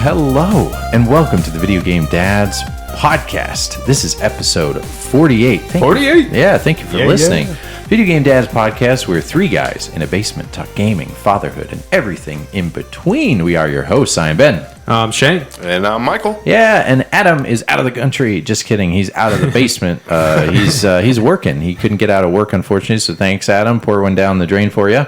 Hello, and welcome to the Video Game Dads podcast. This is episode 48. 48? Yeah, thank you for listening. Yeah. Video Game Dads podcast, we're three guys in a basement talk gaming, fatherhood, and everything in between. We are your hosts. I am Ben. I'm Shane. And I'm Michael. Yeah, and Adam is out of the country. Just kidding. He's out of the basement. He's working. He couldn't get out of work, unfortunately, so thanks, Adam. Pour one down the drain for you.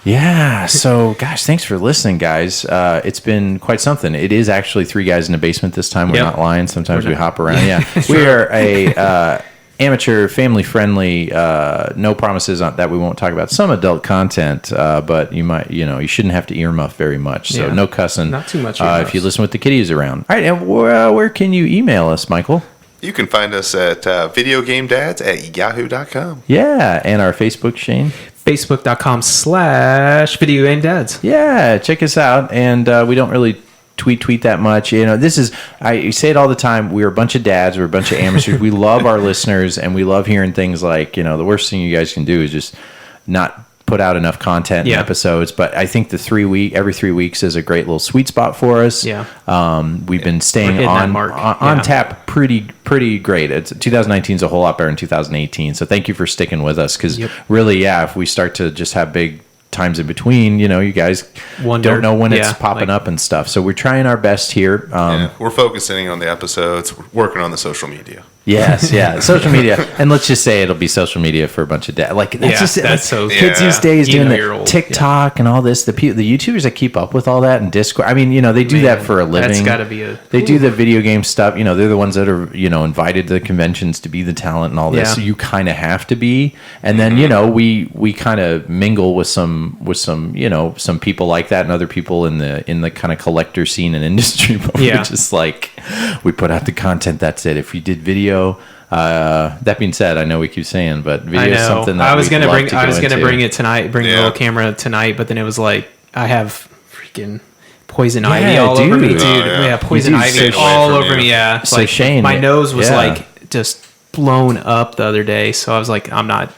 Yeah, so, gosh, thanks for listening, guys. It's been quite something. It is actually three guys in a basement this time. We're not lying. Sometimes we hop around. Yeah, we are a... amateur, family-friendly, no promises on that we won't talk about some adult content, but you shouldn't have to earmuff very much. So no cussing. Not too much if you listen with the kiddies around. All right, and where can you email us, Michael? You can find us at videogamedads@yahoo.com. Yeah, and our Facebook, Shane? Facebook.com/videogamedads. Yeah, check us out, and we don't really tweet that much. I say it all the time. We're a bunch of dads. We're a bunch of amateurs. We love our listeners, and we love hearing things like, the worst thing you guys can do is just not put out enough content and episodes. But I think every 3 weeks is a great little sweet spot for us. Yeah. We've been staying on tap pretty great. 2019 is a whole lot better than 2018. So thank you for sticking with us, because really, if we start to just have big times in between, you guys don't know when it's popping up and stuff. So we're trying our best here. We're focusing on the episodes. We're working on the social media. Yes, social media, and let's just say it'll be social media for a bunch of kids these days doing the TikTok and all this. The YouTubers that keep up with all that and Discord. I mean, they do that for a living. That's got to be They do the video game stuff. They're the ones that are invited to the conventions to be the talent and all this. Yeah. So you kind of have to be. And then we kind of mingle with some people like that and other people in the kind of collector scene and industry. But we're just like, we put out the content. That's it. If we did video. That being said, I know we keep saying, but video is something that I was going to bring it tonight, bring the little camera tonight, but then it was like, I have freaking poison ivy all over me, dude. Poison ivy all over me. Yeah. So Shane, my nose was like just blown up the other day, so I was like, we're not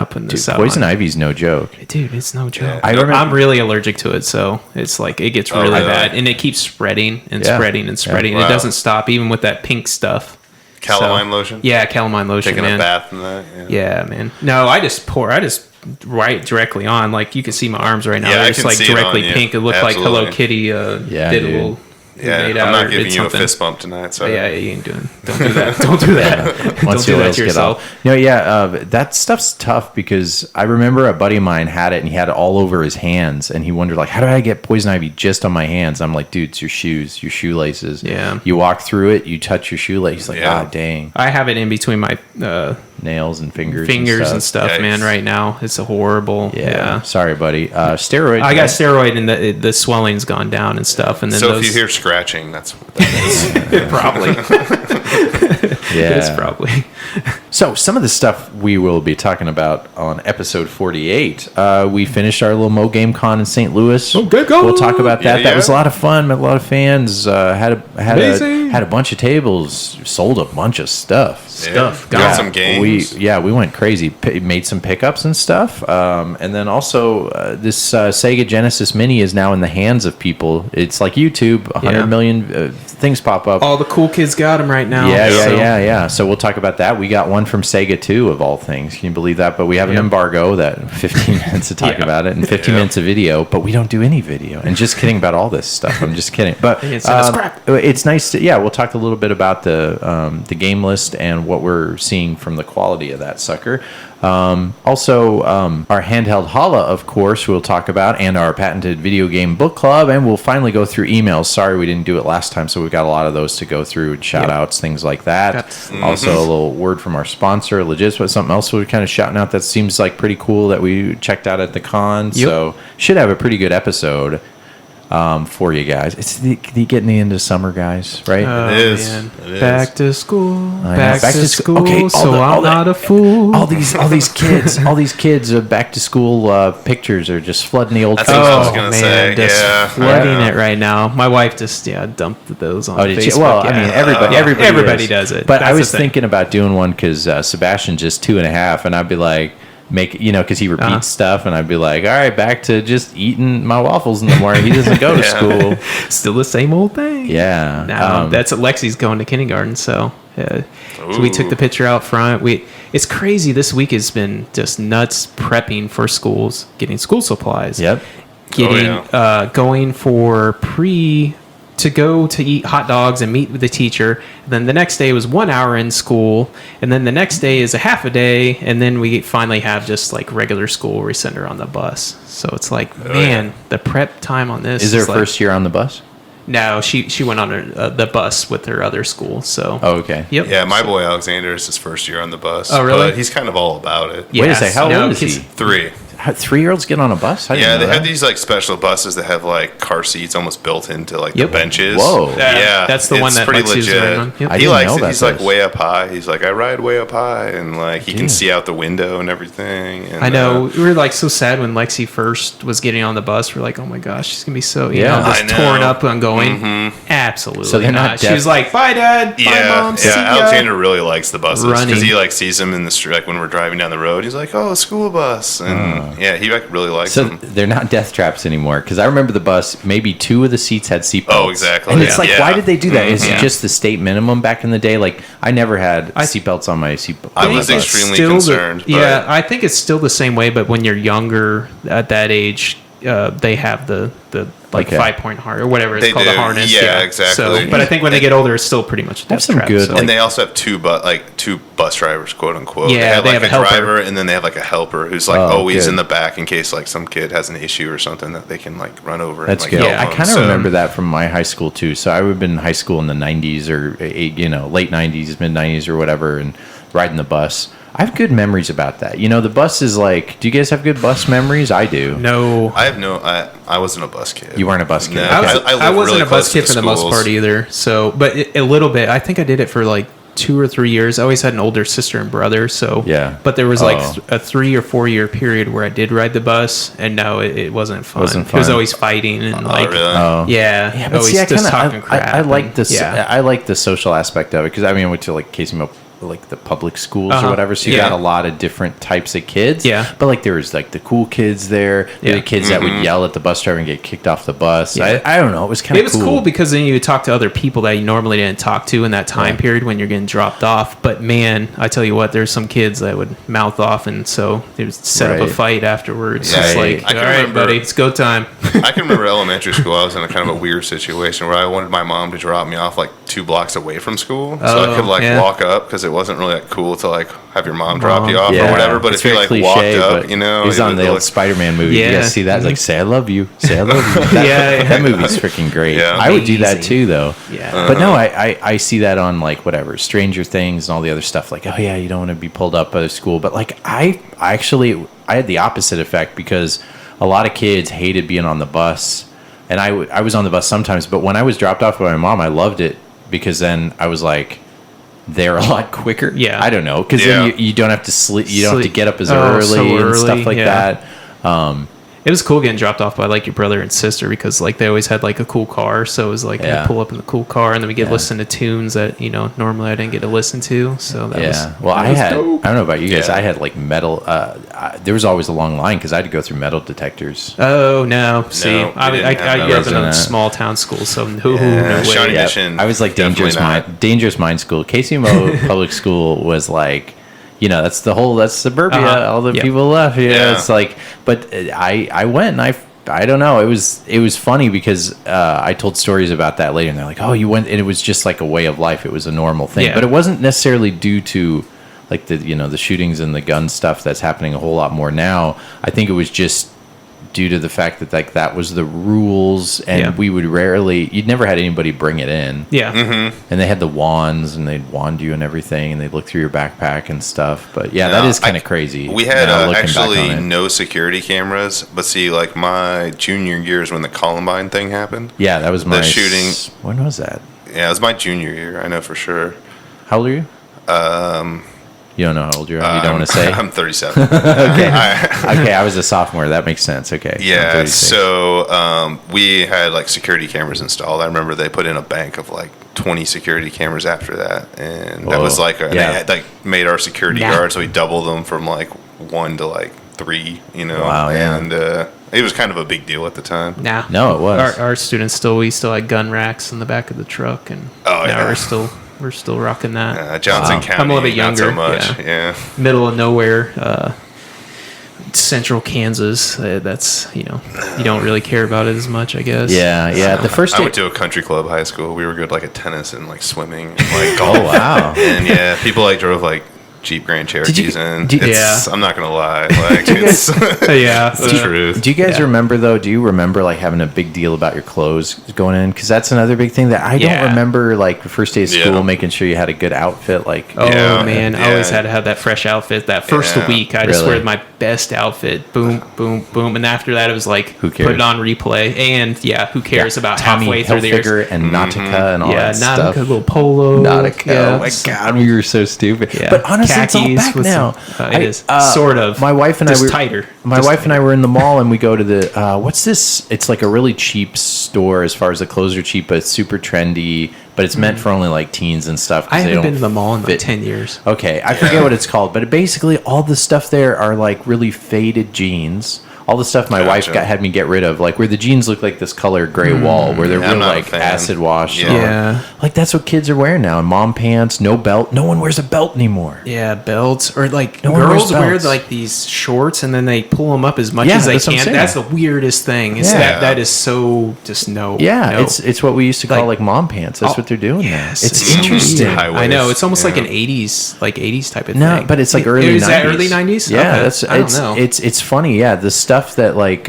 putting this out. Poison ivy's no joke. Dude, it's no joke. Yeah. I'm really allergic to it, so it's like, it gets really bad, and it keeps spreading and spreading and spreading. Wow. It doesn't stop, even with that pink stuff. Calamine lotion? Yeah, calamine lotion, Taking a bath in that? Yeah, man. No, I just right directly on. Like, you can see my arms right now. Yeah, they're just like directly pink. It looked like Hello Kitty did a little... Yeah, I'm not giving you a fist bump tonight. So yeah, you ain't doing. Don't do that. Don't do that. Don't do that to yourself. That stuff's tough, because I remember a buddy of mine had it, and he had it all over his hands, and he wondered, like, how do I get poison ivy just on my hands? I'm like, dude, it's your shoes, your shoelaces. Yeah. You walk through it, you touch your shoelace. He's like, dang. I have it in between my nails and fingers and stuff, man. Right now, it's a horrible. Yeah. Sorry, buddy. Steroid. I got steroid, and the swelling's gone down and stuff. And then if you hear scratching, that's what that is. Probably. Yeah. It's probably. So some of the stuff we will be talking about on episode 48. We finished our little Mo Game Con in St. Louis. We'll talk about that. That was a lot of fun. Met a lot of fans. Had a bunch of tables. Sold a bunch of stuff. Got some games. We went crazy. Made some pickups and stuff. And then also this Sega Genesis Mini is now in the hands of people. It's like YouTube. 100 million things pop up. All the cool kids got them right now. Yeah. So we'll talk about that. We got one from Sega too, of all things. Can you believe that? But we have an embargo that 15 minutes to talk about it and 15 minutes of video, but we don't do any video. And just kidding about all this stuff. I'm just kidding. But it's nice to, we'll talk a little bit about the game list and what we're seeing from the quality of that sucker. Also, our handheld holla, of course, we'll talk about, and our patented video game book club, and we'll finally go through emails. Sorry we didn't do it last time, so we've got a lot of those to go through, and shout outs, things like that. Also, a little word from our sponsor, Legit, but something else we're kind of shouting out that seems like pretty cool that we checked out at the con. So should have a pretty good episode for you guys. It's the getting into summer, guys, right? It is. Back to school. Back to school. Okay, I'm not a fool. All these kids, back to school pictures are just flooding the old. That's what I was gonna say. Just flooding it right now. My wife just dumped those on Facebook. Well, I mean, everybody does it. But I was thinking about doing one because Sebastian's just 2.5, and I'd be like, make, because he repeats stuff, and I'd be like, all right, back to just eating my waffles in the morning. He doesn't go to school. Still the same old thing. Yeah. No, that's Lexi's going to kindergarten, so so we took the picture out front. It's crazy. This week has been just nuts prepping for schools, getting school supplies. Yep. Going for to go to eat hot dogs and meet with the teacher. And then the next day was 1 hour in school. And then the next day is a half a day. And then we finally have just like regular school where we send her on the bus. So it's like, the prep time on this. Is there first year on the bus? No, she went on the bus with her other school. So. Oh, okay. Yep. Yeah, my boy Alexander is his first year on the bus. Oh, really? But he's kind of all about it. Wait a second. How old is he? 3. 3-year-olds get on a bus? They have these like special buses that have like car seats almost built into like the benches. Whoa. Yeah, that's the one that pretty Lexi's legit. on. Yep. He likes it. He's like way up high. He's like, I ride way up high, and like he can see out the window and everything. And, I know. We were like so sad when Lexi first was getting on the bus. We're like, oh my gosh, she's gonna be so just torn up on going. Mm-hmm. Absolutely. So they're not. She was like, bye, Dad. Bye, Mom. See ya. Alexander really likes the buses because he like sees them in the street, like when we're driving down the road. He's like, oh, a school bus, and he like really likes them. They're not death traps anymore, because I remember the bus, maybe 2 of the seats had seatbelts. Oh, exactly. And it's like, why did they do that? Is it just the state minimum back in the day? Like, I never had seatbelts on my seatbelt. I was extremely concerned. I think it's still the same way, but when you're younger at that age, they have the 5-point harness or whatever it's called, the harness. Yeah, exactly. So, but I think when they get older, it's still pretty much a death trap. Good, so. And they also have two bus drivers, quote unquote. Yeah, they have a driver, and then they have like a helper who's like always in the back in case like some kid has an issue or something that they can like run over. That's and, like, good. Yeah, I kind of remember that from my high school too. So I would have been in high school in the 90s or late 90s, mid 90s or whatever, and riding the bus. I have good memories about that. The bus is like, do you guys have good bus memories? I do. No. I wasn't a bus kid. You weren't a bus kid? No, okay. I wasn't a bus kid for the most part either. So, but a little bit. I think I did it for like 2 or 3 years. I always had an older sister and brother. So, yeah. But there was like a 3 or 4 year period where I did ride the bus, and no, it wasn't fun. It was always fighting and really? Yeah. But always just talking crap. I like this. Yeah. I like the social aspect of it, because I went to like Casey Mill, like the public schools or whatever, so you got a lot of different types of kids, but like there was like the cool kids there, the kids that would yell at the bus driver and get kicked off the bus. I don't know, it was kind of cool. Cool because then you would talk to other people that you normally didn't talk to in that time period when you're getting dropped off. But man, I tell you what, there's some kids that would mouth off, and so they would set up a fight afterwards. It's like, all right, buddy, it's go time. I can remember elementary school, I was in a kind of a weird situation where I wanted my mom to drop me off like 2 blocks away from school so I could like walk up, because it wasn't really like cool to like have your mom drop you off or whatever, but if you like walked up, it was on the old Spider-Man movie. You guys see that? It's like, say I love you, say I love you. That movie's freaking great. I would do that too, though. But no, I see that on like whatever Stranger Things and all the other stuff, like, oh yeah, you don't want to be pulled up by the school. But like I had the opposite effect, because a lot of kids hated being on the bus, and I was on the bus sometimes, but when I was dropped off by my mom, I loved it, because then I was like, they're a lot quicker. I don't know, because then you don't have to sleep. You don't have to get up as early and stuff like that. It was cool getting dropped off by like your brother and sister, because like they always had like a cool car, so it was like you pull up in the cool car, and then we get to listen to tunes that normally I didn't get to listen to. So that was well, I don't know about you guys. I had like metal. There was always a long line because I had to go through metal detecters. Oh no! See, I grew up in a small town school, so no way. I was like Dangerous Mind School. Casey Mo Public School was like, that's suburbia. All the people left. It's like, but I went, and I don't know. It was funny because I told stories about that later, and they're like, oh, you went, and it was just like a way of life. It was a normal thing, but it wasn't necessarily due to like the shootings and the gun stuff that's happening a whole lot more now. I think it was just due to the fact that like that was the rules, and we would you'd never had anybody bring it in. And they had the wands, and they'd wand you and everything, and they'd look through your backpack and stuff. But that is kind of crazy. We had actually no security cameras, but see, like my junior year is when the Columbine thing happened. That was my shooting. When was that? Yeah, it was my junior year. I know for sure. How old are you? You don't know how old you are? You don't want to say? I'm 37. Okay. I was a sophomore. That makes sense. Okay. Yeah, so we had like security cameras installed. I remember they put in a bank of like 20 security cameras after that, and that was like they had like made our security guard, so we doubled them from like 1 to like 3, you know. Wow, yeah. And it was kind of a big deal at the time. Nah. No, it was. Our students we still had gun racks in the back of the truck, and we're still rocking that. Johnson County. I'm a little bit younger. Not so much. Yeah. Middle of nowhere, central Kansas. That's you don't really care about it as much, I guess. Yeah. The first I went to a country club high school. We were good like at tennis and like swimming and like golf. Oh wow. And people like drove like Jeep Grand Cherokees in. I'm not gonna lie, like it's the truth. Do you guys remember though? Do you remember like having a big deal about your clothes going in? Because that's another big thing that I don't remember. Like the first day of school, making sure you had a good outfit. Like man, I always had to have that fresh outfit. That first week, I just wear my best outfit. Boom, boom, boom, and after that, it was like who cares? Put it on replay. And who cares about Tommy halfway through the years? And Nautica and all that stuff. Nautica, little polo. Nautica. Oh my god, we were so stupid. Yeah. But honestly, it's all back now. It is sort of. My wife and I were tighter. My wife and I were in the mall, and we go to the what's this? It's like a really cheap store as far as the clothes are cheap, but it's super trendy. But it's meant for only like teens and stuff. I haven't been to the mall in like 10 years. Okay, I forget what it's called, but basically all the stuff there are like really faded jeans. All the stuff my wife had me get rid of, like where the jeans look like this color gray wall, where they're real like acid wash. Yeah. Like that's what kids are wearing now. Mom pants, no belt. No one wears a belt anymore. Yeah, belts. Or like girls wear like these shorts and then they pull them up as much as they can. That's the weirdest thing. It's that is so just no. Yeah, no. It's what we used to call like mom pants. That's what they're doing now. It's interesting. I know. It's almost like an 80s type of thing. No, but it's like early 90s. Is that early 90s? Yeah, okay. I don't know. It's funny. Yeah, the stuff that like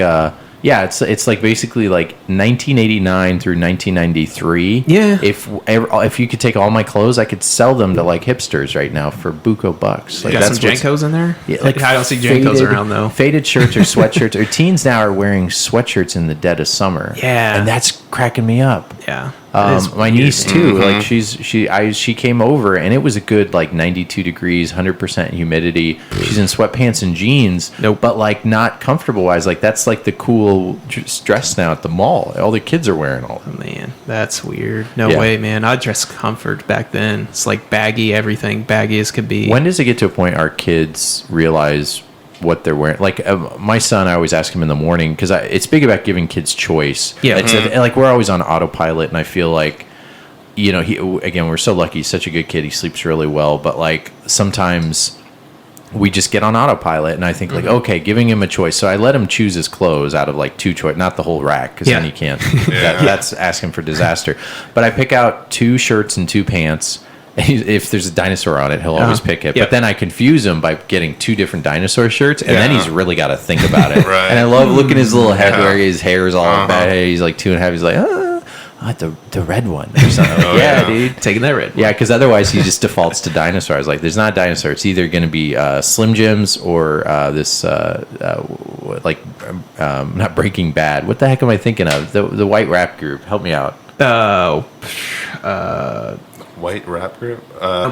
it's like basically like 1989 through 1993. Yeah. If you could take all my clothes, I could sell them to like hipsters right now for buco bucks. Like got some Jankos in there? Yeah, like I don't see Jankos around though. Faded shirts or sweatshirts. Or teens now are wearing sweatshirts in the dead of summer. Yeah. And that's cracking me up. Yeah. My niece too. Like she came over and it was a good like 92 degrees, 100% humidity. She's in sweatpants and jeans. Nope. But like not comfortable wise. Like that's like the cool dress now at the mall. All the kids are wearing all. Oh, man, that's weird. No way, man. I dressed comfort back then. It's like baggy, everything baggy as could be. When does it get to a point our kids realize what they're wearing? Like my son, I always ask him in the morning because it's big about giving kids choice. Yeah. Like we're always on autopilot, and I feel like we're so lucky. He's such a good kid. He sleeps really well, but like sometimes we just get on autopilot, and I think like, okay, giving him a choice. So I let him choose his clothes out of like 2 choice, not the whole rack, because then he can't. That's asking for disaster. But I pick out 2 shirts and 2 pants. If there's a dinosaur on it, he'll always pick it. Yep. But then I confuse him by getting 2 different dinosaur shirts, and then he's really got to think about it. Right. And I love looking at his little head where his hair is all bad. He's like 2.5. He's like, the red one or something. Dude, taking that red one. Yeah, because otherwise he just defaults to dinosaur. I was like, there's not a dinosaur. It's either going to be Slim Jims or this not Breaking Bad. What the heck am I thinking of? The white rap group. Help me out. White rap group?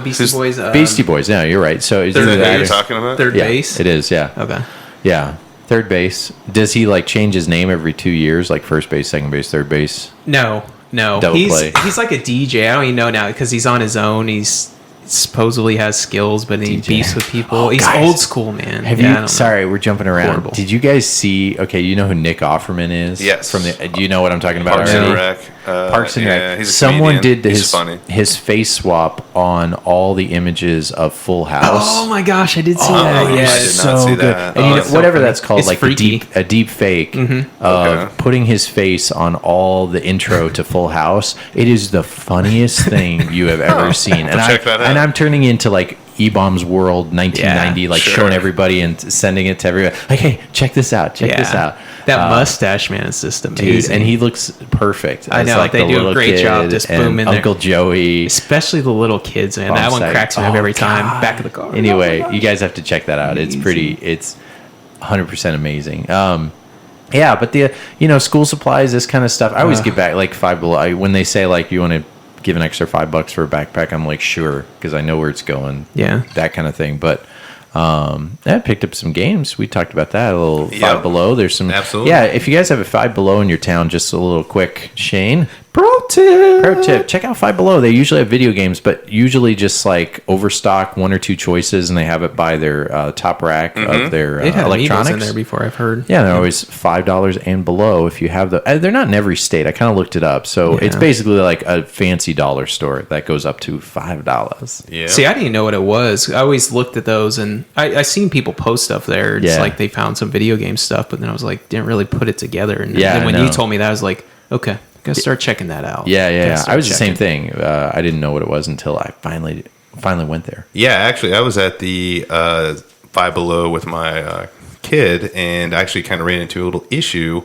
Beastie Boys. Beastie Boys. Yeah, you're right. So is that what you're talking about? Third base. It is. Yeah. Okay. Yeah. Third base. Does he like change his name every 2 years, like first base, second base, third base? No. He's like a DJ. I don't even know now because he's on his own. He's supposedly has skills, but he beefs with people. He's old school, man. Sorry, we're jumping around. Horrible. Did you guys see? Okay, you know who Nick Offerman is? Yes. Do you know what I'm talking about? Parks and Rec. Parks and Rec. He's a Someone comedian. did funny. his face swap on all the images of Full House. Oh my gosh, I did see that. Yeah, I did not see good. that. And whatever funny. that's called, It's like freaky. a deep fake of putting his face on all the intro to Full House. It is the funniest thing you have ever seen. And Check that out. And I'm turning into like E-Bombs World 1990, showing everybody and sending it to everybody. Like, hey, check this out. Check this out. That mustache, man, is just amazing. Dude, and he looks perfect. I know, like they do a great job just booming there. Uncle Joey. Especially the little kids, man. That one cracks me up every time. Back of the car. Anyway, you guys have to check that out. It's 100% amazing. Yeah, but the school supplies, this kind of stuff, I always give back like $5 when they say like you want to give an extra $5 for a backpack. I'm like, sure, because I know where it's going. Yeah, that kind of thing. But I picked up some games. We talked about that a little. Five Below. There's some. Absolutely. Yeah, if you guys have a Five Below in your town, just a little quick Shane. Pro tip. Check out Five Below. They usually have video games, but usually just like overstock 1 or 2 choices, and they have it by their top rack of their It had electronics. in there before, I've heard. Yeah, they're always $5 and below if you have the. They're not in every state. I kind of looked it up, so it's basically like a fancy dollar store that goes up to $5. Yeah. See, I didn't know what it was. I always looked at those, and I seen people post stuff there. It's like they found some video game stuff, but then I was like, didn't really put it together. And then when you told me that, I was like, okay, gotta start checking that out. Yeah. I was the same thing. I didn't know what it was until I finally went there. Yeah, actually, I was at the Five Below with my kid, and actually kind of ran into a little issue.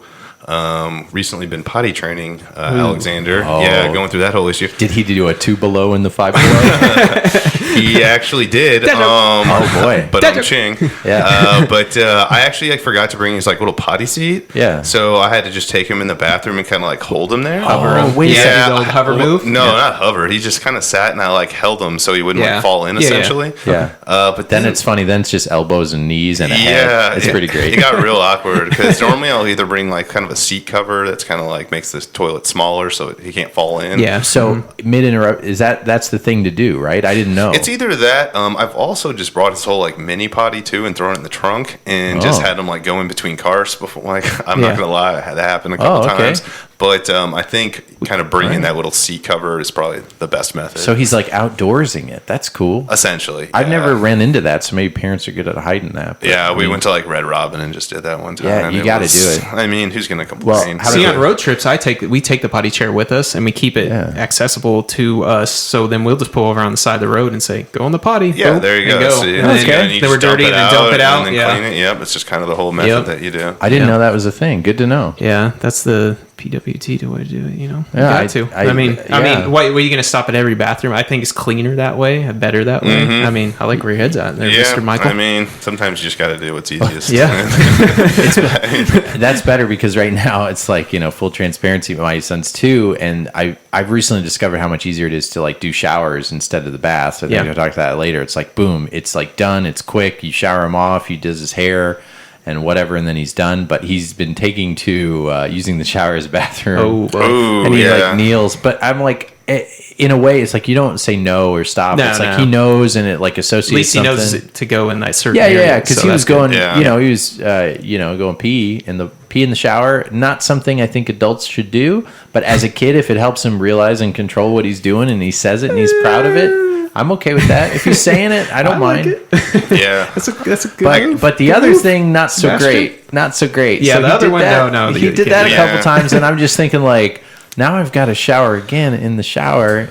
Recently been potty training Alexander. Yeah, going through that whole issue. Did he do a 2 below in the 5 below? He actually did. Oh boy! But I'm ching. Yeah. But I actually forgot to bring his like little potty seat. Yeah. So I had to just take him in the bathroom and kind of like hold him there. Wait a second. The old hover move? No, not hover. He just kind of sat and I like held him so he wouldn't like fall in essentially. Yeah. But then it's funny. Then it's just elbows and knees and a head. It's pretty great. It got real awkward because normally I'll either bring like kind of a seat cover that's kind of like makes this toilet smaller so he can't fall in. Yeah. So mid interrupt that's the thing to do, right? I didn't know. It's either that. I've also just brought his whole like mini potty too and thrown it in the trunk and just had him like go in between cars before. Like I'm not gonna lie, I had that happen a couple times. But I think kind of bringing that little seat cover is probably the best method. So he's like outdoorsing it. That's cool. Essentially. I've never ran into that, so maybe parents are good at hiding that. But, yeah, we went to like Red Robin and just did that one time. Yeah, you got to do it. I mean, who's going to complain? Well, See, on road trips, we take the potty chair with us and we keep it accessible to us. So then we'll just pull over on the side of the road and say, "Go on the potty." Yeah, there you go. See, and then they were dirty, and then dump it out. And then clean it. Yep, it's just kind of the whole method that you do. I didn't know that was a thing. Good to know. Yeah, that's the PWT to way to do it. You know, yeah, you got to. I mean, why are you going to stop at every bathroom? I think it's cleaner that way, better that way. I mean, I like where your head's at there, Mr. Michael. I mean, sometimes you just got to do what's easiest. That's better because right now it's like, full transparency. My son's 2, and I've recently discovered how much easier it is to like do showers instead of the bath. So I think I'll talk about that later. It's like boom, it's like done. It's quick. You shower him off. He does his hair and whatever, and then he's done. But he's been taking to using the shower as a bathroom. And he like kneels. But I'm like, in a way, it's like you don't say no or stop. It's like he knows, and it like associates. At least he something. knows to go in that certain area. Yeah, because he was going, he was, going pee in the shower. Not something I think adults should do, but as a kid, if it helps him realize and control what he's doing, and he says it and he's proud of it, I'm okay with that. If he's saying it, I don't mind. Yeah, that's a good move. But the other thing, not so great. Not so great. Yeah, so the other one, no. He did that a couple times, and I'm just thinking like, now I've got to shower again in the shower.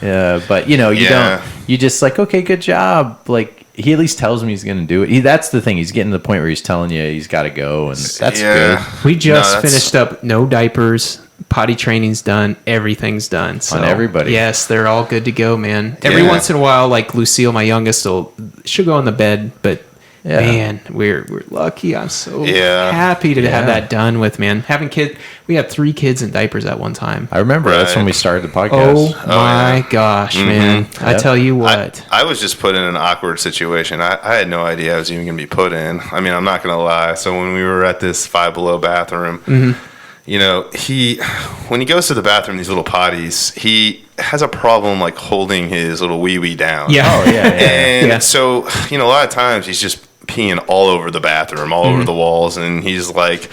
But you don't. You just like, okay, good job. Like he at least tells me he's going to do it. That's the thing. He's getting to the point where he's telling you he's got to go, and that's good. We just finished up. No diapers. Potty training's done. Everything's done. So, on everybody. Yes, they're all good to go, man. Every once in a while, like Lucille, my youngest, she'll go in the bed, but man, we're lucky. I'm so happy to have that done with, man. Having kids, we had 3 kids in diapers at one time. I remember that's when we started the podcast. Oh my gosh, man! I tell you what, I was just put in an awkward situation. I had no idea I was even going to be put in. I mean, I'm not going to lie. So when we were at this Five Below bathroom. When he goes to the bathroom, these little potties, he has a problem like holding his little wee down. And so, a lot of times he's just peeing all over the bathroom, all over the walls, and he's like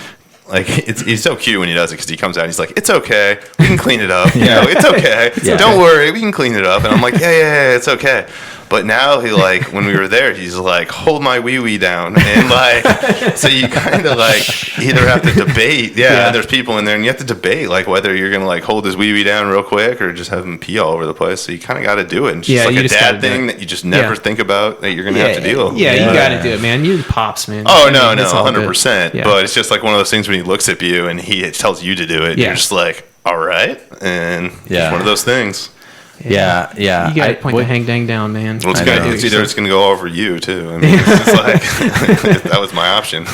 he's so cute when he does it because he comes out and he's like, "It's okay, we can clean it up. It's okay. Don't worry, we can clean it up." And I'm like, yeah, it's okay. But now he like when we were there, he's like, "Hold my wee down," and like so you kind of like either have to debate. There's people in there, and you have to debate like whether you're gonna like hold his wee down real quick or just have him pee all over the place. So you kind of got to do it. And it's just like a dad thing that you just never think about that you're gonna have to deal. Yeah, you got to do it, man. You pops, man. Oh no, 100%. But it's just like one of those things when he looks at you and he tells you to do it. You're just like, all right, and it's one of those things. Yeah. You got to point the hang dang down, man. Well, it's going to go over you too. I mean, it's just like that was my option.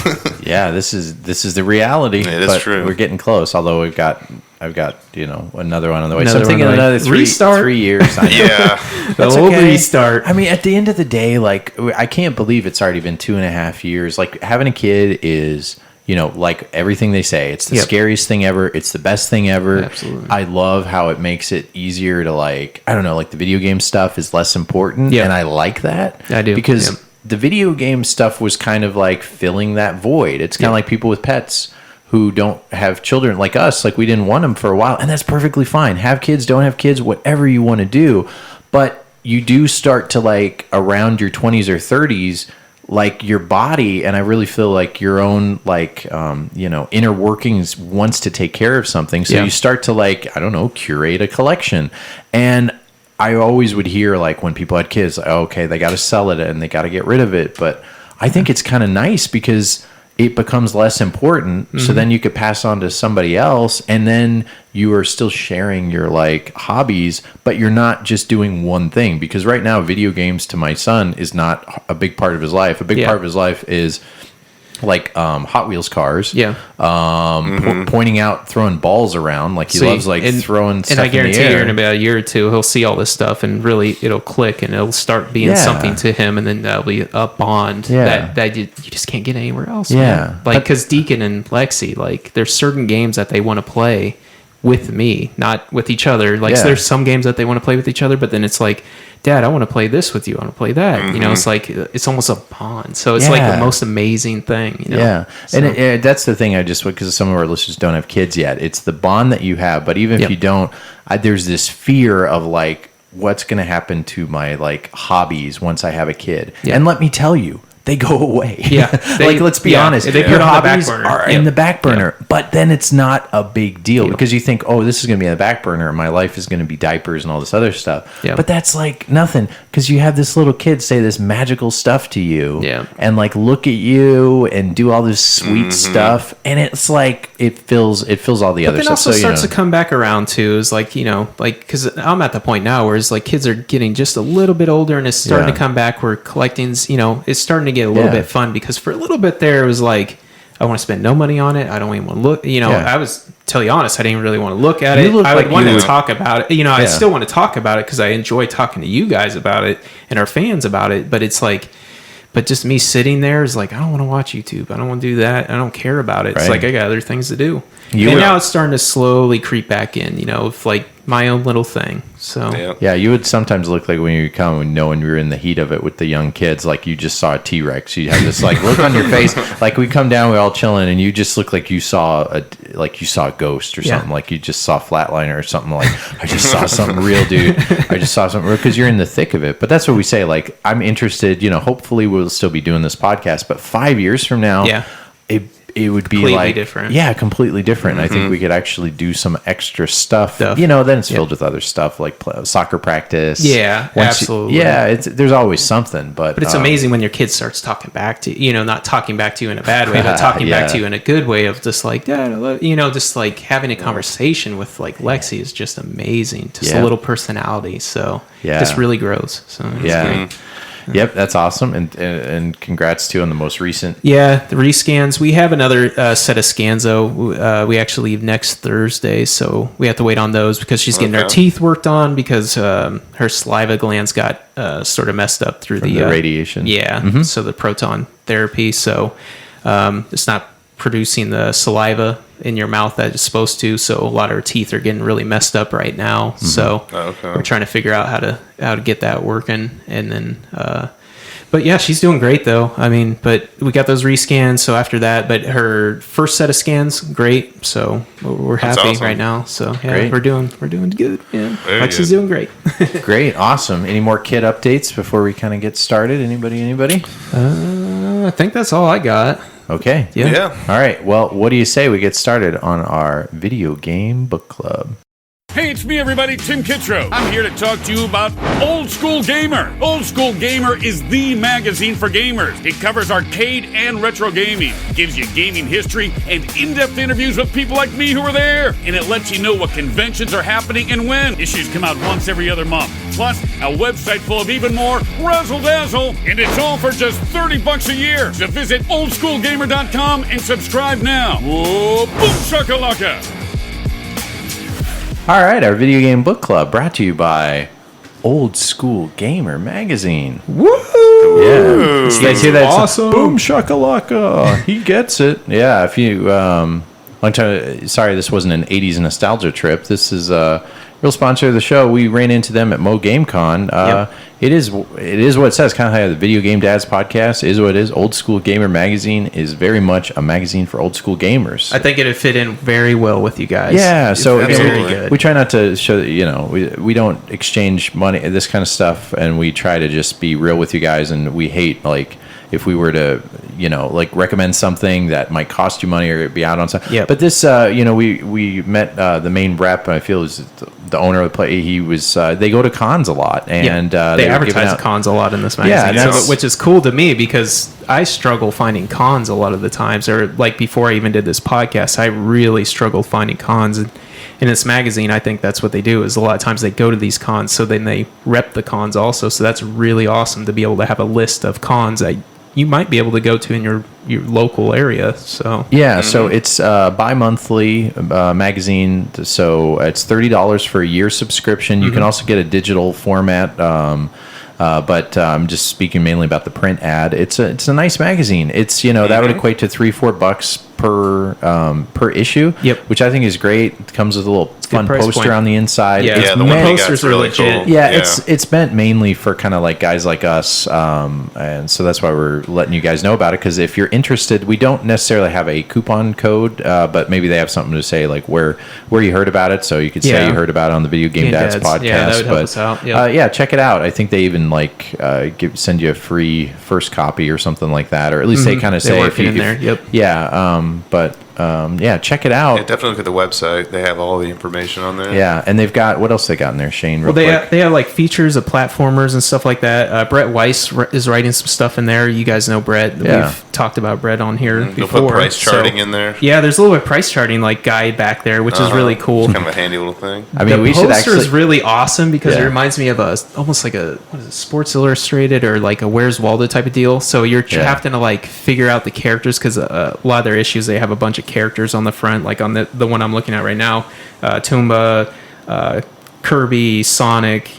This is the reality. It is true. We're getting close, although we've got I've got another one on the way. Another So I'm thinking another 3 years. I know. Yeah. The old restart. I mean, at the end of the day, like, I can't believe it's already been 2.5 years. Like, having a kid is, like everything they say, it's the scariest thing ever. It's the best thing ever. Absolutely. I love how it makes it easier to, like, I don't know, like the video game stuff is less important. Yeah. And I like that. I do. Because the video game stuff was kind of like filling that void. It's kind of like people with pets who don't have children like us. Like, we didn't want them for a while, and that's perfectly fine. Have kids, don't have kids, whatever you want to do. But you do start to, like, around your 20s or 30s, like, your body, and I really feel like your own, like, inner workings wants to take care of something. So you start to, like, I don't know, curate a collection. And I always would hear, like, when people had kids, like, okay, they got to sell it and they got to get rid of it. But I think it's kind of nice because it becomes less important. So then you could pass on to somebody else, and then you are still sharing your, like, hobbies, but you're not just doing one thing. Because right now, video games to my son is not a big part of his life. A big part of his life is, like, Hot Wheels cars. Yeah. Pointing out, throwing balls around. Like, he loves, like, throwing stuff in the air. And I guarantee you in about a year or two, he'll see all this stuff and really it'll click and it'll start being something to him. And then that'll be a bond that you just can't get anywhere else. Yeah. Man. Like, because Deacon and Lexi, like, there's certain games that they want to play with me, not with each other. Like, so there's some games that they want to play with each other, but then it's like, Dad, I want to play this with you. I want to play that. It's like, it's almost a bond. So it's like the most amazing thing. Yeah. So. And that's the thing. Because some of our listeners don't have kids yet. It's the bond that you have. But even if you don't, there's this fear of, like, what's going to happen to my, like, hobbies once I have a kid. And let me tell you, they go away. Yeah. Like, let's be honest. They your hobbies are in the back burner. But then it's not a big deal because you think, oh, this is going to be in the back burner and my life is going to be diapers and all this other stuff. But that's, like, nothing because you have this little kid say this magical stuff to you and, like, look at you and do all this sweet stuff. And it's like, it fills all the other stuff. But then also starts to come back around too is like, like, because I'm at the point now where it's like kids are getting just a little bit older and it's starting to come back where collecting's, it's starting to get a little bit fun because for a little bit there it was like I want to spend no money on it. I don't even want to look. I was tell you honest. I didn't really want to look at it. I would want to talk about it. I still want to talk about it because I enjoy talking to you guys about it and our fans about it. But it's like, but just me sitting there is like I don't want to watch YouTube. I don't want to do that. I don't care about it. It's like I got other things to do. Now it's starting to slowly creep back in. Of like my own little thing. So you would sometimes look like when you come and know when you were in the heat of it with the young kids, like you just saw a T-Rex. You have this like look on your face, like we come down, we're all chilling, and you just look like you saw a ghost or something, like you just saw Flatliner or something. Like I just saw something real, dude. I just saw something real because you're in the thick of it. But that's what we say. Like I'm interested. Hopefully we'll still be doing this podcast, but 5 years from now, it would be completely different. Yeah, completely different. I think we could actually do some extra stuff. Then it's filled with other stuff like soccer practice. Yeah, absolutely. There's always something. But it's amazing when your kid starts talking back to you. Not talking back to you in a bad way, but talking back to you in a good way of just like, Dad, I love, just like having a conversation with like Lexi is just amazing. Just a little personality. So it just really grows. So it's great. Yep, that's awesome, and congrats too on the most recent. Yeah, the rescans. We have another set of scans though. We actually leave next Thursday, so we have to wait on those because she's getting her teeth worked on because her saliva glands got sort of messed up through the radiation. Yeah, so the proton therapy. So it's not producing the saliva in your mouth that it's supposed to, so a lot of her teeth are getting really messed up right now. So we're trying to figure out how to get that working, and then but yeah, she's doing great though. I mean, but we got those rescans, so after that, but her first set of scans, great, so we're happy right now. So yeah, we're doing good. Yeah, Lexi's doing great. Great, awesome. Any more kid updates before we kind of get started? Anybody? I think that's all I got. Okay. Yeah. All right. Well, what do you say we get started on our video game book club? Hey, it's me, everybody, Tim Kittro. I'm here to talk to you about Old School Gamer. Old School Gamer is the magazine for gamers. It covers arcade and retro gaming, gives you gaming history and in-depth interviews with people like me who were there, and it lets you know what conventions are happening and when. Issues come out once every other month. Plus, a website full of even more razzle-dazzle, and it's all for just $30 a year. So visit oldschoolgamer.com and subscribe now. Whoa, boom shakalaka! All right, our video game book club brought to you by Old School Gamer Magazine. Woo! Yeah, you guys hear that? Awesome. Boom shakalaka. He gets it. Yeah, if you long time. Sorry, this wasn't an '80s nostalgia trip. This is a real sponsor of the show. We ran into them at Mo Game Con. Yep. It is what it says. Kind of how the Video Game Dads podcast is what it is. Old School Gamer Magazine is very much a magazine for old school gamers. I think it'd fit in very well with you guys. Yeah, so It's Absolutely. very good. we try not to show that, we don't exchange money, this kind of stuff, and we try to just be real with you guys. And we hate, like, if we were to, like, recommend something that might cost you money or be out on something. Yep. But this, we met the main rep. I feel is the owner of the place. He was. They go to cons a lot, and they were giving advertise out- cons a lot in this Yeah, magazine, that's- which is cool to me because I struggle finding cons a lot of the times. Or like before I even did this podcast, I really struggled finding cons. And in this magazine, I think that's what they do. Is a lot of times they go to these cons, so then they rep the cons also. So that's really awesome to be able to have a list of cons that you might be able to go to in your local area. So Yeah, so it's bi-monthly magazine. So it's $30 for a year subscription. You can also get a digital format, but I'm just speaking mainly about the print ad. It's a nice magazine. It's that would equate to $3-4 per issue. Yep. Which I think is great. It comes with a little fun price poster point. on the inside. Yeah. It's Yeah, the meant- one you posters got's are really legit. cool. yeah, it's meant mainly for kind of like guys like us, and so that's why we're letting you guys know about it. Because if you're interested, we don't necessarily have a coupon code, but maybe they have something to say like where you heard about it. So you could say Yeah. you heard about it on the Video Game Dads podcast. Yeah, that would help but us out. Yeah. yeah, check it out. I think they even send you a free first copy or something like that, or at least they kind of They say work if it you in there. Yep. yeah, check it out. Yeah, definitely look at the website. They have all the information on there. Yeah, and they've got what else they got in there, Shane? Real Well, quick. they have like features of platformers and stuff like that. Brett Weiss is writing some stuff in there. You guys know Brett. Yeah. We've talked about Brett on here They'll before. put price charting So- in there. Yeah, there's a little bit of price charting like guide back there, which is really cool. It's kind of a handy little thing. I mean, The we should poster actually. is really awesome because it Yeah. reminds me of almost like a Sports Illustrated or like a Where's Waldo type of deal. So you're Yeah. having to like figure out the characters because a lot of their issues they have a bunch of characters on the front, like on the one I'm looking at right now, Toomba, Kirby, Sonic,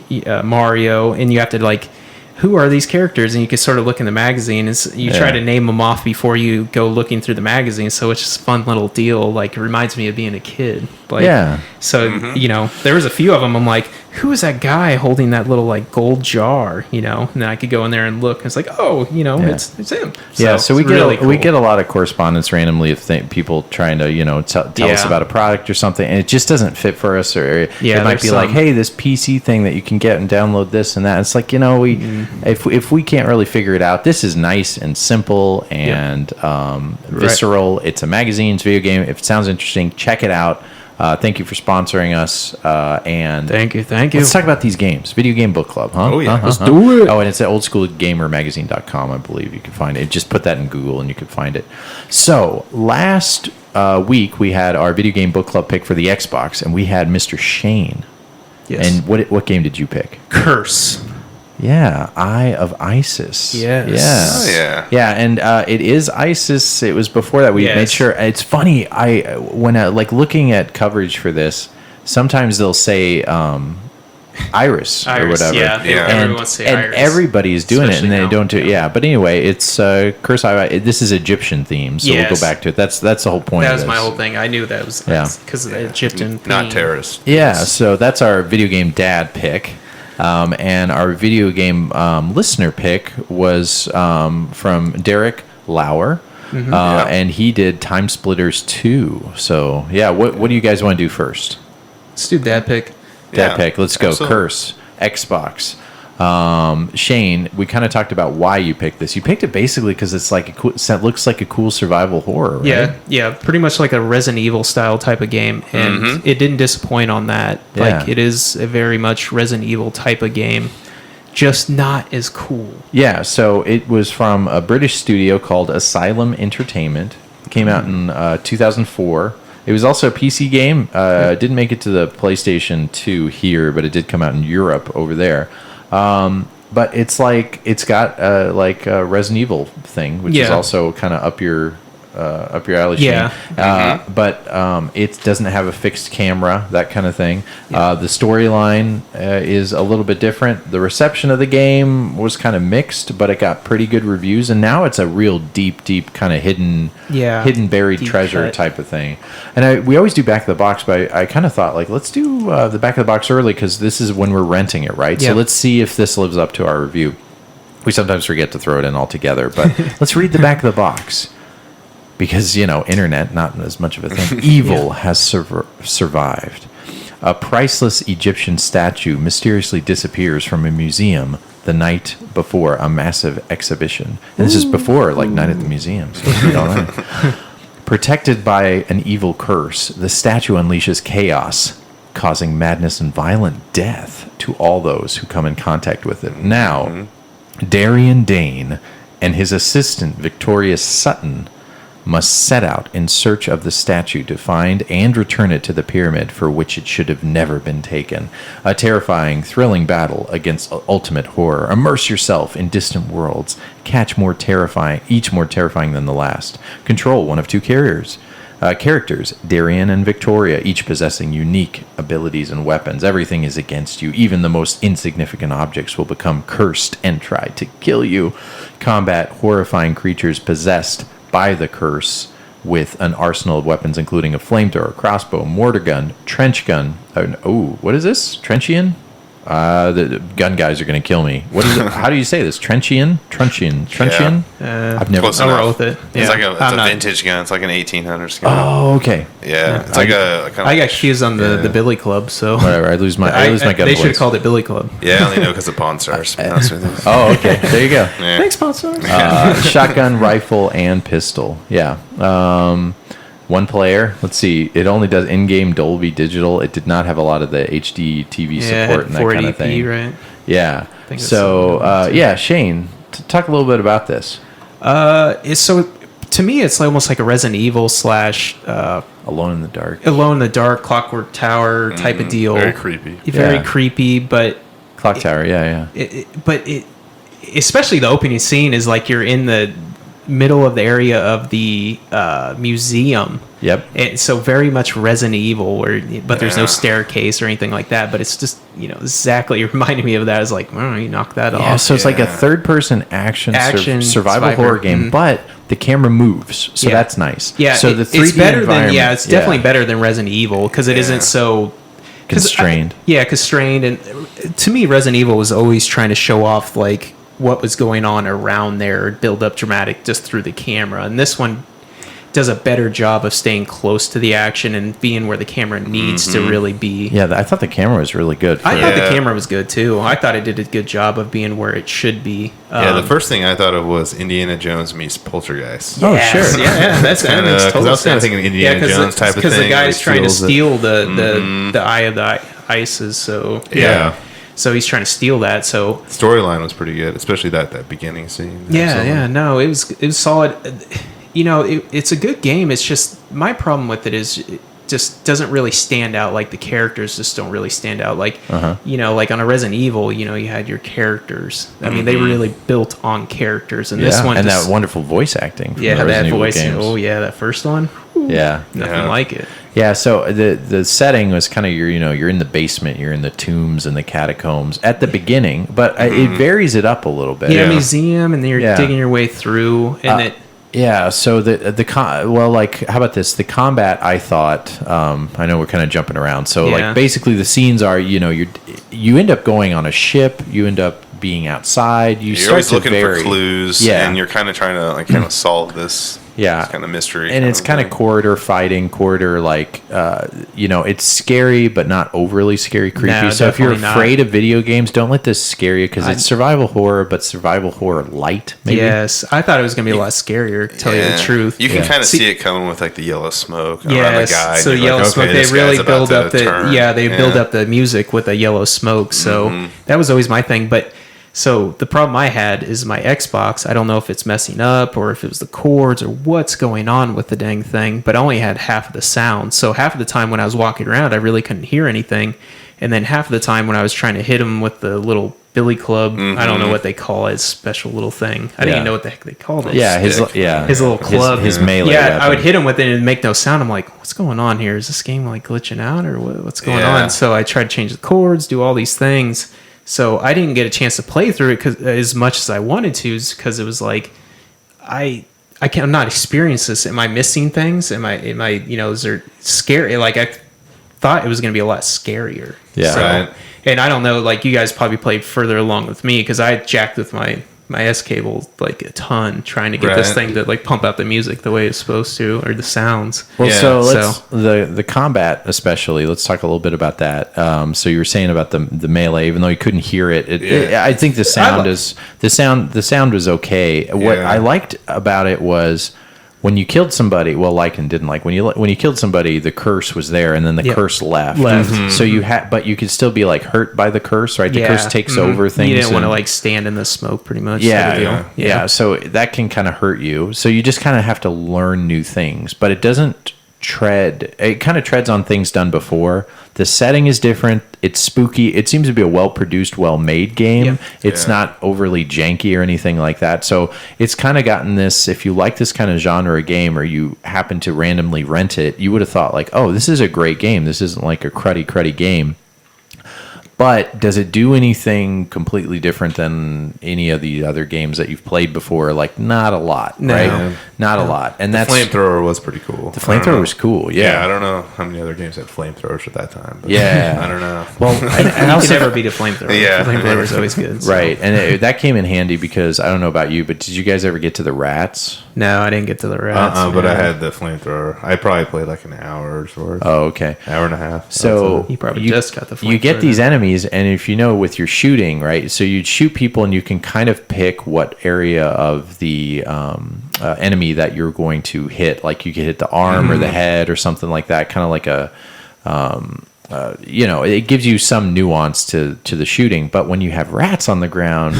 Mario, and you have to like. Who are these characters? And you can sort of look in the magazine and you try to name them off before you go looking through the magazine. So it's just a fun little deal. Like it reminds me of being a kid. Like, Yeah. So, there was a few of them. I'm like, who is that guy holding that little like gold jar, And then I could go in there and look. And it's like, it's him. So we it's get really we cool. get a lot of correspondence randomly of people trying to tell us Yeah. about a product or something, and it just doesn't fit for us. Or Yeah, it might be there's like, some. hey, this PC thing that you can get and download this and that. It's like we if we can't really figure it out, this is nice and simple and visceral. It's a magazine, it's a video game. If it sounds interesting, check it out. Thank you for sponsoring us. And Thank you. let's talk about these games. Video Game Book Club, huh? Oh, yeah. Let's do it. Oh, and it's at oldschoolgamermagazine.com, I believe. You can find it. Just put that in Google and you can find it. So, last week we had our Video Game Book Club pick for the Xbox, and we had Mr. Shane. Yes. And what game did you pick? Curse. Yeah, Eye of Isis. Yes. Yeah. Oh, yeah. Yeah, and it is ISIS. It was before that. We Yes. made sure. It's funny. When looking at coverage for this, sometimes they'll say Iris or whatever. Yeah. Yeah. Everyone say and Iris. everybody's doing it, Especially and they now. don't do it. Yeah, but anyway, it's Curse Eye. This is Egyptian theme, so we'll Yes. go back to it. That's the whole point. That of was my this. whole thing. I knew that was Yeah. because of the Egyptian Not theme. terrorists. Yeah, so that's our video game dad pick. And our video game listener pick was from Derek Lauer. And he did Timesplitters 2. So, yeah, what do you guys want to do first? Let's do that pick. Dad Yeah, pick. Let's go. absolutely. Curse. Xbox. Shane, we kind of talked about why you picked this. You picked it basically because it's like it looks like a cool survival horror, right? Yeah, pretty much like a Resident Evil style type of game, and it didn't disappoint on that. Yeah. Like it is a very much Resident Evil type of game, just not as cool. Yeah, so it was from a British studio called Asylum Entertainment. It came out in 2004. It was also a PC game. Didn't make it to the PlayStation 2 here, but it did come out in Europe over there. But it's got like a Resident Evil thing, which is Yeah. also kind of up your up your alley. Yeah. Shane. But it doesn't have a fixed camera, that kind of thing. The storyline is a little bit different. The reception of the game was kind of mixed, but it got pretty good reviews, and now it's a real deep kind of hidden buried treasure cut type of thing. And we always do back of the box, but I kind of thought, like, let's do the back of the box early because this is when we're renting it, right? Yeah. So let's see if this lives up to our review. We sometimes forget to throw it in altogether, but let's read the back of the box. Because, internet, not as much of a thing. Evil has survived. A priceless Egyptian statue mysteriously disappears from a museum the night before a massive exhibition. And this is before, Night at the Museum. So protected by an evil curse, the statue unleashes chaos, causing madness and violent death to all those who come in contact with it. Now, Darian Dane and his assistant, Victoria Sutton, must set out in search of the statue to find and return it to the pyramid for which it should have never been taken. A terrifying, thrilling battle against ultimate horror. Immerse yourself in distant worlds. Each more terrifying than the last. Control one of two characters, Darian and Victoria, each possessing unique abilities and weapons. Everything is against you. Even the most insignificant objects will become cursed and try to kill you. Combat horrifying creatures possessed by the curse with an arsenal of weapons, including a flamethrower, crossbow, mortar gun, trench gun. What is this? Trenchian? The gun guys are going to kill me. What is it? How do you say this? Trunchian? I've never. Close enough. roll with it. It's like a vintage gun. It's like an 1800s gun. Oh, okay. Yeah, it's like a kind of. I got accused on the Billy Club, so Whatever. I lose my gun. They should have called it Billy Club. Yeah, I only know because of Pawn Stars. Oh, okay. There you go. Yeah. Thanks, sponsor. Shotgun, rifle, and pistol. Yeah. One player. Let's see. It only does in-game Dolby Digital. It did not have a lot of the HD TV support and that kind of thing. Right? Yeah. think it's So, something Shane, talk a little bit about this. To me, it's almost like a Resident Evil / Alone in the Dark. Alone in the Dark, Clockwork Tower type of deal. Very creepy. Very creepy, but Clock Tower, yeah. But especially the opening scene is like you're in the middle of the area of the museum. Yep. And so very much Resident Evil, but there's no staircase or anything like that. But it's just exactly reminding me of that. It's like, you knock that off. Yeah, so it's like a third-person action survival horror game, but the camera moves, so that's nice. Yeah, so the 3D it's better environment, than it's definitely better than Resident Evil because it isn't so constrained. Constrained, and to me, Resident Evil was always trying to show off like what was going on around there, build up dramatic just through the camera, and this one does a better job of staying close to the action and being where the camera needs to really be. Yeah, I thought the camera was really good. I thought the camera was good too. I thought it did a good job of being where it should be. The first thing I thought of was Indiana Jones meets Poltergeist. Oh, sure. Yeah, that makes total I was kind of sense. thinking Indiana Jones type of thing. Because the guy's trying to steal the eye of the ices, so... Yeah. So he's trying to steal that. So storyline was pretty good, especially that beginning scene. No, it was solid. It's a good game. It's just my problem with it is it just doesn't really stand out. Like the characters just don't really stand out. Like like on a Resident Evil, you had your characters. I mean, they really built on characters, and this one and that wonderful voice acting. From the Resident Evil voice. games. Oh yeah, that first one. Nothing like it. Yeah, so the setting was kind of you're in the basement, you're in the tombs and the catacombs at the beginning, but it varies it up a little bit. Museum, and then you're digging your way through, and so how about this? The combat, I thought, I know we're kind of jumping around. So basically the scenes are, you end up going on a ship, you end up being outside, you're always looking for clues, and you're kind of trying to solve this. This kind of mystery. And it's kind of corridor fighting, it's scary, but not overly scary, creepy. No, so if you're afraid not. of video games, don't let this scare you because it's survival horror, but survival horror light, maybe. Yes, I thought it was going to be a lot scarier, to tell you the truth. You can kind of see it coming with like the yellow smoke around the guy. So yellow smoke, they really build up build up the music with a yellow smoke. So that was always my thing, but... So the problem I had is my Xbox. I don't know if it's messing up or if it was the cords or what's going on with the dang thing, but I only had half of the sound. So half of the time when I was walking around, I really couldn't hear anything. And then half of the time when I was trying to hit him with the little billy club, I don't know what they call it, special little thing. I didn't even know what the heck they called it. Yeah, his little club, his melee. Yeah, weapon. I would hit him with it and it'd make no sound. I'm like, what's going on here? Is this game like glitching out or what's going on? So I tried to change the chords, do all these things. So I didn't get a chance to play through it as much as I wanted to, because it was like, I'm not experienced this. Am I missing things? Am I, is there scary? Like I thought it was going to be a lot scarier. Yeah. So, Right. And I don't know, like you guys probably played further along with me because I jacked with my S cable like a ton trying to get this thing to like pump out the music the way it's supposed to, or the sounds. Well, so let's the combat especially. Let's talk a little bit about that. So you were saying about the melee, even though you couldn't hear it. I think the sound was okay. What I liked about it was when you killed somebody. Well, liked and didn't like when you killed somebody, the curse was there, and then the curse left. So you but you could still be like hurt by the curse, right? The curse takes over things. You didn't want to like stand in the smoke, pretty much. Yeah. So that can kind of hurt you. So you just kind of have to learn new things, but it doesn't tread. It kind of treads on things done before. The setting is different. It's spooky. It seems to be a well-produced, well-made game. Yeah. It's not overly janky or anything like that. So it's kind of gotten this, if you like this kind of genre of game or you happen to randomly rent it, you would have thought like, oh, this is a great game. This isn't like a cruddy game. But does it do anything completely different than any of the other games that you've played before? Like, not a lot, right? Not a lot. And that's flamethrower was pretty cool. The flamethrower was cool, yeah. I don't know how many other games had flamethrowers at that time. But yeah. I don't know. Well, and you can never beat a flamethrower. Yeah. The flamethrower is always good. So. Right, and that came in handy because, I don't know about you, but did you guys ever get to the rats? No, I didn't get to the rats. But I had the flamethrower. I probably played like an hour's worth. Oh, okay. Hour and a half. So you probably just got the flamethrower. You get these enemies, and if you know with your shooting, right? So you'd shoot people, and you can kind of pick what area of the enemy that you're going to hit. Like you could hit the arm or the head or something like that. Kind of like a, it gives you some nuance to the shooting. But when you have rats on the ground,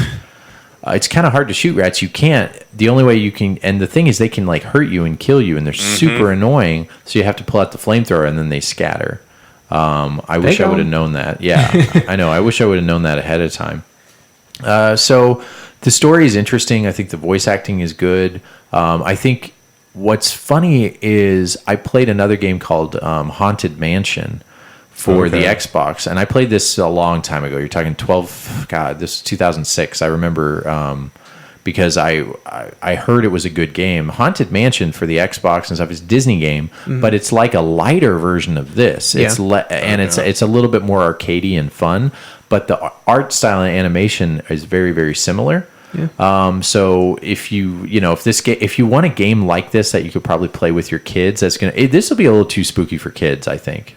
it's kind of hard to shoot rats. You can't. The only way you can, and the thing is, they can like hurt you and kill you, and they're super annoying. So you have to pull out the flamethrower, and then they scatter. I wish I would have known that. Yeah, I know. I wish I would have known that ahead of time. So the story is interesting. I think the voice acting is good. I think what's funny is I played another game called Haunted Mansion for the Xbox, and I played this a long time ago. You're talking this is 2006. I remember because I heard it was a good game. Haunted Mansion for the Xbox and stuff is a Disney game, but it's like a lighter version of this. It's it's a little bit more arcadey and fun, but the art style and animation is very, very similar. Yeah. So if if you want a game like this that you could probably play with your kids, this will be a little too spooky for kids, I think.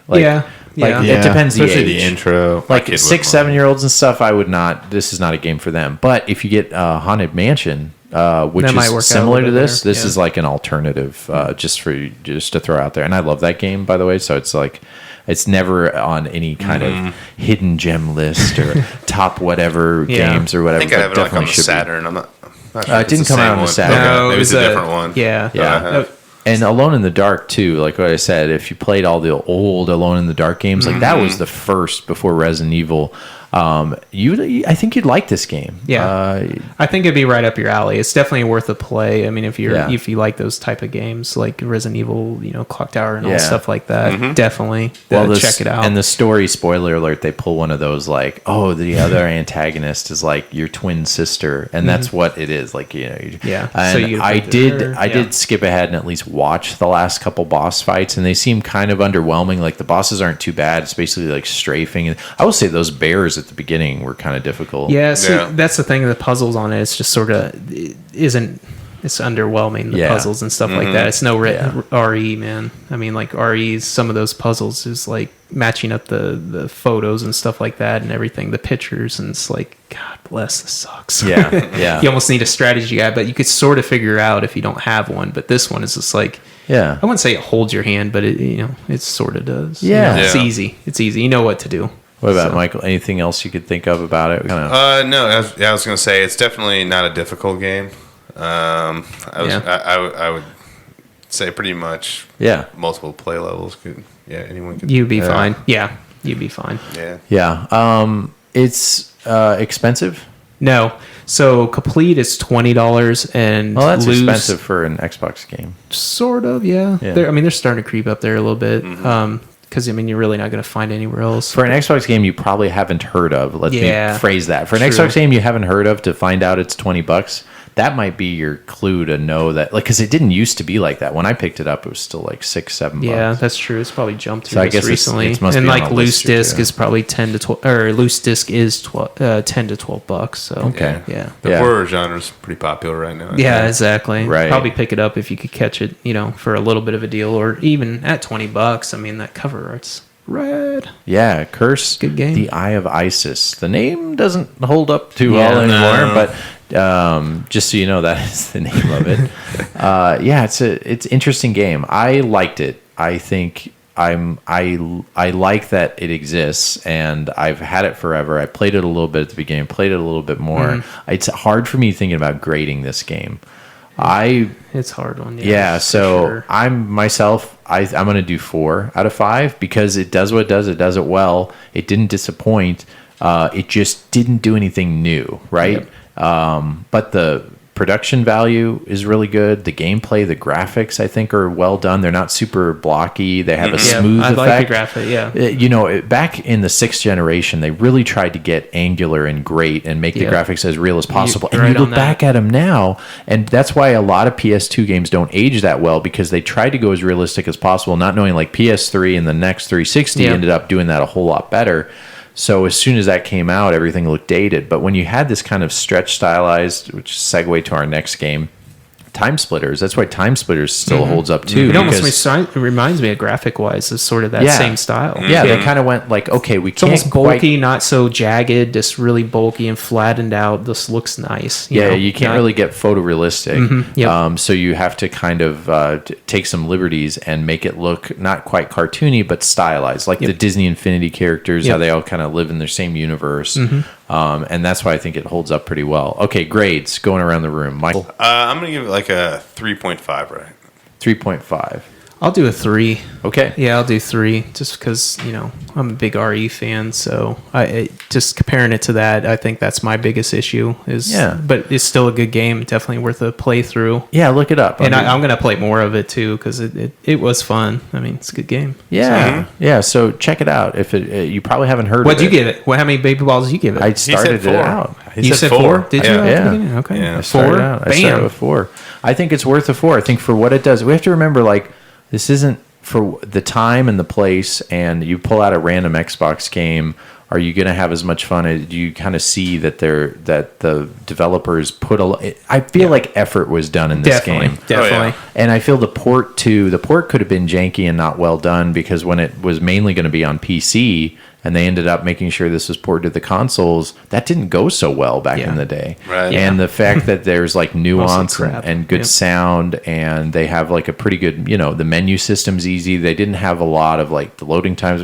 It depends the age. Especially the intro. Like 6-7-year-olds and stuff, I would not. This is not a game for them. But if you get Haunted Mansion, which is similar to this, this is like an alternative just to throw out there. And I love that game, by the way. So it's like. It's never on any kind of hidden gem list or top whatever games or whatever. I think I have it like on the Saturn. I'm not sure it didn't come out on the Saturn. No, it was a different one. Yeah. And Alone in the Dark too, like what I said, if you played all the old Alone in the Dark games, like that was the first before Resident Evil. I think you'd like this game. Yeah, I think it'd be right up your alley. It's definitely worth a play. I mean, if you like those type of games like Resident Evil, Clock Tower and all stuff like that, definitely check it out. And the story, spoiler alert, they pull one of those like, oh, the other antagonist is like your twin sister, and that's what it is. Like And so I did skip ahead and at least watch the last couple boss fights, and they seem kind of underwhelming. Like the bosses aren't too bad. It's basically like strafing. And I will say those bears at the beginning were kind of difficult. Yeah, that's the thing. The puzzles on it, it's just sort of it's underwhelming. The puzzles and stuff like that. It's no RE, man. I mean, like RE's some of those puzzles is like matching up the photos and stuff like that and everything, the pictures, and it's like, God bless, this sucks. Yeah. You almost need a strategy guide, but you could sort of figure out if you don't have one. But this one is just like, I wouldn't say it holds your hand, but it sort of does. Yeah. It's easy. It's easy. You know what to do. What about Michael? Anything else you could think of about it? No, I was going to say it's definitely not a difficult game. I would say pretty much multiple play levels could anyone could. You'd be fine. Yeah. you'd be fine. Yeah. Yeah. It's expensive. No. So complete is $20 and Well, that's loose, expensive for an Xbox game. sort of, yeah. Yeah. They're starting to creep up there a little bit. Because, you're really not going to find anywhere else. For an Xbox game you probably haven't heard of. Let me phrase that. For an Xbox game you haven't heard of, to find out it's $20, that might be your clue to know that, like, because it didn't used to be like that. When I picked it up, it was still like $6-7. Yeah, that's true. It's probably jumped So I guess recently. it must and be on like a loose list or disc two. is probably 10 to 12, or loose disc is 10 to $12. So Okay. yeah. The horror genre is pretty popular right now. Yeah, exactly. Right. Probably pick it up if you could catch it, for a little bit of a deal, or even at $20. I mean, that cover art's red. Yeah, Curse, Good game. The Eye of Isis. The name doesn't hold up too well anymore, but just so you know, that is the name of it. It's an interesting game. I liked it. I think I like that it exists, and I've had it forever. I played it a little bit at the beginning, played it a little bit more. It's hard for me thinking about grading this game. It's a hard one. Yeah, so sure. I'm going to do 4 out of 5 because it does what it does. It does it well. It didn't disappoint. It just didn't do anything new, right? Yep. But the production value is really good. The gameplay, the graphics, I think, are well done. They're not super blocky. They have a smooth effect. I like the graphic, yeah. Back in the 6th generation, they really tried to get angular and great and make the graphics as real as possible. You're and right you look on back at them now, and that's why a lot of PS2 games don't age that well, because they tried to go as realistic as possible, not knowing like PS3 and the next 360 ended up doing that a whole lot better. So as soon as that came out, everything looked dated. But when you had this kind of stretch stylized, which segue to our next game, Timesplitters. That's why Timesplitters still holds up too. It almost reminds me of graphic-wise, is sort of that same style. Yeah, they kind of went like, okay, we it's can't almost bulky, not so jagged, just really bulky and flattened out. This looks nice. You can't really get photorealistic. Yep. So you have to kind of take some liberties and make it look not quite cartoony, but stylized, like the Disney Infinity characters, how they all kind of live in their same universe. And that's why I think it holds up pretty well. Okay, grades going around the room. Michael? I'm going to give it like a 3.5, right? 3.5. I'll do a 3. Okay. Yeah, I'll do 3 just because, I'm a big RE fan. So just comparing it to that, I think that's my biggest issue. But it's still a good game. Definitely worth a playthrough. Yeah, look it up. And I'm going to play more of it too because it was fun. I mean, it's a good game. Yeah. Yeah, so check it out. If you probably haven't heard of it. What'd you give it? How many baby balls did you give it? I started it 4. out. You said 4? Did you? Yeah. Okay. Yeah. I started 4? out. I started with 4. I think it's worth a 4. I think for what it does, we have to remember, like, this isn't for the time and the place, and you pull out a random Xbox game. Are you going to have as much fun? Do you kind of see that the developers put I feel like effort was done in this game. Definitely. And I feel the port could have been janky and not well done, because when it was mainly going to be on PC and they ended up making sure this was ported to the consoles, that didn't go so well back in the day. Right. And the fact that there's like nuance and good Yep. sound, and they have like a pretty good, the menu system's easy. They didn't have a lot of like the loading times.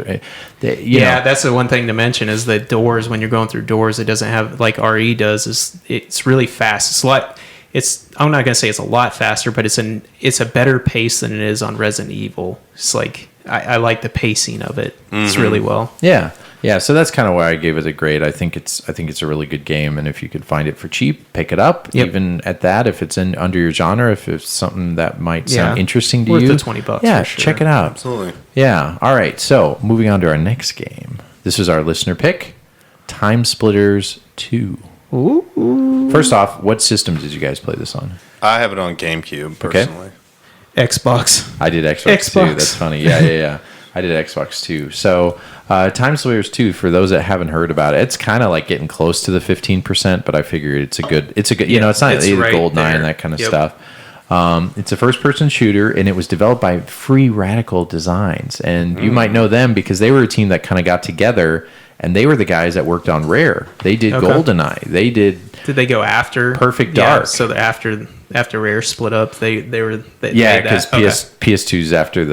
That's the one thing to mention is the doors. When you're going through doors, it doesn't have like RE does. It's really fast. I'm not gonna say it's a lot faster, but it's a better pace than it is on Resident Evil. It's like I like the pacing of it. It's really well. Yeah. So that's kind of why I gave it a grade. I think it's a really good game, and if you could find it for cheap, pick it up. Yep. Even at that, if it's under your genre, if it's something that might sound interesting to worth you, the $20. Yeah, for sure. check it out. Absolutely. Yeah. All right. So moving on to our next game. This is our listener pick, Timesplitters 2. Ooh. First off, what system did you guys play this on? I have it on GameCube, personally. Xbox. I did Xbox 2. That's funny. Yeah. I did Xbox 2. So, Timesplitters 2, for those that haven't heard about it, it's kind of like getting close to the 15%, but I figured it's a good, it's not it's either right GoldenEye there. and that kind of stuff. It's a first-person shooter, and it was developed by Free Radical Designs, and you might know them because they were a team that kind of got together, and they were the guys that worked on Rare. They did GoldenEye. They did Did they go after Perfect Dark. So after after Rare split up, they were yeah, because PS2's after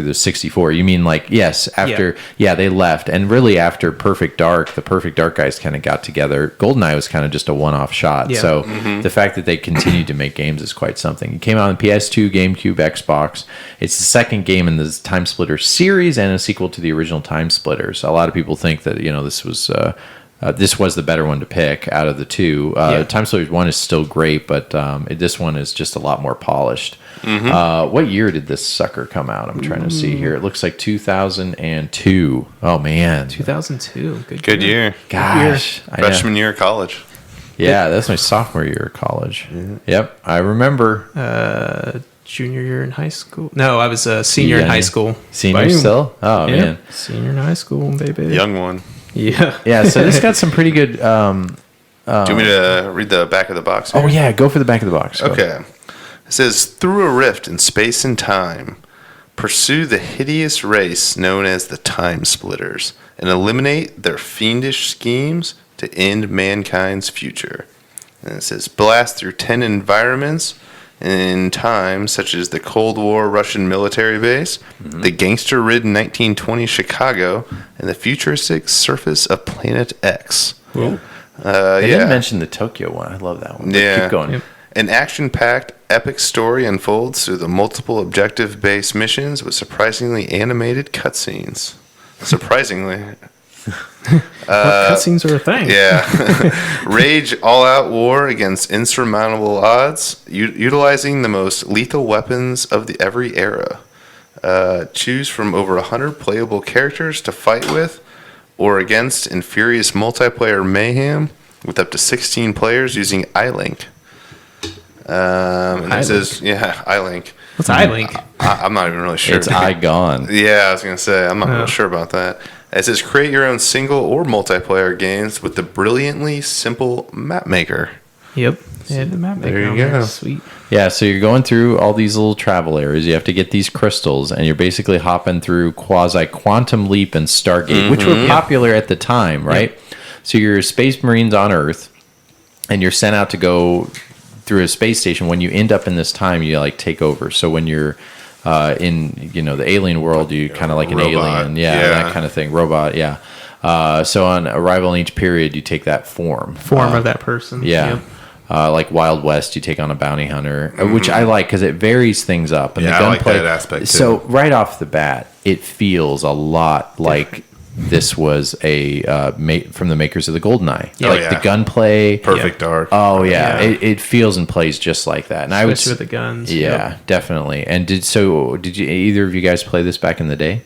the 64. You mean like yes, after they left, and really after Perfect Dark, the Perfect Dark guys kind of got together. GoldenEye was kind of just a one-off shot. Yeah. So the fact that they continued to make games is quite something. It came out on PS2, GameCube, Xbox. It's the second game in the Timesplitters series and a sequel to the original Timesplitters. A lot of people think that this was the better one to pick out of the two. Timesplitters 1 is still great, but this one is just a lot more polished. What year did this sucker come out? I'm trying to see here. It looks like 2002. Oh, man. 2002. Good year. Gosh. Freshman year of college. Yeah, that's my sophomore year of college. Yep, I remember. Junior year in high school. No, I was a senior in high school. Senior still? Oh, man. Senior in high school, baby. Young one. Yeah. Yeah, so this got some pretty good... Do you want me to read the back of the box here? Oh, yeah, go for the back of the box. Okay. It says, through a rift in space and time, pursue the hideous race known as the Timesplitters and eliminate their fiendish schemes to end mankind's future. And it says, blast through 10 environments in time, such as the Cold War Russian military base, the gangster-ridden 1920 Chicago, and the futuristic surface of Planet X. Cool. They didn't mention the Tokyo one. I love that one. Yeah. Keep going. Yep. An action-packed, epic story unfolds through the multiple objective-based missions with surprisingly animated cutscenes. Surprisingly. Cutscenes are a thing. Yeah. Rage all-out war against insurmountable odds, utilizing the most lethal weapons of every era. Choose from over 100 playable characters to fight with or against in furious multiplayer mayhem with up to 16 players using iLink. And it says, iLink. What's iLink? I'm not even really sure. It's iGone. Yeah, I was going to say, I'm not really sure about that. It says, create your own single or multiplayer games with the brilliantly simple map maker. Yep. Yeah, the map maker. There you go. Sweet. Yeah, so you're going through all these little travel areas. You have to get these crystals, and you're basically hopping through Quantum Leap and Stargate, which were popular at the time, right? Yep. So you're Space Marines on Earth, and you're sent out to go through a space station. When you end up in this time, you like take over. So when you're in the alien world, you kind of like an alien, that kind of thing, robot, so on arrival in each period, you take that form of that person, like Wild West, you take on a bounty hunter, which I like because it varies things up, and the gunplay, I like that aspect too. So right off the bat, it feels a lot like this was from the makers of the GoldenEye. The gunplay, Perfect Dark. Oh yeah, it feels and plays just like that. And especially with the guns. Yeah, definitely. And did you either of you guys play this back in the day?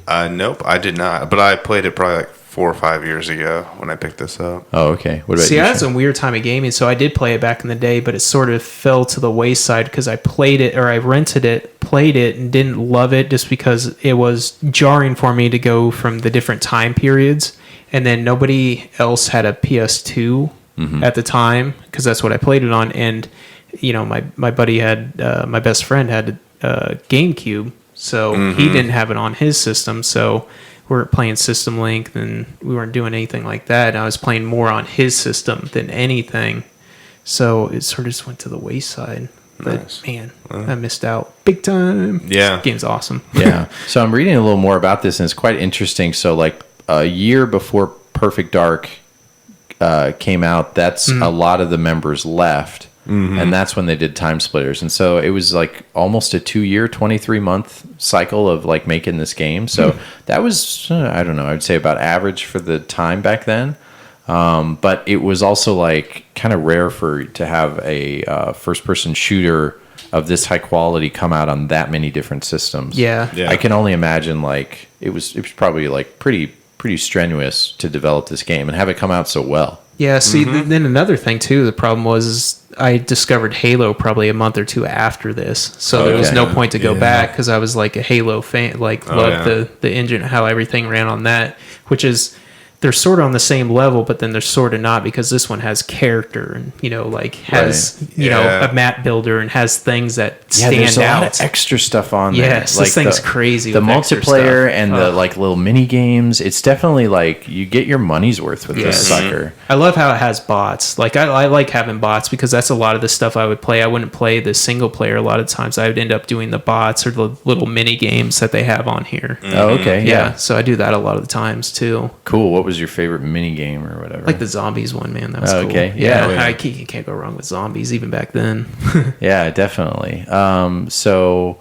Nope, I did not. But I played it probably like 4 or 5 years ago when I picked this up. Oh, okay. What about you? I had some weird time of gaming, so I did play it back in the day, but it sort of fell to the wayside because I played it, or I rented it, played it, and didn't love it just because it was jarring for me to go from the different time periods, and then nobody else had a PS2 at the time because that's what I played it on, and my buddy had, my best friend had a GameCube, so he didn't have it on his system, so we weren't playing System Link, and we weren't doing anything like that. And I was playing more on his system than anything. So it sort of just went to the wayside. But man, I missed out big time. Yeah. This game's awesome. Yeah. So I'm reading a little more about this, and it's quite interesting. So like a year before Perfect Dark came out, that's a lot of the members left. And that's when they did Timesplitters. And so it was like almost a 2-year, 23-month cycle of like making this game. So that was, I don't know, I would say about average for the time back then. But it was also like kind of rare to have a first-person shooter of this high quality come out on that many different systems. Yeah. I can only imagine like it was probably like pretty strenuous to develop this game and have it come out so well. Yeah, see, then another thing, too, the problem was I discovered Halo probably a month or two after this, so there was no point to go back because I was like a Halo fan, loved the engine, how everything ran on that, which is they're sort of on the same level, but then they're sort of not, because this one has character and, has, a map builder and has things that stand there's a out. lot of extra stuff on there. Yes, this thing's crazy. The with extra multiplayer stuff. and the little mini games, it's definitely you get your money's worth with this sucker. I love how it has bots. I like having bots because that's a lot of the stuff I would play. I wouldn't play the single player a lot of times. I would end up doing the bots or the little mini games that they have on here. Oh, okay. Yeah. So I do that a lot of the times too. Cool. What was your favorite mini game or whatever? Like the zombies one, man. That was cool. Okay. Yeah. Yeah. You can't go wrong with zombies even back then. Yeah, definitely. The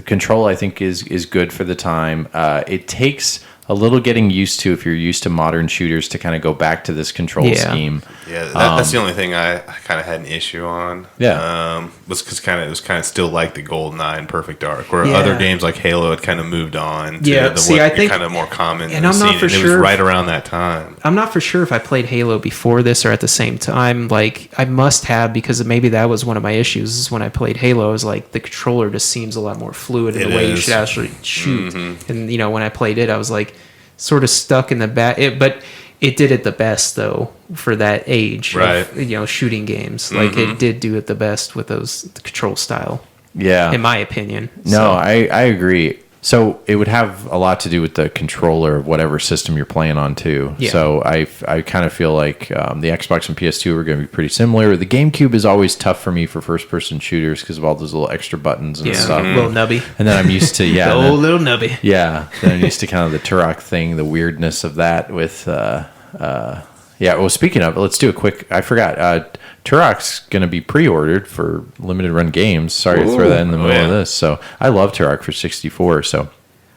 control, I think, is good for the time. It takes a little getting used to if you're used to modern shooters to kind of go back to this control scheme. Yeah, that's the only thing I kind of had an issue on. Yeah. Was because it was kind of still like the GoldenEye and Perfect Dark, where other games like Halo had kind of moved on to I think kind of more common. And I'm not for sure. It was right around that time. I'm not for sure if I played Halo before this or at the same time. I must have, because maybe that was one of my issues. Is when I played Halo, I was like, the controller just seems a lot more fluid in the way you should actually shoot. Mm-hmm. And when I played it, I was like, sort of stuck in the back. But it did it the best though for that age. Right. Of, shooting games. It did do it the best with the control style. Yeah. In my opinion. No, I agree. So it would have a lot to do with the controller of whatever system you're playing on too. Yeah. So I kind of feel like the Xbox and PS2 are going to be pretty similar. The GameCube is always tough for me for first-person shooters because of all those little extra buttons and stuff. Little nubby. And then I'm used to the old little nubby. Yeah. Then I'm used to kind of the Turok thing, the weirdness of that with. Well, speaking of, let's do a quick. I forgot. Turok's going to be pre-ordered for limited run games. Sorry to throw that in the middle of this. So I love Turok for 64. So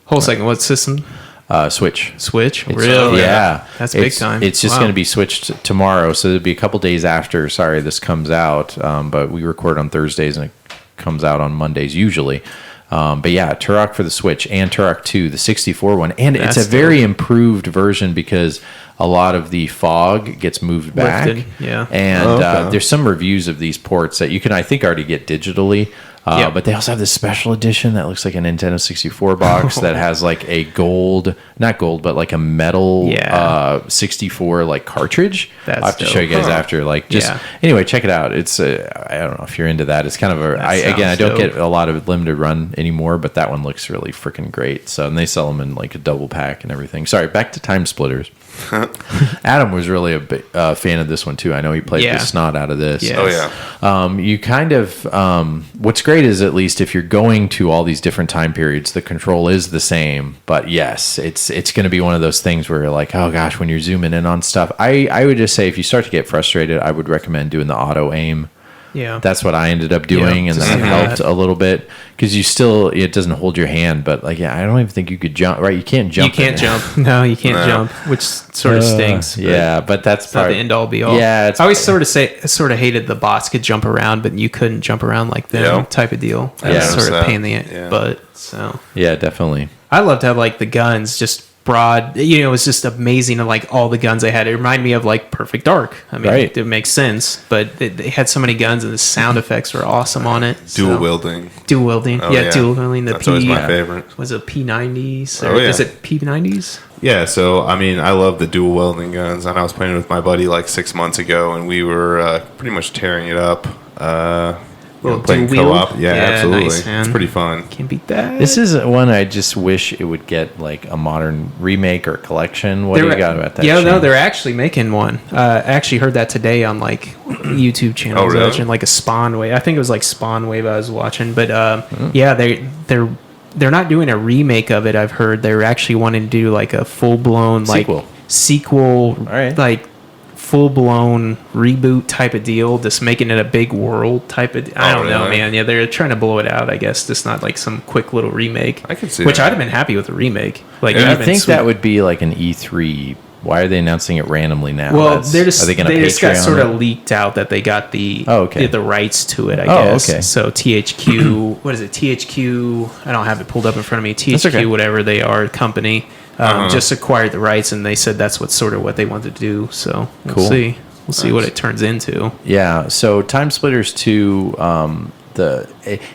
hold a second. What system? Switch. Really? Yeah. That's big time. It's just going to be switched tomorrow. So it'll be a couple days after. Sorry, this comes out. But we record on Thursdays and it comes out on Mondays usually. But yeah, Turok for the Switch and Turok 2, the 64 one. And it's a very improved version because a lot of the fog gets moved back. Lifted, yeah. And there's some reviews of these ports that you can, I think, already get digitally. But they also have this special edition that looks like a Nintendo 64 box that has like a not gold, but like a metal 64 cartridge. I'll have to show you guys after. Anyway, check it out. It's I don't know if you're into that. It's kind of I don't get a lot of limited run anymore, but that one looks really freaking great. So, and they sell them in like a double pack and everything. Sorry, back to Timesplitters. Adam was really a big fan of this one too. I know he played the snot out of this. Yes. Oh yeah. You kind of what's great is at least if you're going to all these different time periods, the control is the same. But yes, it's going to be one of those things where you're like, oh gosh, when you're zooming in on stuff. I would just say if you start to get frustrated, I would recommend doing the auto aim. Yeah, that's what I ended up doing, and that helped a little bit because it doesn't hold your hand. But I don't even think you could jump. Right, you can't jump. You can't jump. No, you can't jump, which sort of stinks. Yeah, but that's not the end all be all. Yeah, I always sort of hated the bots could jump around, but you couldn't jump around like them type of deal. That was sort of pain in the butt. So yeah, definitely. I love to have the guns just broad. It was just amazing of all the guns they had. It reminded me of Perfect Dark. I mean, it makes sense, but they had so many guns and the sound effects were awesome on it. Dual wielding. Dual wielding. Dual wielding. That's always my favorite. Was it P90s? Or is it P90s? Yeah, so I mean, I love the dual wielding guns, and I was playing with my buddy 6 months ago, and we were pretty much tearing it up. Playing co-op. Yeah, absolutely. Nice, it's pretty fun. Can't beat that. This is one I just wish it would get a modern remake or collection. What do you got about that? Yeah, no, they're actually making one. I actually heard that today on YouTube channels. Oh, really? Watching a Spawn Wave. I think it was Spawn Wave I was watching, but yeah, they're not doing a remake of it. I've heard they're actually wanting to do a full blown sequel, all right. Full-blown reboot type of deal, just making it a big world type of I don't know, man. Yeah, they're trying to blow it out, I guess. Just not some quick little remake. I can see which that. I'd have been happy with a remake. I think that would be an E3. Why are they announcing it randomly now? Well, are they just got sort of it? leaked out that they got the rights to it, I guess. Okay. So THQ, what is it? THQ, I don't have it pulled up in front of me. THQ, whatever they are, company. Just acquired the rights, and they said that's what they wanted to do. So we'll see. We'll see what it turns into. Yeah. So Timesplitters 2,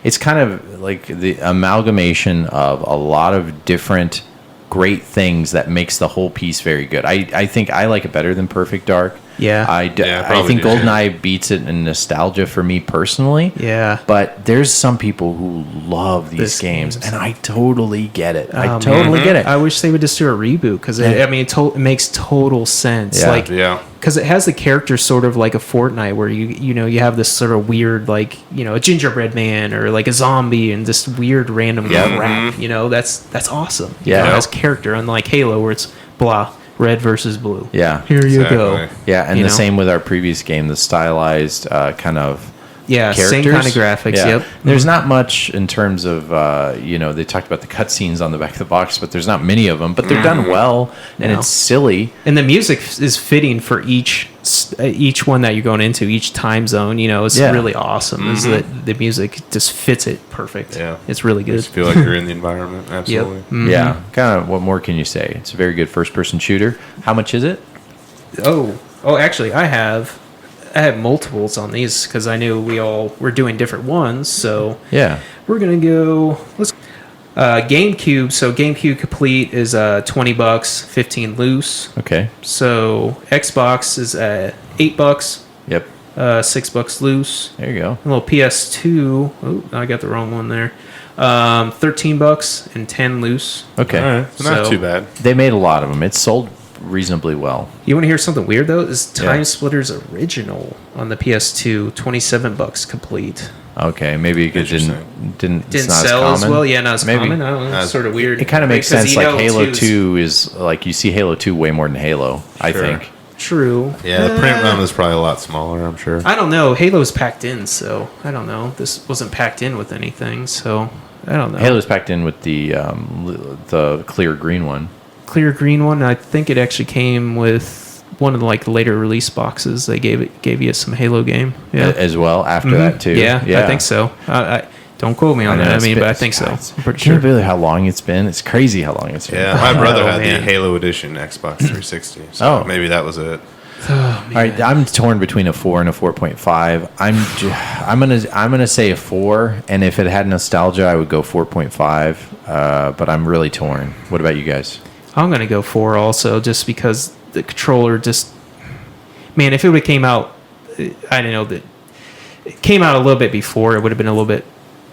it's kind of the amalgamation of a lot of different great things that makes the whole piece very good. I think I like it better than Perfect Dark. Yeah. I think GoldenEye beats it in nostalgia for me personally. Yeah. But there's some people who love these games, and I totally get it. I totally get it. I wish they would just do a reboot because it makes total sense. Yeah. Because it has the character sort of like a Fortnite where you have this sort of weird like a gingerbread man or like a zombie and this weird random crap. That's awesome. Yeah. It has character, unlike Halo where it's blah. Red versus blue. Yeah. Here you go. Yeah, and the same with our previous game, the stylized kind of characters. Same kind of graphics. Yeah. Yep. There's not much in terms of they talked about the cutscenes on the back of the box, but there's not many of them. But they're done well, and it's silly. And the music is fitting for each one that you're going into, each time zone. It's really awesome. Is that the music just fits it perfect. Yeah, it's really good. You feel like you're in the environment. Absolutely. Yep. Mm-hmm. Yeah. Kind of. What more can you say? It's a very good first-person shooter. How much is it? Oh, actually, I have multiples on these because I knew we all were doing different ones. So yeah, we're gonna go. Let's GameCube. So GameCube complete is $20, 15 loose. Okay. So Xbox is $8. Yep. $6 loose. There you go. A little PS2. Oh, I got the wrong one there. $13 and 10 loose. Okay. All right. Not too bad. They made a lot of them. It sold reasonably well. You want to hear something weird though? Is Timesplitters original on the PS2, $27 complete. Okay, maybe because didn't sell as well. Yeah, not as common. I don't know. It's sort of weird. It kind of makes sense. Like Halo 2 is like you see Halo 2 way more than Halo. I think. True. Yeah, the print run was probably a lot smaller. I'm sure. I don't know. Halo's packed in, so I don't know. This wasn't packed in with anything, so I don't know. Halo's packed in with the clear green one. Clear green one. I think it actually came with one of the later release boxes. They gave you some Halo game. Yeah. As well after that too. Yeah, I think so. I don't quote me on that. But I think so. I'm pretty sure. Can't believe how long it's been. It's crazy how long it's been. Yeah, my brother had the Halo Edition Xbox 360. So maybe that was it. All right, I'm torn between a 4 and a 4.5. I'm gonna say a 4, and if it had nostalgia, I would go 4.5. But I'm really torn. What about you guys? I'm gonna go 4 also, just because the controller just, man, if it would have came out, I don't know, that it came out a little bit before, it would have been a little bit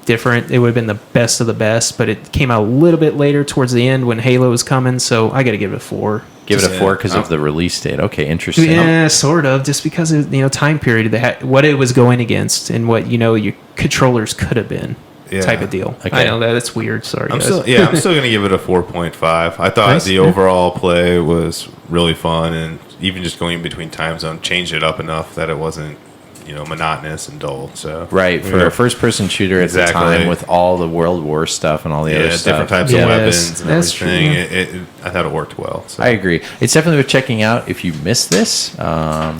different. It would have been the best of the best, but it came out a little bit later towards the end when Halo was coming, so I got to give it a 4. Give it a 4 because of the release date. Okay, interesting. Yeah, sort of, just because of time period, what it was going against and what your controllers could have been. Type of deal. Okay. I know that's weird. Sorry, I'm guys. still going to give it a 4.5. I thought the overall play was really fun, and even just going between time zones changed it up enough that it wasn't, monotonous and dull. So for a first-person shooter at the time with all the World War stuff and all the other stuff, different types of weapons and everything. I thought it worked well. So. I agree. It's definitely worth checking out if you missed this.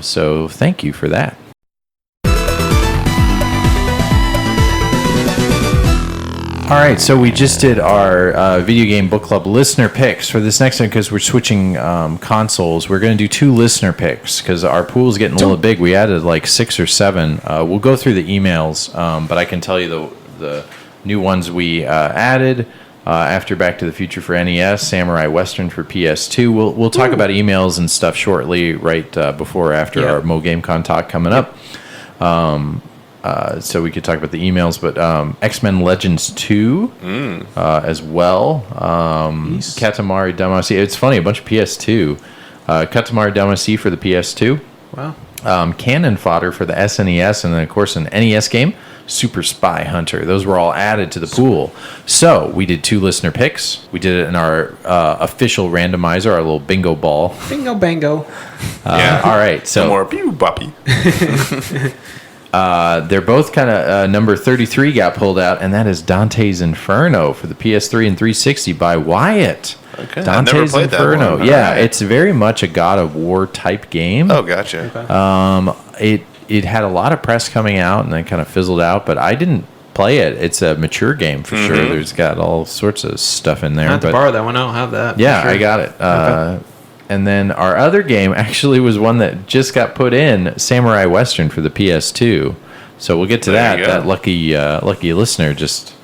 So thank you for that. All right, so we just did our video game book club listener picks. For this next one, because we're switching consoles, we're going to do 2 listener picks because our pool is getting a little big. We added 6 or 7. We'll go through the emails, but I can tell you the new ones we added after Back to the Future for NES, Samurai Western for PS2. We'll talk about emails and stuff shortly, right before or after our Mo GameCon talk coming up. So we could talk about the emails, but X-Men Legends 2 as well. Katamari Damacy. It's funny, a bunch of PS2. Katamari Damacy for the PS2. Wow. Cannon Fodder for the SNES, and then, of course, an NES game, Super Spy Hunter. Those were all added to the pool. So we did 2 listener picks. We did it in our official randomizer, our little bingo ball. Bingo bango. All right. So more pew boppy. They're both kind of number 33 got pulled out, and that is Dante's Inferno for the PS3 and 360 by Wyatt. Okay. Dante's I've never played Inferno. That one. Yeah, it's very much a God of War type game. Oh, gotcha. Okay. It had a lot of press coming out and then kind of fizzled out, but I didn't play it. It's a mature game for sure. There's got all sorts of stuff in there. I have to borrow that one. I don't have that. Yeah, sure. I got it. And then our other game actually was one that just got put in, Samurai Western for the PS2. So we'll get to that. That lucky listener just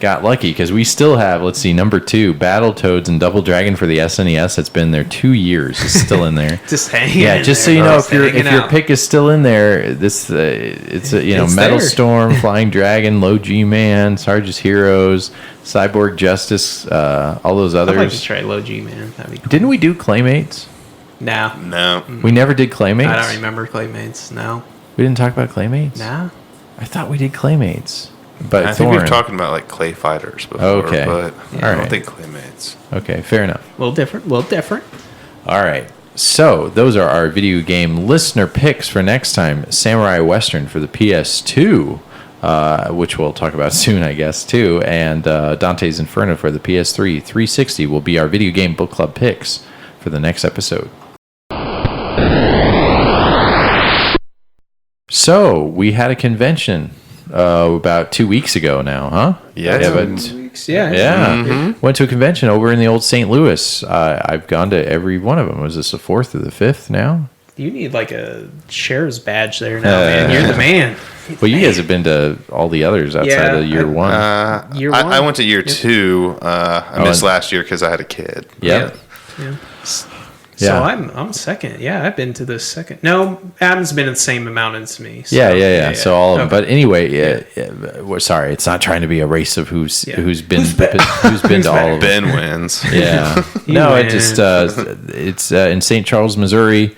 got lucky because we still have, let's see, number 2, Battletoads and Double Dragon for the SNES. It's been there 2 years. It's still in there. Just hanging. Yeah, just so you know, if your pick is still in there, it's Metal Storm, Flying Dragon, Low G-Man, Sarge's Heroes, Cyborg Justice, all those others. I'd like to try Low G-Man. That'd be cool. Didn't we do Claymates? No. We never did Claymates? I don't remember Claymates. No. We didn't talk about Claymates? No. I thought we did Claymates. But I think we've talked about like Clay Fighters before, but I don't think Claymates. Okay, fair enough. A little different. All right. So those are our video game listener picks for next time. Samurai Western for the PS2, which we'll talk about soon, I guess, too. And Dante's Inferno for the PS3. 360 will be our video game book club picks for the next episode. So we had a convention about 2 weeks ago now, huh? Yeah, 2 weeks. Yeah. Mm-hmm. Went to a convention over in the old St. Louis. I've gone to every one of them. Was this the 4th or the 5th now? You need like a sheriff's badge there now, man. You're the man. Well, you guys have been to all the others outside of year one. Year one? I went to year 2. I missed last year because I had a kid. Yeah. So I'm second. Yeah, I've been to the second. No, Adam's been in the same amount as me. So, yeah. So all of them. But anyway, we're sorry. It's not trying to be a race of who's been to all of them. Ben wins. Yeah. No, it just it's in St. Charles, Missouri.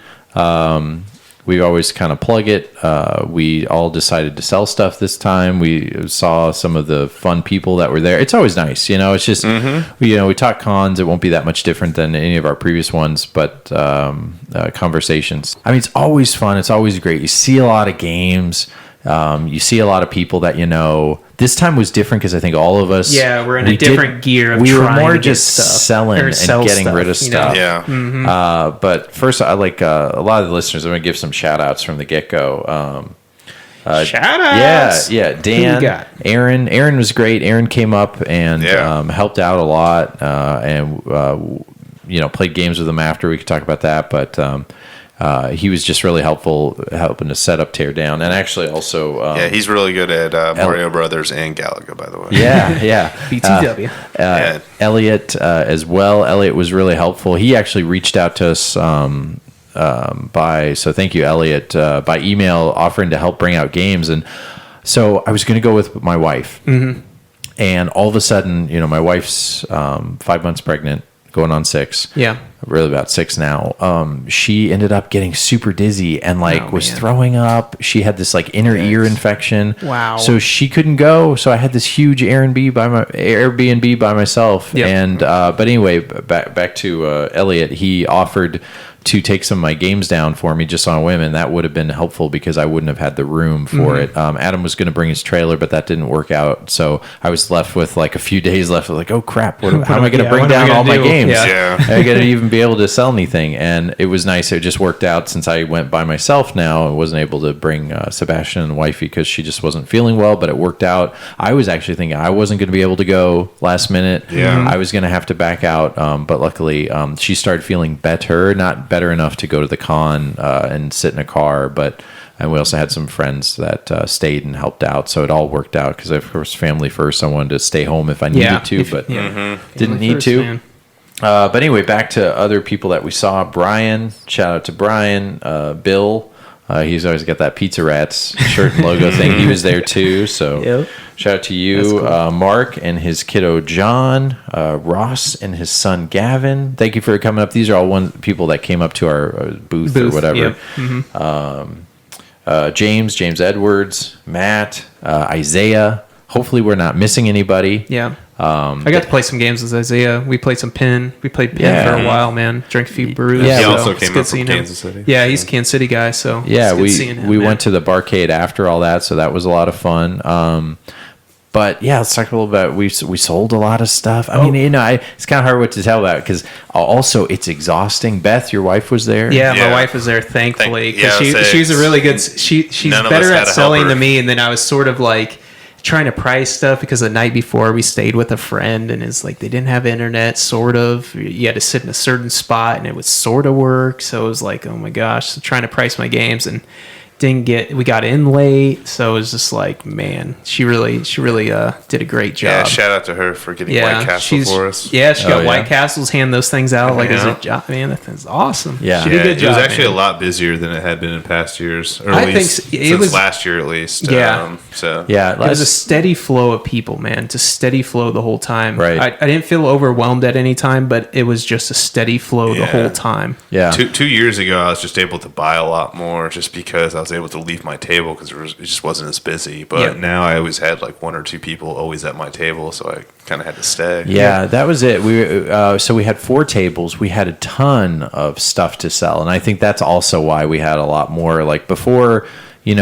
We always kind of plug it. We all decided to sell stuff this time. We saw some of the fun people that were there. It's always nice, you know. It's just we talk cons. It won't be that much different than any of our previous ones, but conversations. I mean, it's always fun. It's always great. You see a lot of games. You see a lot of people that you know. This time was different because I think all of us. Yeah, we're in a different gear. Of we were trying more to just selling and getting rid of stuff. Yeah. But first, I like a lot of the listeners. I'm going to give some shout outs from the get go. Shout outs. Yeah. Dan, Aaron was great. Aaron came up and helped out a lot, and played games with him after. We could talk about that, but. He was just really helpful helping to set up Teardown, and actually also he's really good at Mario Brothers and Galaga, by the way. Yeah BTW. Elliot as well. Elliot was really helpful. He actually reached out to us so thank you, Elliot, by email offering to help bring out games. And so I was going to go with my wife, and all of a sudden, my wife's 5 months pregnant, going on 6. Yeah. Really about 6 now. She ended up getting super dizzy and was throwing up. She had this inner ear infection. Wow. So she couldn't go. So I had this huge Airbnb by myself. Yep. And but anyway, back to Elliot. He offered to take some of my games down for me just on a whim, and that would have been helpful because I wouldn't have had the room for it. Adam was going to bring his trailer, but that didn't work out, so I was left with a few days left. Oh crap! How am I going to bring down all my games? Yeah. Am I going to even be able to sell anything? And it was nice. It just worked out since I went by myself now. I wasn't able to bring Sebastian and wifey because she just wasn't feeling well, but it worked out. I was actually thinking I wasn't going to be able to go last minute. Yeah. I was going to have to back out, but luckily she started feeling better, not better enough to go to the con and sit in a car, and we also had some friends that stayed and helped out, so it all worked out because of course family first. I wanted to stay home if I needed to, but didn't need to. But anyway, back to other people that we saw. Brian, shout out to Brian. Bill, he's always got that Pizza Rats shirt and logo thing. He was there too, so shout out to you. Cool. Mark and his kiddo John, Ross and his son Gavin. Thank you for coming up. These are all people that came up to our booth or whatever. Yep. James Edwards, Matt, Isaiah. Hopefully we're not missing anybody. Yeah. I got to play some games with Isaiah. We played some Pin. We played Pin for a while, man. Drank a few brews. Yeah, he so also came up from Kansas City. Yeah, he's a Kansas City guy, so we went to the barcade after all that, so that was a lot of fun. But yeah, let's talk a little bit. We sold a lot of stuff. I mean, it's kind of hard what to tell about because also it's exhausting. Beth, your wife was there. Yeah, my wife was there, thankfully, because she's a really good. She's better at selling than me, and then I was sort of trying to price stuff because the night before we stayed with a friend and it's they didn't have internet, sort of. You had to sit in a certain spot and it would sort of work. So it was oh my gosh, so trying to price my games and we got in late, so it was just like, man, she really did a great job. Yeah, shout out to her for getting White Castle for us. Yeah, she got White Castles, hand those things out like as a job. Man, that thing's awesome. Yeah, she did a good job. It was actually a lot busier than it had been in past years, or at least since last year, at least. Yeah, it was a steady flow of people, man. Just steady flow the whole time. Right. I didn't feel overwhelmed at any time, but it was just a steady flow the whole time. Yeah. 2 years ago, I was just able to buy a lot more, just because I was able to leave my table because it just wasn't as busy. But now I always had like 1 or 2 people always at my table, so I kind of had to stay. Yeah, that was it. So we had 4 tables. We had a ton of stuff to sell, and I think that's also why we had a lot more. Like before, I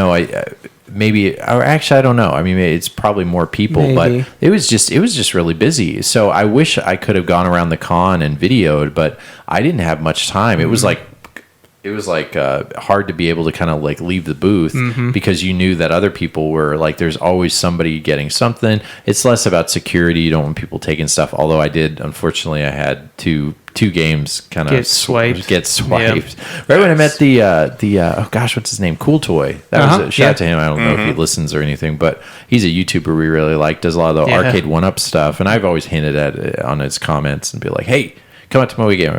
don't know. I mean, it's probably more people, but it was just really busy. So I wish I could have gone around the con and videoed, but I didn't have much time. It was like hard to be able to kind of like leave the booth because you knew that other people were like, there's always somebody getting something. It's less about security. You don't want people taking stuff. Although unfortunately I had two games kind of get swiped. Right when I met the what's his name? Cool Toy. That was a shout out to him. I don't know if he listens or anything, but he's a YouTuber we really like, does a lot of the arcade 1-up stuff. And I've always hinted at it on his comments and be like, hey, come out to my game.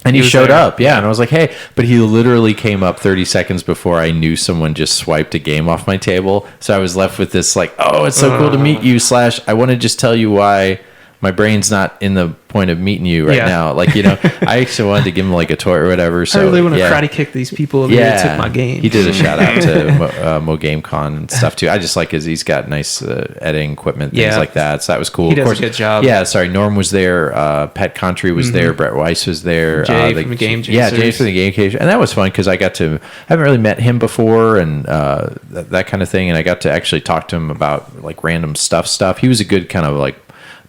And he showed up, and I was like, hey, but he literally came up 30 seconds before I knew someone just swiped a game off my table. So I was left with this like, oh, it's so cool to meet you / I want to just tell you why my brain's not in the point of meeting you right now. Like, I actually wanted to give him like a toy or whatever. So I really want to karate kick these people that took my game. He did a shout out to Mo GameCon and stuff too. I just like he's got nice editing equipment, things like that. So that was cool. He does a good job. Yeah, sorry. Norm was there. Pet Country was there. Brett Weiss was there. Jay from the Game Chasers. Yeah, Jay from the Game Chasers. And that was fun because I haven't really met him before and that kind of thing. And I got to actually talk to him about like random stuff. He was a good kind of like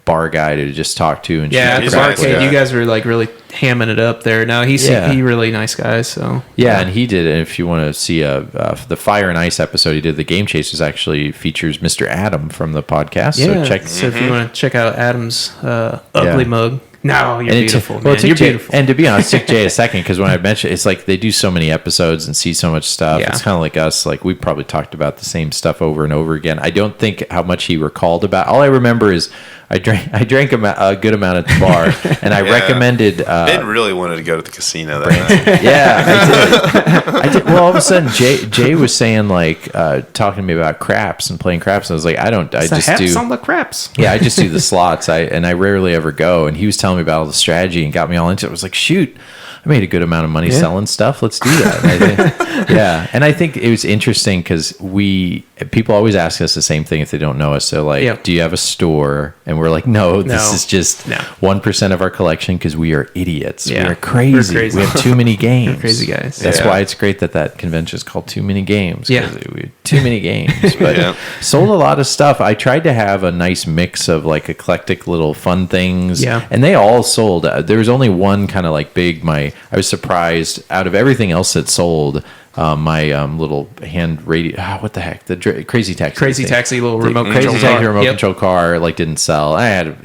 bar guy to just talk to and at the barcade you guys were like really hamming it up there. No, he really nice guy. So and he did it. If you want to see the Fire and Ice episode he did, the Game Chasers actually features Mr. Adam from the podcast. So if you want to check out Adam's ugly mug. No, you're beautiful, man. You're beautiful. And to be honest, it took Jay a second because when I mentioned it's like they do so many episodes and see so much stuff. Yeah. It's kind of like us. Like we probably talked about the same stuff over and over again. I don't think how much he recalled about. All I remember is I drank a good amount at the bar, and I recommended. Ben really wanted to go to the casino that night. Yeah, I did. Well, all of a sudden, Jay was saying like talking to me about craps and playing craps, and I was like, I just do some of the craps. Yeah, I just do the slots. I rarely ever go, and he was telling me about all the strategy and got me all into it. I was like, shoot, I made a good amount of money selling stuff. Let's do that. And I think it was interesting because people always ask us the same thing if they don't know us. So like, do you have a store? And we're like, no, this is just 1% of our collection because we are idiots. Yeah. We're crazy. We have too many games. We're crazy guys. That's why it's great that convention is called Too Many Games. We had too many games. But sold a lot of stuff. I tried to have a nice mix of like eclectic little fun things. Yeah. And they all sold. There was only one kind of like big, I was surprised out of everything else that sold. My little hand radio. What the heck? The Crazy Taxi little remote control car like didn't sell. I had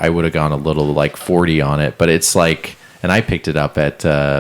I would have gone a little like 40 on it, but it's like. And I picked it up at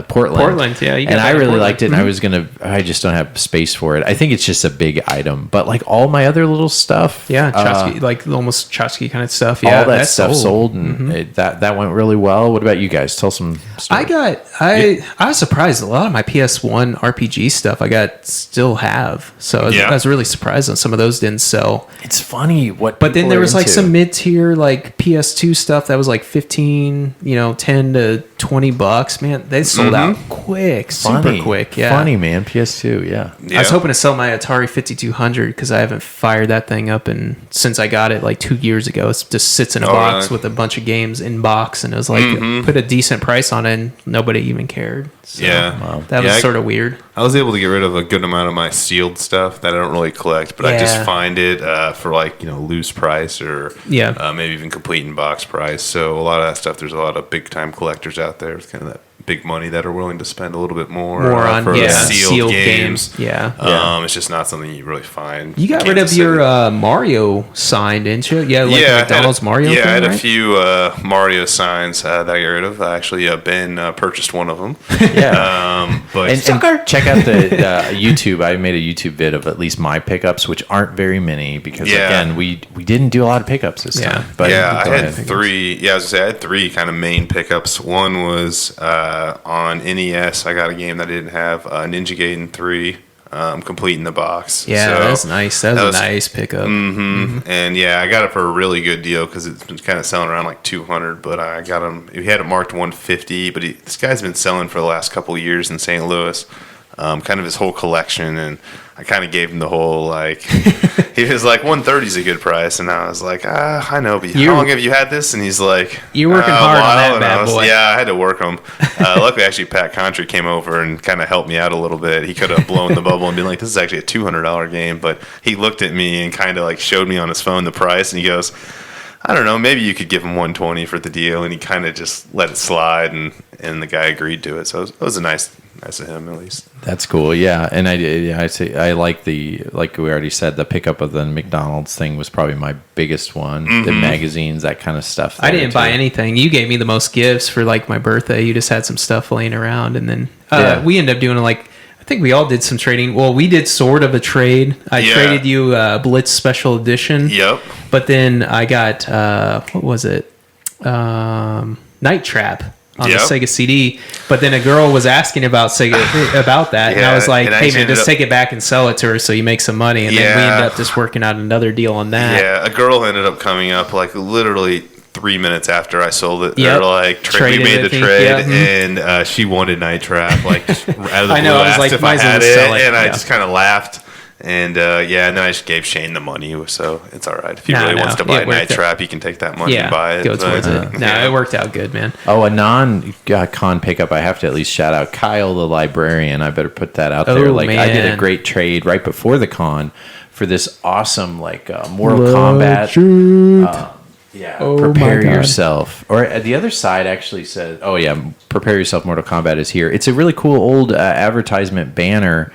Portland. Yeah. And I really liked it. And I just don't have space for it. I think it's just a big item. But like all my other little stuff. Yeah. Tchotchke, like almost tchotchke kind of stuff. Yeah. All that stuff sold. And that went really well. What about you guys? Tell some stories. I was surprised. A lot of my PS1 RPG stuff I still have. So I was really surprised that some of those didn't sell. It's funny what. But then there was like some mid-tier like PS2 stuff that was like 15, 10 to $20, man. They sold out quick, super quick. Yeah, funny, man. PS2, yeah. I was hoping to sell my Atari 5200 because I haven't fired that thing up since I got it like 2 years ago. It just sits in a box with a bunch of games in box, and it was like put a decent price on it, and nobody even cared. So, that was sort of weird. I was able to get rid of a good amount of my sealed stuff that I don't really collect, but I just find it for like loose price or maybe even complete in box price. So a lot of that stuff, there's a lot of big time collectors out there with kind of that big money that are willing to spend a little bit more on for sealed games. Yeah. It's just not something you really find. You got rid of your Mario sign, didn't you? Yeah, like the McDonald's Mario thing, I had right? a few Mario signs that I got rid of. Actually, Ben purchased one of them. But and check out the YouTube. I made a YouTube vid of at least my pickups, which aren't very many because again, we didn't do a lot of pickups this time. But I had three. Yeah, I was gonna say I had three kind of main pickups. One was on NES. I got a game that I didn't have, Ninja Gaiden 3. Complete in the box. Yeah, so that's nice. That was a nice pickup. And I got it for a really good deal because it's been kind of selling around like $200. But I got him. He had it marked $150. But this guy's been selling for the last couple of years in St. Louis. Kind of his whole collection, and I kind of gave him the whole he was like $130 is a good price, and I was like, I know, but how long have you had this? And he's like, you're working hard on that bad boy. Yeah, I had to work him. Luckily, actually, Pat Contry came over and kind of helped me out a little bit. He could have blown the bubble and been like, this is actually a $200 game, but he looked at me and kind of showed me on his phone the price, and he goes, I don't know, maybe you could give him $120 for the deal, and he kind of just let it slide, and the guy agreed to it. So it was a nice of him, at least. That's cool, yeah. And I like we already said, the pickup of the McDonald's thing was probably my biggest one. The magazines, that kind of stuff. I didn't buy anything. You gave me the most gifts for my birthday. You just had some stuff laying around, and then we ended up doing I think we all did some trading. Well, we did sort of a trade. I traded you Blitz Special Edition. Yep. But then I got what was it? Night Trap on the Sega CD. But then a girl was asking about Sega about that, and I was like, "Hey man, just take it back and sell it to her so you make some money." And then we ended up just working out another deal on that. Yeah, a girl ended up coming up literally 3 minutes after I sold it. They're we made the trade, and she wanted Night Trap out of the blue. I was like, if I had it, and I just kind of laughed. And then I just gave Shane the money, so it's all right. If he really wants to buy Night Trap, he can take that money and buy it. Go towards it. It worked out good, man. Oh, a non-con pickup, I have to at least shout out Kyle the librarian. I better put that out there. Man. I did a great trade right before the con for this awesome Mortal Kombat. Prepare yourself. Or the other side actually said, prepare yourself, Mortal Kombat is here. It's a really cool old advertisement banner,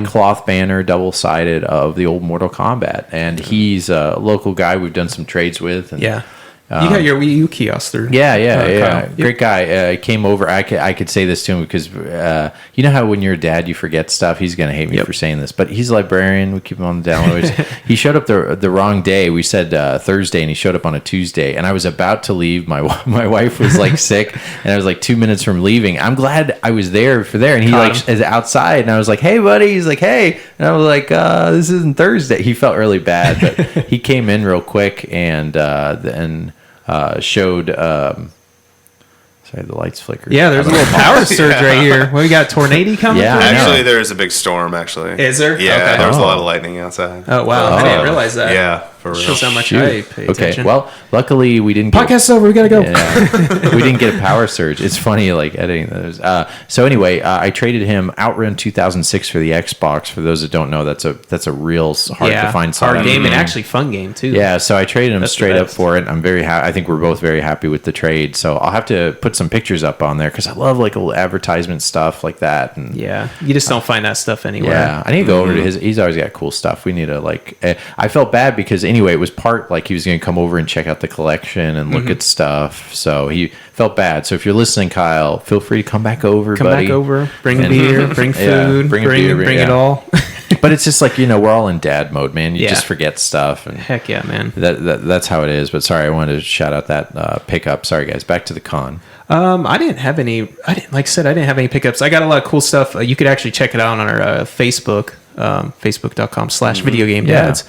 cloth banner, double-sided, of the old Mortal Kombat. And he's a local guy we've done some trades with. And, you got your Wii U kiosk there. Yeah. Great guy. Came over. I could say this to him because you know how when you're a dad you forget stuff. He's gonna hate me for saying this, but he's a librarian. We keep him on the downloads. He showed up the wrong day. We said Thursday, and he showed up on a Tuesday. And I was about to leave. My wife was sick, and I was 2 minutes from leaving. I'm glad I was there. And he is outside, and I was like, "Hey, buddy." He's like, "Hey," and I was like, "This isn't Thursday." He felt really bad, but he came in real quick and showed sorry, the lights flickered. Yeah, there's a little power surge right here. We got tornado coming. Actually there is a big storm. Is there? There was a lot of lightning outside. Oh wow, I didn't realize that. For real. Shows how much I pay attention. Okay, well, luckily we didn't podcast's over, we gotta go. We didn't get a power surge. It's funny editing those. So anyway, I traded him Outrun 2006 for the Xbox. For those that don't know, that's a real hard to find hard game and actually fun game too. Yeah, so I traded him straight up for it. I'm very happy. I think we're both very happy with the trade. So I'll have to put some pictures up on there because I love old advertisement stuff like that. And you just don't find that stuff anywhere. Yeah, I need to go over to his. He's always got cool stuff. We need to I felt bad because anyway, it was part he was going to come over and check out the collection and look at stuff. So he felt bad. So if you're listening, Kyle, feel free to come back over, buddy. Bring a beer, bring food, bring it all. But it's just we're all in dad mode, man. You just forget stuff. And heck yeah, man. That's how it is. But sorry, I wanted to shout out that pickup. Sorry, guys. Back to the con. I didn't have any. I didn't have any pickups. I got a lot of cool stuff. You could actually check it out on our Facebook. Facebook.com/videogamedads.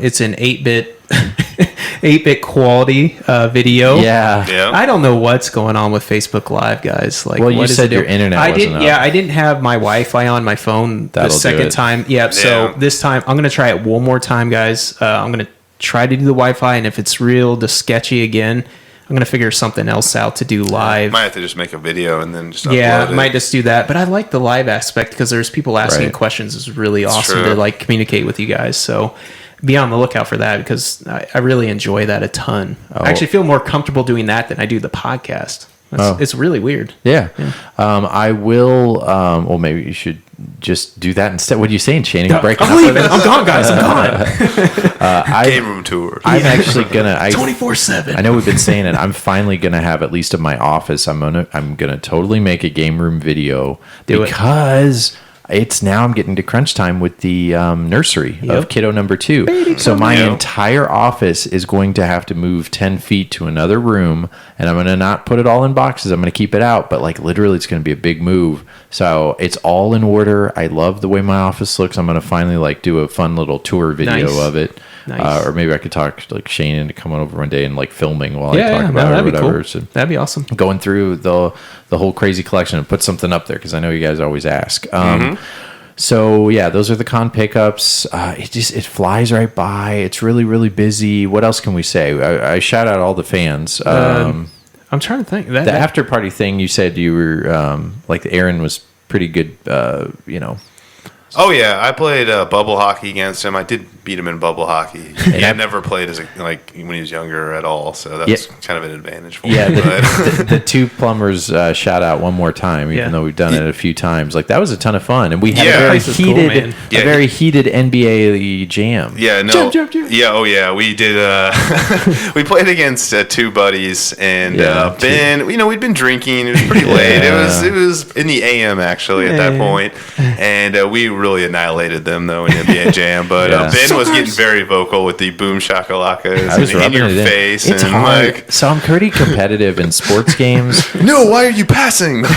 It's an 8-bit quality video. Yeah. I don't know what's going on with Facebook Live, guys. You said your internet wasn't up. Yeah, I didn't have my Wi-Fi on my phone the second time. Yeah, so this time I'm going to try it one more time, guys. I'm going to try to do the Wi-Fi, and if it's real sketchy again, I'm going to figure something else out to do live. Might have to just make a video and then just upload it. Might just do that. But I like the live aspect because there's people asking questions. It's really awesome to communicate with you guys. So be on the lookout for that because I really enjoy that a ton. I actually feel more comfortable doing that than I do the podcast. It's really weird. Yeah. I will. Well, maybe you should just do that instead. What are you saying, Shane? I'm gone, guys. I'm gone. Game room tour. I'm actually gonna 24/7. I know we've been saying it. I'm finally gonna have, at least in my office, I'm gonna totally make a game room video because it's now I'm getting to crunch time with the nursery of kiddo number 2. So my entire office is going to have to move 10 feet to another room, and I'm going to not put it all in boxes. I'm going to keep it out, but like literally it's going to be a big move. So it's all in order. I love the way my office looks. I'm going to finally like do a fun little tour video of it. Nice. Or maybe I could talk like Shane into coming over one day and like filming while I talk about it or whatever. Cool. So that'd be awesome. Going through the whole crazy collection and put something up there because I know you guys always ask. So yeah, those are the con pickups. It flies right by. It's really, really busy. What else can we say? I shout out all the fans. I'm trying to think. The after party thing, you said you were like Aaron was pretty good. Oh yeah, I played bubble hockey against him. I did beat him in bubble hockey. He had never played when he was younger at all, so that's kind of an advantage for him. Yeah, the 2 plumbers shout out one more time, even though we've done it a few times. Like that was a ton of fun, and we had a very heated NBA jam. Yeah, no, jump. Yeah, oh yeah, we did. We played against 2 buddies, and Ben. We'd been drinking. It was pretty late. It was in the AM actually at that point, and we really annihilated them though in NBA jam. But Ben was getting very vocal with the boom shakalakas and in your face. It's hard. So I'm pretty competitive in sports games. No, why are you passing? He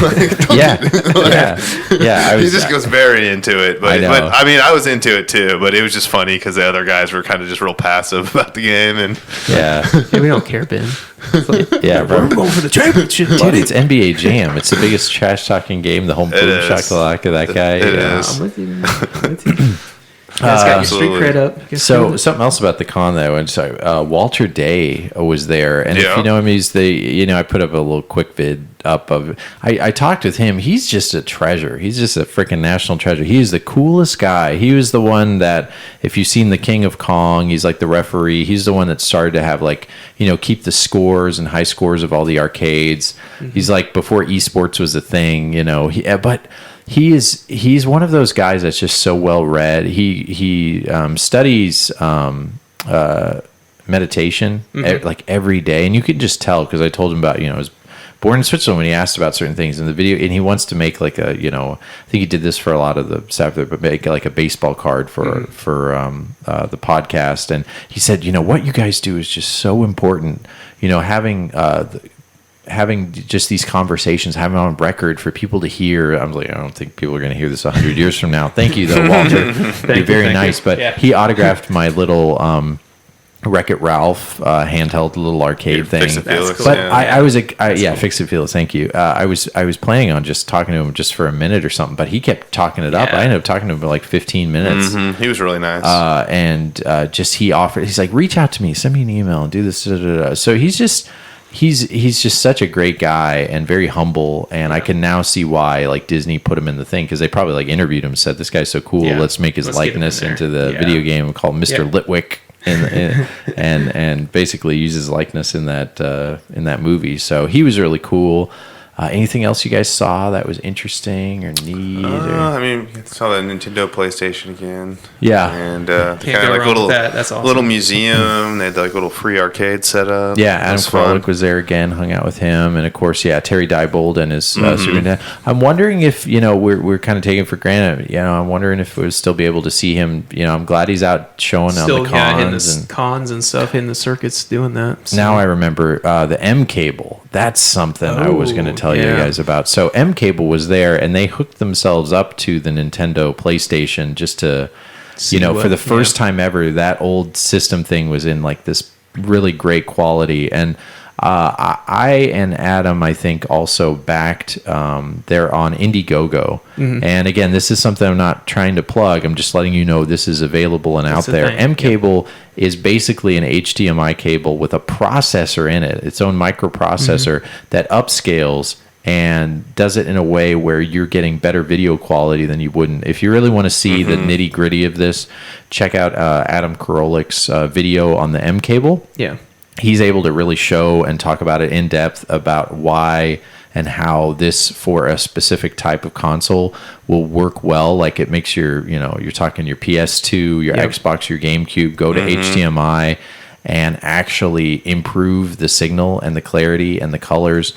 just goes very into it. But I mean, I was into it too. But it was just funny because the other guys were kind of just real passive about the game. And we don't care, Ben. We're going for the championship, dude. It's NBA Jam. It's the biggest trash talking game. The whole boom shakalaka. That guy. It is. I'm with you. Got your street cred up. So something else about the con though. Walter Day was there, and if you know him, he's I put up a little quick vid up of. I talked with him. He's just a treasure. He's just a freaking national treasure. He's the coolest guy. He was the one that, if you've seen The King of Kong, he's like the referee. He's the one that started to have keep the scores and high scores of all the arcades. Mm-hmm. He's like before esports was a thing. He's one of those guys that's just so well read. He studies meditation like every day, and you can just tell because I told him about he was born in Switzerland when he asked about certain things in the video, and he wants to make like a I think he did this for a lot of the staff there, but make like a baseball card for the podcast, and he said what you guys do is just so important. Having just these conversations, having on record for people to hear. I'm like, I don't think people are going to hear this 100 years from now. Thank you, though, Walter. You're very nice. But he autographed my little Wreck-It Ralph handheld little arcade thing. Fix It Felix. Cool. But I was Fix It Felix. Thank you. I was planning on just talking to him just for a minute or something, but he kept talking it up. I ended up talking to him for like 15 minutes. Mm-hmm. He was really nice. He offered. He's like, reach out to me, send me an email, and do this. So he's just such a great guy and very humble, and I can now see why like Disney put him in the thing, because they probably like interviewed him, said this guy's so cool, let's make his likeness into the video game, called Mr. Litwick, and basically use his likeness in that movie. So he was really cool. Anything else you guys saw that was interesting or neat? I mean, I saw the Nintendo PlayStation again. Yeah, and kind of like That's awesome. little museum. They had like little free arcade setup. Yeah, Adam Krolick was there again. Hung out with him, and of course, Terry Diebold and his superintendent. I'm wondering if we're kind of taking for granted. I'm wondering if we'll still be able to see him. I'm glad he's out showing on the cons and cons and stuff in the circuits doing that. So. Now I remember the M cable. That's something I was going to tell you guys about. So M Cable was there, and they hooked themselves up to the Nintendo PlayStation just to, for the first time ever, that old system thing was in like this really great quality. And I and Adam, I think, also backed. They're on Indiegogo, and again, this is something I'm not trying to plug. I'm just letting you know this is available and out there. M Cable is basically an HDMI cable with a processor in it, its own microprocessor that upscales and does it in a way where you're getting better video quality than you wouldn't. If you really want to see the nitty gritty of this, check out Adam Krolick's video on the M Cable. Yeah. he's able to really show and talk about it in depth about why and how this for a specific type of console will work well. Like it makes your, you're talking your PS2, your Xbox, your GameCube go to HDMI and actually improve the signal and the clarity and the colors.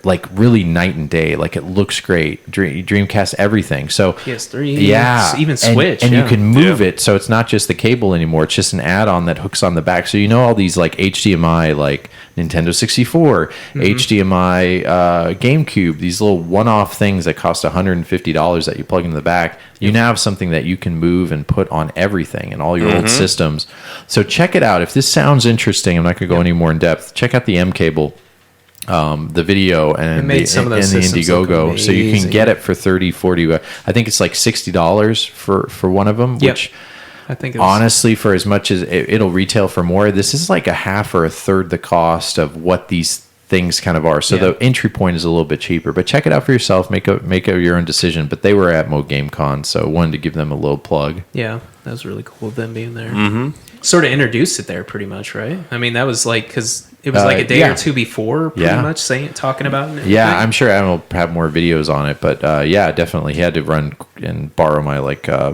Like really night and day. Like it looks great. Dreamcast, everything. So PS3, even Switch, and you can move it, so it's not just the cable anymore. It's just an add-on that hooks on the back. So all these like HDMI, like Nintendo 64, HDMI, GameCube, these little one-off things that cost $150 that you plug into the back. You now have something that you can move and put on everything and all your old systems. So check it out. If this sounds interesting, I'm not going to go any more in depth. Check out the M cable. The video and the Indiegogo, so you can get it for 30, 40. I think it's like $60 for one of them, which I think honestly, for as much as it'll retail for more, this is like a half or a third the cost of what these things kind of are. So the entry point is a little bit cheaper, but check it out for yourself. Make your own decision. But they were at Mo GameCon, so wanted to give them a little plug. Yeah, that was really cool of them being there. Sort of introduced it there, pretty much, right? I mean, that was like because it was like a day or two before, pretty much talking about it. Yeah, I'm sure I will have more videos on it, but definitely he had to run and borrow my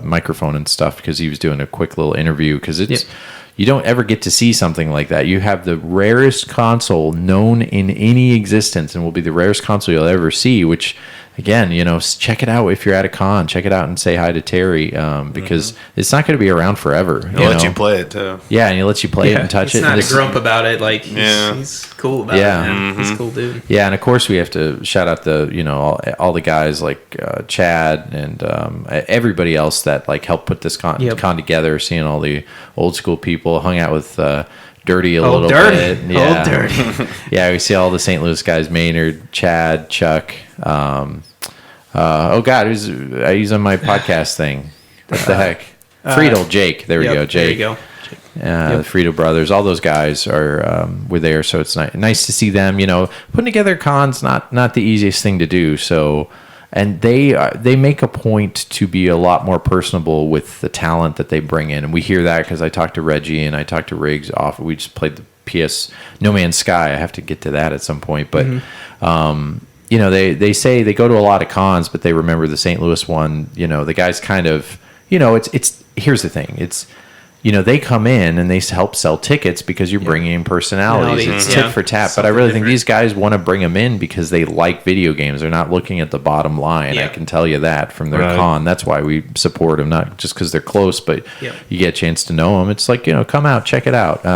microphone and stuff because he was doing a quick little interview because it's. You don't ever get to see something like that. You have the rarest console known in any existence and will be the rarest console you'll ever see, which, again, check it out if you're at a con. Check it out and say hi to Terry because it's not going to be around forever. He'll let you play it, too. Yeah, and he'll let you play it and touch it. He's not a grump about it. Like, he's cool about it, man. He's a cool dude. Yeah, and of course we have to shout out all the guys like Chad and everybody else that helped put this con together, seeing all the old school people. Hung out with Dirty a little bit. Yeah. Dirty. Yeah, we see all the St. Louis guys, Maynard, Chad, Chuck. He's on my podcast thing. What the heck? Friedel, Jake. There we go, Jake. There you go. The Friedel brothers, all those guys were there, so it's nice to see them. Putting together cons not the easiest thing to do. So, and they make a point to be a lot more personable with the talent that they bring in, and we hear that because I talked to Reggie and I talked to Riggs off. We just played the PS No Man's Sky. I have to get to that at some point, but. They say they go to a lot of cons, but they remember the St. Louis one. The guys kind of, it's here's the thing. It's, they come in and they help sell tickets because you're bringing in personalities. It's tit for tat. But I really think these guys want to bring them in because they like video games. They're not looking at the bottom line. Yeah. I can tell you that from their con. That's why we support them, not just because they're close, but you get a chance to know them. It's like, come out, check it out.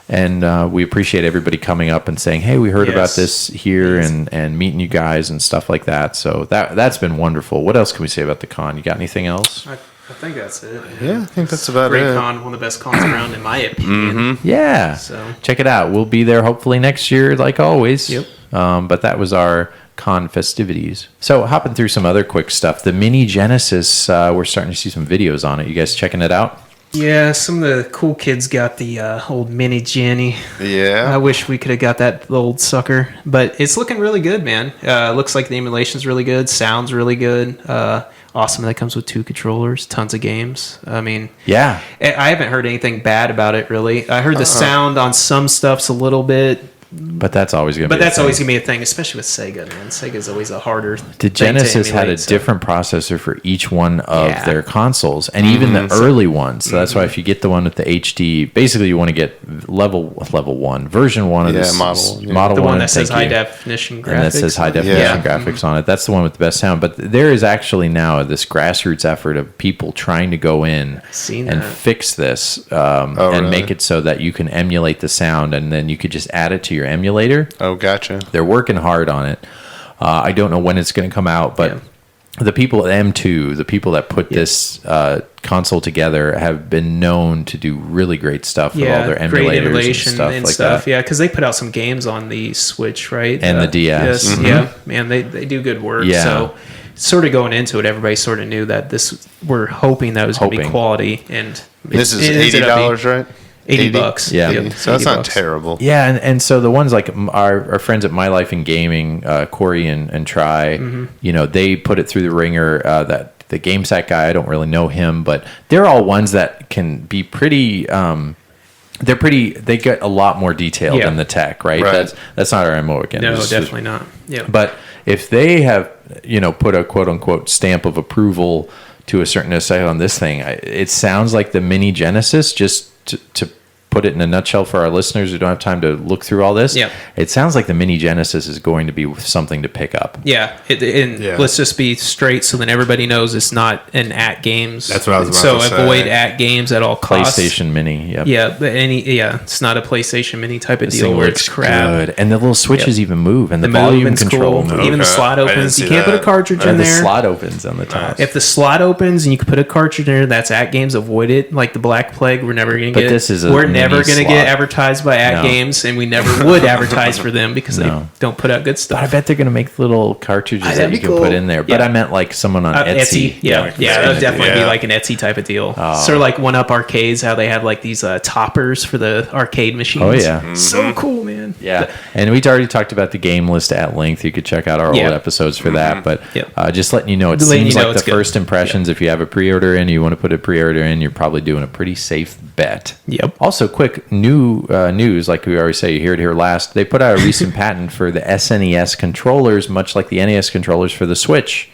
And we appreciate everybody coming up and saying, hey, we heard about this here and meeting you guys and stuff like that. So that's been wonderful. What else can we say about the con? You got anything else? I think that's it. Yeah, I think that's about Great it. con, one of the best cons around, in my opinion. Yeah. So check it out. We'll be there hopefully next year, like always. Yep. But that was our con festivities. So hopping through some other quick stuff. The Mini Genesis, we're starting to see some videos on it. You guys checking it out? Yeah, some of the cool kids got the old Mini Jenny. Yeah. I wish we could have got that old sucker. But it's looking really good, man. Looks like the emulation's really good. Sounds really good. Awesome. That comes with 2 controllers. Tons of games. I mean... Yeah. I haven't heard anything bad about it, really. I heard the sound on some stuff's a little bit... But that's always going to be But that's always going to be a thing, especially with Sega, man. Sega's always a harder The Genesis had a different processor for each one of their consoles, and even the early ones. So that's why if you get the one with the HD, basically you want to get level 1, version 1 of this model the 1 one that says high definition graphics. And that says high definition graphics on it. That's the one with the best sound. But there is actually now this grassroots effort of people trying to go in and fix this and make it so that you can emulate the sound, and then you could just add it to your emulator. Oh, gotcha. They're working hard on it. I don't know when it's going to come out, but the people at M2, the people that put this console together, have been known to do really great stuff with all their emulators and stuff like that. Yeah, because they put out some games on the Switch, right? And the DS. Yes, yeah, man, they do good work. Yeah. So sort of going into it, everybody sort of knew that we're hoping that was going to be quality. And this is $80, right? $80. Yeah. So that's not terrible. Yeah, and so the ones like our friends at My Life in Gaming, Corey and Try, they put it through the ringer. That the GameSat guy, I don't really know him, but they're all ones that can be pretty they get a lot more detailed than the tech, right? That's not our MO again. No, definitely not. Yeah. But if they have, put a quote unquote stamp of approval to a certain site on this thing, it sounds like the mini Genesis, just to put it in a nutshell for our listeners who don't have time to look through all this. Yeah. It sounds like the mini Genesis is going to be something to pick up. Yeah. Let's just be straight so then everybody knows it's not an at games. That's what I was about to say. So avoid at games at all costs. PlayStation Mini. Yep. Yeah. But it's not a PlayStation Mini type of deal where it's crap. Good. And the little switches even move, and the volume control. Cool. Even the slot opens. You can't put a cartridge in there. The slot opens on the top. If the slot opens and you can put a cartridge in there, that's at games. Avoid it. Like the Black Plague, we're never going to get. We're never going to get advertised by at games, and we never would advertise for them because they don't put out good stuff. But I bet they're going to make little cartridges that you can put in there. But I meant like someone on Etsy. Yeah, it would definitely be like an Etsy type of deal. Sort of like One Up Arcades, how they have like these toppers for the arcade machines. Oh yeah, so cool, man. Yeah, and we'd already talked about the game list at length. You could check out our old episodes for that. But just letting you know, it seems like the first impressions. If you have a pre-order in, you want to put a pre-order in, you're probably doing a pretty safe bet. Yep. Also, quick news, like we always say, you heard it here last. They put out a recent patent for the SNES controllers, much like the NES controllers for the Switch.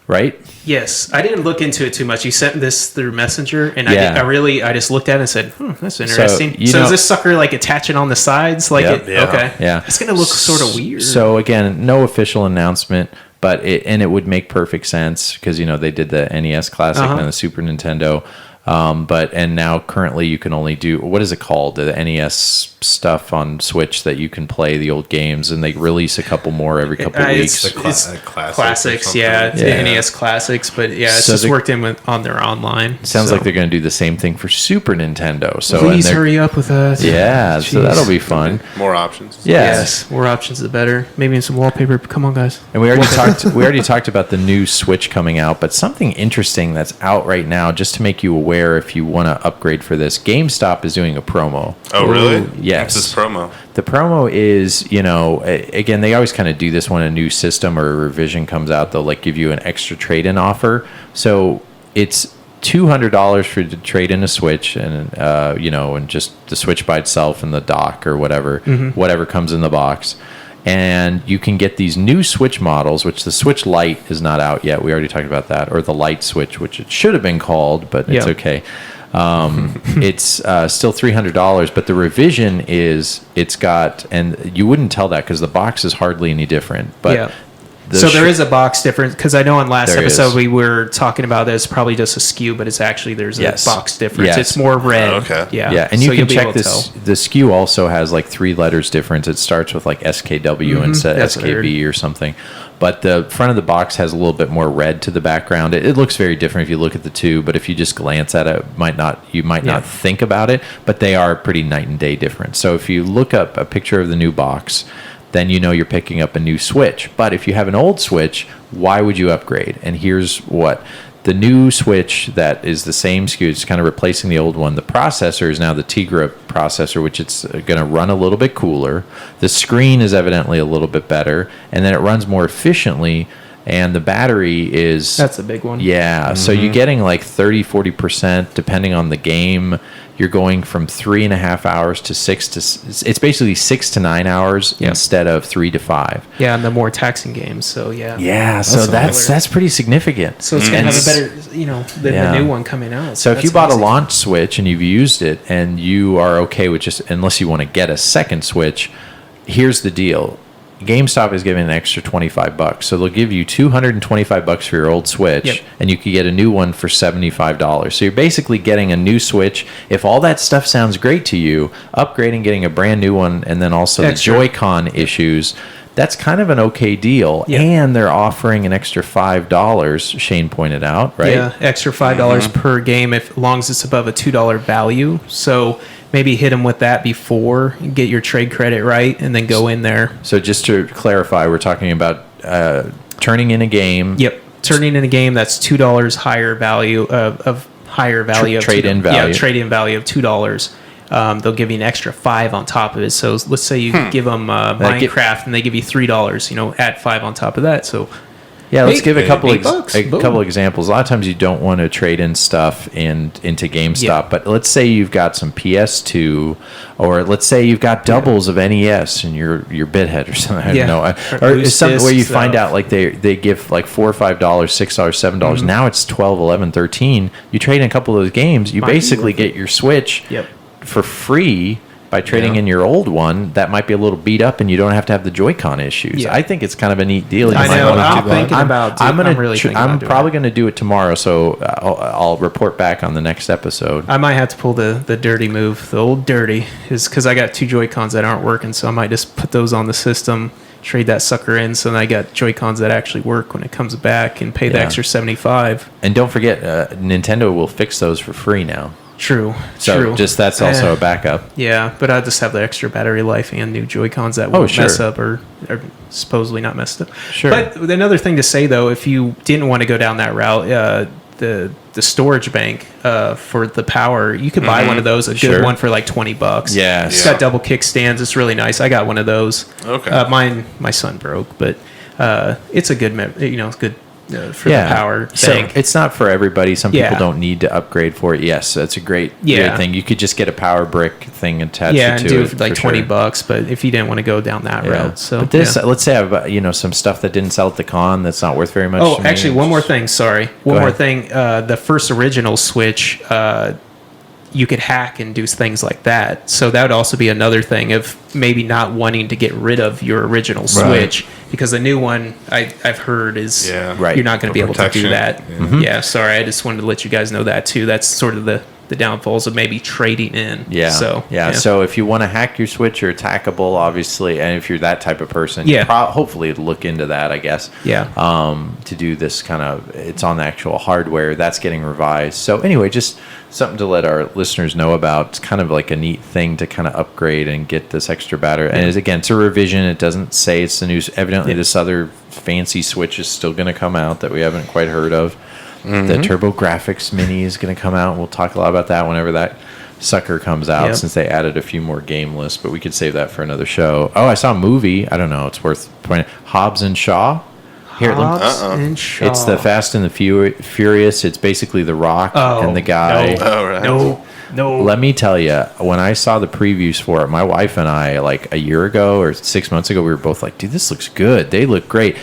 Right? Yes, I didn't look into it too much. You sent this through Messenger, and I just looked at it and said, that's interesting. So is this sucker like attaching on the sides? Okay. Yeah. It's going to look sort of weird. So again, no official announcement, but it would make perfect sense because, they did the NES Classic and the Super Nintendo. And now currently you can only do, what is it called? The NES stuff on Switch that you can play the old games, and they release a couple more every couple of weeks. It's classics, the NES Classics, but it's just worked in on their online. Sounds like they're going to do the same thing for Super Nintendo. So please hurry up with that. Yeah, so that'll be fun. More options. Yes, more options the better. Maybe some wallpaper. Come on, guys. And we already talked about the new Switch coming out, but something interesting that's out right now, just to make you aware if you want to upgrade for this, GameStop is doing a promo. Oh, really? Yes. What's this promo? The promo is, again, they always kind of do this when a new system or a revision comes out. They'll give you an extra trade-in offer. So it's $200 for to trade in a Switch, and and just the Switch by itself and the dock or whatever comes in the box. And you can get these new Switch models, which the Switch Lite is not out yet. We already talked about that. Or the Lite Switch, which it should have been called, but it's okay. It's still $300, but the revision is it's got, and you wouldn't tell that because the box is hardly any different. But there is a box difference, because I know on last episode we were talking about that it's probably just a SKU, but it's actually there's a box difference. Yes. It's more red. Okay. Yeah. And you can check this. The SKU also has 3 letters difference. It starts with SKW instead of SKB or something. But the front of the box has a little bit more red to the background. It looks very different if you look at the two, but if you just glance at it, you might not think about it, but they are pretty night and day different. So if you look up a picture of the new box, then you're picking up a new Switch. But if you have an old Switch, why would you upgrade? And here's what. The new Switch that is the same SKU, it's kind of replacing the old one. The processor is now the Tegra processor, which it's going to run a little bit cooler. The screen is evidently a little bit better, and then it runs more efficiently. And the battery is... That's a big one. Yeah. So you're getting 30-40%, depending on the game. You're going from 3.5 hours to 6 to... It's basically 6 to 9 hours instead of 3 to 5. Yeah, and the more taxing games, so yeah. Yeah, so that's pretty significant. So it's going to have a better, than the new one coming out. So if you bought a launch Switch and you've used it and you are okay with just... Unless you want to get a second Switch, here's the deal. GameStop is giving an extra $25, so they'll give you $225 for your old Switch, and you can get a new one for $75. So you're basically getting a new Switch. If all that stuff sounds great to you, upgrading, getting a brand new one, and then also the Joy-Con issues, that's kind of an okay deal. And they're offering an extra $5. Shane pointed out, right? Yeah, extra $5 per game, as long as it's above a $2 value. So maybe hit them with that before, get your trade credit right, and then go in there. So just to clarify, we're talking about turning in a game. Yep, turning in a game that's $2 higher value of trade-in value. Yeah, trade-in value of $2. They'll give you an extra $5 on top of it. So let's say you give them Minecraft and they give you $3. Add $5 on top of that. So Yeah, let's give a couple $8. examples. A lot of times you don't want to trade in stuff into GameStop, Yeah. but let's say you've got some PS2, or let's say you've got doubles of NES and your Bithead or something. I don't know. Or something where you find out like they give like $4 or $5, $6, $7. Mm-hmm. Now it's 12, 11, 13. You trade in a couple of those games, you basically get your Switch for free. By trading in your old one, that might be a little beat up, and you don't have to have the Joy-Con issues. Yeah. I think it's kind of a neat deal. I know. I'm thinking about. I'm probably going to do it tomorrow, so I'll report back on the next episode. I might have to pull the dirty move, the old dirty, is because I got 2 Joy-Cons that aren't working, so I might just put those on the system, trade that sucker in, so then I got Joy-Cons that actually work when it comes back, and pay the extra $75. And don't forget, Nintendo will fix those for free now. True. Just that's also a backup. Yeah, but I just have the extra battery life and new Joy-Cons that won't mess up or are supposedly not messed up. Sure. But another thing to say, though, if you didn't want to go down that route, the storage bank for the power, you could buy one of those, a good one for like $20. Yeah. It's got double kickstands. It's really nice. I got one of those. Okay. My son broke, but it's a good, it's good. For the power bank. So it's not for everybody. Some people don't need to upgrade for it. Yes, that's a great thing. You could just get a power brick thing attached to it. And do it for like $20, but if you didn't want to go down that route. So but this, let's say I have some stuff that didn't sell at the con that's not worth very much. Oh, actually, one more thing. Sorry. One more thing. The first original Switch, you could hack and do things like that. So that would also be another thing of maybe not wanting to get rid of your original Switch, because the new one I've heard is you're not going to be able to do that. Yeah, sorry. I just wanted to let you guys know that too. That's sort of the downfalls of maybe trading in. Yeah. So So if you want to hack your Switch, you're hackable, obviously, and if you're that type of person, hopefully look into that, I guess. Yeah. To do this kind of, it's on the actual hardware that's getting revised. So anyway, just something to let our listeners know about. It's kind of like a neat thing to kind of upgrade and get this extra battery. And again, it's a revision. It doesn't say it's the new. Evidently, this other fancy Switch is still going to come out that we haven't quite heard of. The Turbo Graphics Mini is going to come out. We'll talk a lot about that whenever that sucker comes out, since they added a few more game lists, but we could save that for another show. Oh, I saw a movie. I don't know. It's worth pointing. Hobbs and Shaw. Here, and Shaw. It's the Fast and the Furious. It's basically The Rock and the guy. No. Let me tell you, when I saw the previews for it, my wife and I, like a year ago or 6 months ago, we were both like, dude, this looks good. They look great.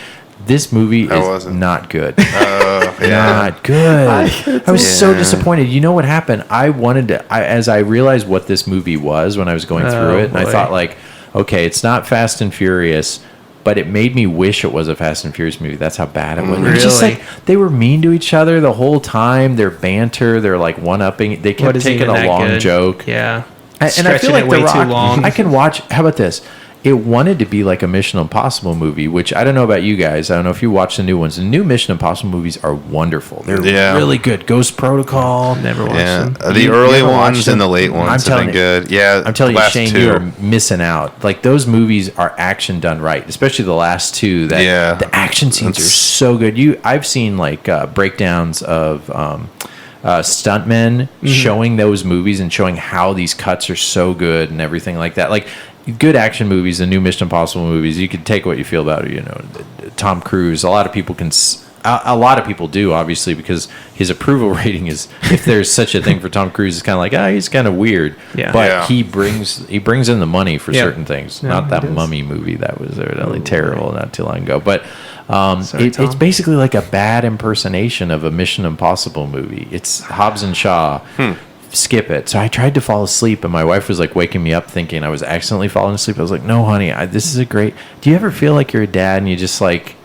This movie is not good. Not good. I was so disappointed. You know what happened? As I realized what this movie was when I was going through it, and I thought, like, okay, it's not Fast and Furious, but it made me wish it was a Fast and Furious movie. That's how bad it was. Really? It was just like they were mean to each other the whole time. Their banter, they're like one-upping. They kept taking a long joke. Yeah. And I feel like way The Rock, too long. I can watch. How about this? It wanted to be like a Mission Impossible movie, which I don't know about you guys. I don't know if you watch the new ones. The new Mission Impossible movies are wonderful. They're really good. Ghost Protocol. Never watched them. The early ones and the late ones have been good. Yeah, I'm telling you, Shane, you are missing out. Like, those movies are action done right, especially the last two. The action scenes are so good. I've seen like breakdowns of stuntmen showing those movies and showing how these cuts are so good and everything like that. Like, good action movies, the new Mission Impossible movies, you can take what you feel about it. Tom Cruise. A lot of people do, obviously, because his approval rating is, if there's such a thing for Tom Cruise, it's kind of like, he's kind of weird. Yeah. But he brings in the money for certain things. Not that Mummy movie that was evidently terrible not too long ago. But it's basically like a bad impersonation of a Mission Impossible movie. It's Hobbs and Shaw. Skip it. So I tried to fall asleep, and my wife was like waking me up thinking I was accidentally falling asleep. I was like, no, honey, this is a great. Do you ever feel like you're a dad and you just like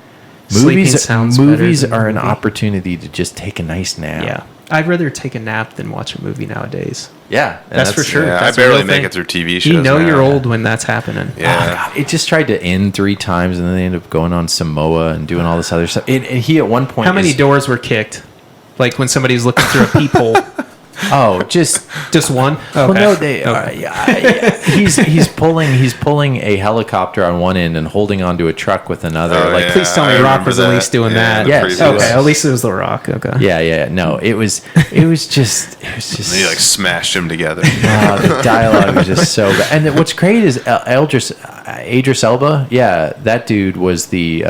movies are an opportunity to just take a nice nap? Yeah. I'd rather take a nap than watch a movie nowadays. Yeah, that's for sure. Yeah, that's I barely make it through TV shows. You're old when that's happening. Yeah, it just tried to end 3 times, and then they ended up going on Samoa and doing all this other stuff. And he at one point, how many doors were kicked? Like when somebody's looking through a peephole. Oh, just one. Okay. Well, no, they. He's pulling a helicopter on one end and holding onto a truck with another. Please tell me Rock was at least doing that. Yes. Okay. At least it was The Rock. Okay. Yeah. No, it was just. They like smashed him together. The dialogue was just so bad. And what's great is Idris Elba. Yeah, that dude was the.